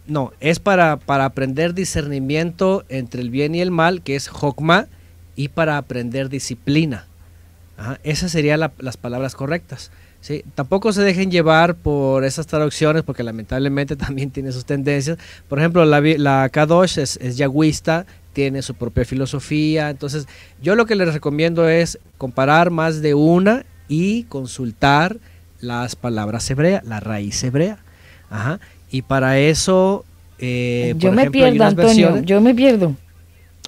No, es para aprender discernimiento entre el bien y el mal, que es Jokma, y para aprender disciplina. Esas serían las palabras correctas, ¿sí? Tampoco se dejen llevar por esas traducciones, porque lamentablemente también tiene sus tendencias. Por ejemplo, la Kadosh es yagüista, tiene su propia filosofía. Entonces, yo lo que les recomiendo es comparar más de una y consultar las palabras hebreas, la raíz hebrea. Y para eso, yo me pierdo, Antonio, yo me pierdo.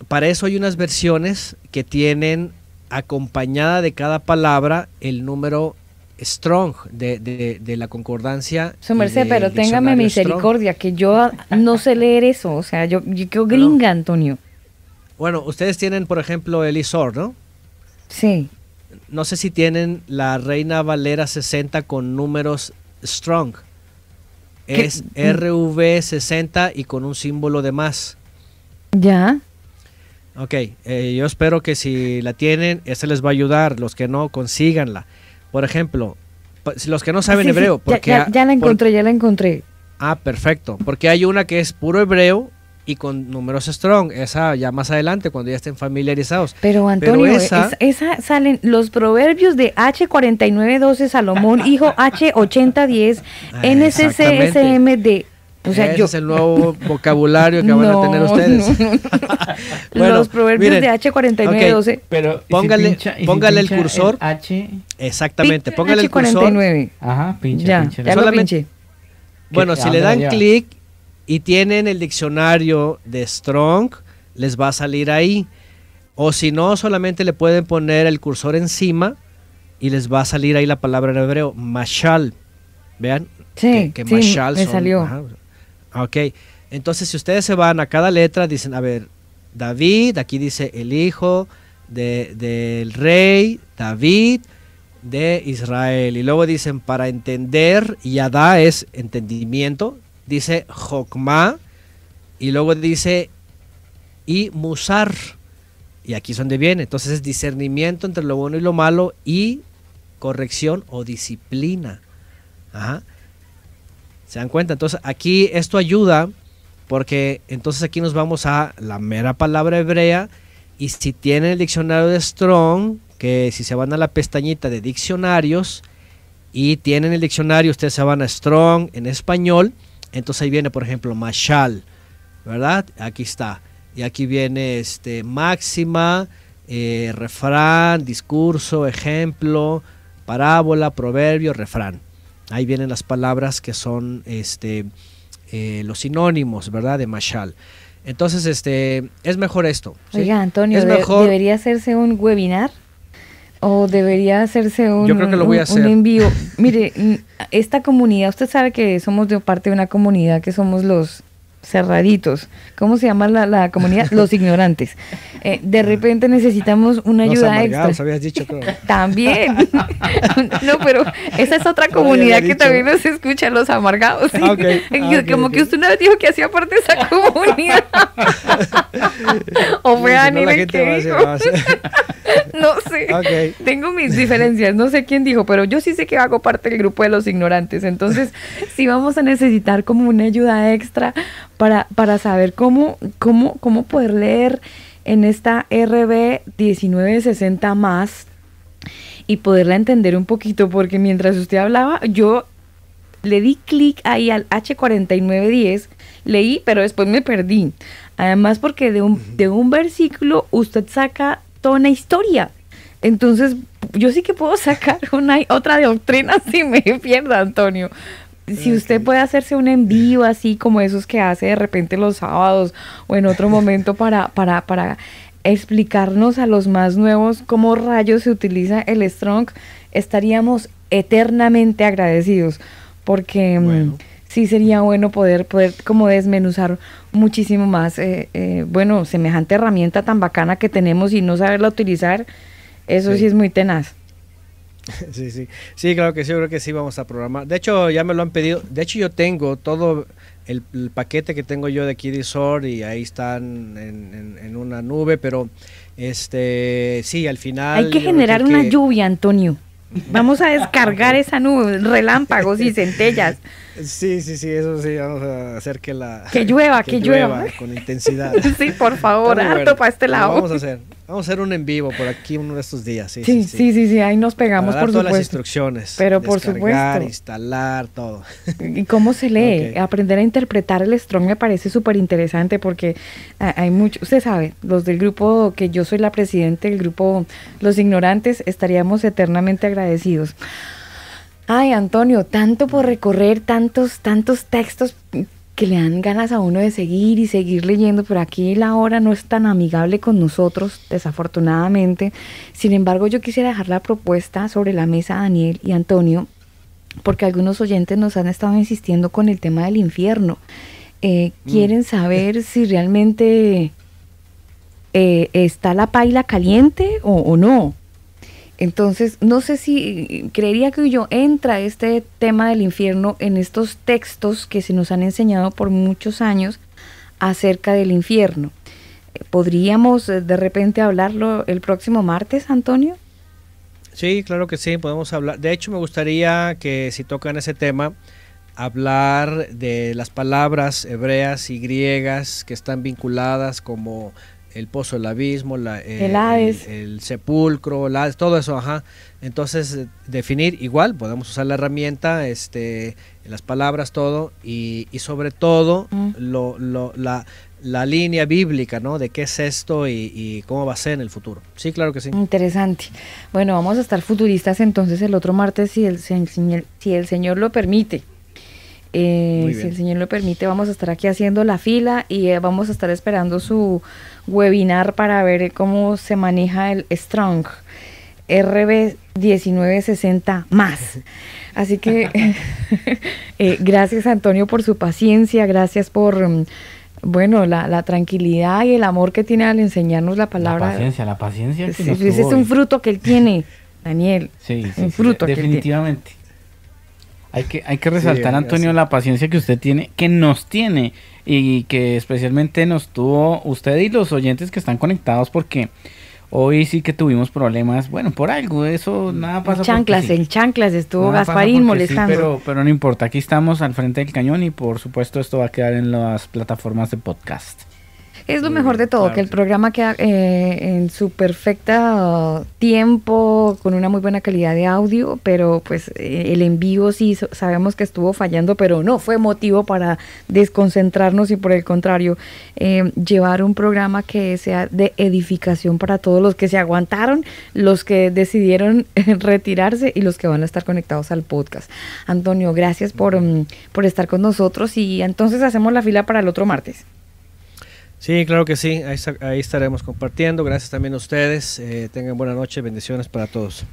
para eso hay unas versiones que tienen acompañada de cada palabra el número Strong de la concordancia. Su merced, pero téngame misericordia, que yo no sé leer eso. O sea, yo quedo gringa, Antonio. Bueno, ustedes tienen, por ejemplo, el ISOR, ¿no? Sí. No sé si tienen la Reina Valera 60 con números Strong. Es RV60 y con un símbolo de más. Ya. Ok, yo espero que si la tienen, esa les va a ayudar. Los que no, consíganla. Por ejemplo, los que no saben hebreo. Porque ya la encontré, ya la encontré. Ah, perfecto. Porque hay una que es puro hebreo y con números strong. Esa ya más adelante, cuando ya estén familiarizados. Pero Antonio, esa salen los proverbios de H4912 Salomón, hijo H8010, NCCSMD. O sea, ese es el nuevo vocabulario que van a tener ustedes. Bueno, los proverbios de H4912. Okay, pero póngale el cursor. H. Exactamente, póngale H49. el cursor. Ajá, pinche. Ya lo pinché. Bueno, si le dan clic y tienen el diccionario de Strong, les va a salir ahí. O si no, solamente le pueden poner el cursor encima y les va a salir ahí la palabra en hebreo, mashal. Vean, sí, que mashal me salió. Ajá. Ok, entonces si ustedes se van a cada letra, dicen, a ver, David, aquí dice el hijo del rey David de Israel. Y luego dicen, para entender, Yadá es entendimiento, dice Jokma, y luego dice y Musar, y aquí es donde viene. Entonces es discernimiento entre lo bueno y lo malo y corrección o disciplina. Ajá. ¿Se dan cuenta? Entonces aquí esto ayuda porque entonces aquí nos vamos a la mera palabra hebrea y si tienen el diccionario de Strong, que si se van a la pestañita de diccionarios y tienen el diccionario, ustedes se van a Strong en español, entonces ahí viene por ejemplo Mashal, ¿verdad? Aquí está. Y aquí viene máxima, refrán, discurso, ejemplo, parábola, proverbio, refrán. Ahí vienen las palabras que son los sinónimos, ¿verdad? De mashal. Entonces, es mejor esto. ¿sí? Oiga, Antonio, es mejor, ¿debería hacerse un webinar? ¿O debería hacerse un, yo creo que lo voy a hacer. Un envío? Mire, esta comunidad, usted sabe que somos de parte de una comunidad que somos los cerraditos. ¿Cómo se llama la comunidad? Los ignorantes. De repente necesitamos una ayuda extra. Habías dicho, también. No, pero esa es otra comunidad que también nos escucha, los amargados. ¿sí? Como que usted una vez dijo que hacía parte de esa comunidad. O fue Aníbal que dijo. No sé. Tengo mis diferencias. No sé quién dijo, pero yo sí sé que hago parte del grupo de los ignorantes. Entonces, sí vamos a necesitar como una ayuda extra para saber cómo poder leer en esta RB 1960 más y poderla entender un poquito, porque mientras usted hablaba, yo le di clic ahí al H4910, leí, pero después me perdí. Además, porque de un versículo usted saca toda una historia. Entonces, yo sí que puedo sacar otra doctrina si me pierdo, Antonio. Si usted puede hacerse un envío así como esos que hace de repente los sábados o en otro momento para explicarnos a los más nuevos cómo rayos se utiliza el Strong, estaríamos eternamente agradecidos, porque sí sería bueno poder como desmenuzar muchísimo más, semejante herramienta tan bacana que tenemos y no saberla utilizar, eso sí es muy tenaz. Sí, claro que sí, creo que sí vamos a programar. De hecho, ya me lo han pedido. De hecho, yo tengo todo el paquete que tengo yo de aquí de ISOR y ahí están en una nube, pero sí, al final... Hay que generar una lluvia, Antonio. Vamos a descargar esa nube, relámpagos y centellas. Sí, eso sí, vamos a hacer que llueva con intensidad. Sí, por favor, harto para este lado. Vamos a hacer un en vivo por aquí uno de estos días. Sí, ahí nos pegamos, por supuesto. Todas las instrucciones. Pero por supuesto. Instalar, todo. ¿Y cómo se lee? Aprender a interpretar el Strong me parece súper interesante porque hay mucho, usted sabe, los del grupo, que yo soy la presidente del grupo Los Ignorantes, estaríamos eternamente agradecidos. Ay, Antonio, tanto por recorrer, tantos textos. que le dan ganas a uno de seguir y seguir leyendo, pero aquí la hora no es tan amigable con nosotros, desafortunadamente. Sin embargo, yo quisiera dejar la propuesta sobre la mesa, Daniel y Antonio, porque algunos oyentes nos han estado insistiendo con el tema del infierno. Quieren saber si realmente está la paila caliente o no. Entonces, no sé si creería que yo entra este tema del infierno en estos textos que se nos han enseñado por muchos años acerca del infierno. ¿Podríamos de repente hablarlo el próximo martes, Antonio? Sí, claro que sí, podemos hablar. De hecho, me gustaría que si tocan ese tema, hablar de las palabras hebreas y griegas que están vinculadas como el pozo del abismo, el Hades, el sepulcro, el Hades, todo eso, ajá. Entonces, definir igual, podemos usar la herramienta, las palabras, todo, y sobre todo la línea bíblica, ¿no? De qué es esto y cómo va a ser en el futuro. Sí, claro que sí. Interesante. Bueno, vamos a estar futuristas entonces el otro martes, si el Señor lo permite. Si el Señor lo permite, vamos a estar aquí haciendo la fila y vamos a estar esperando su webinar para ver cómo se maneja el Strong RB 1960 más. Así que gracias, Antonio, por su paciencia, gracias por la tranquilidad y el amor que tiene al enseñarnos la palabra. La paciencia. Ese es un fruto que él tiene, Daniel. Sí, fruto definitivamente. Hay que resaltar, Antonio, la paciencia que usted tiene, que nos tiene, y que especialmente nos tuvo usted y los oyentes que están conectados, porque hoy sí que tuvimos problemas, bueno, por algo, eso nada pasa. El chanclas estuvo Gasparín molestando. Sí, pero no importa, aquí estamos al frente del cañón y por supuesto esto va a quedar en las plataformas de podcast. Es lo mejor de todo, claro, que el programa queda en su perfecta tiempo, con una muy buena calidad de audio, pero pues el en vivo sí sabemos que estuvo fallando, pero no fue motivo para desconcentrarnos y por el contrario, llevar un programa que sea de edificación para todos los que se aguantaron, los que decidieron retirarse y los que van a estar conectados al podcast. Antonio, gracias por estar con nosotros y entonces hacemos la fila para el otro martes. Sí, claro que sí, ahí estaremos compartiendo. Gracias también a ustedes. Tengan buena noche, bendiciones para todos.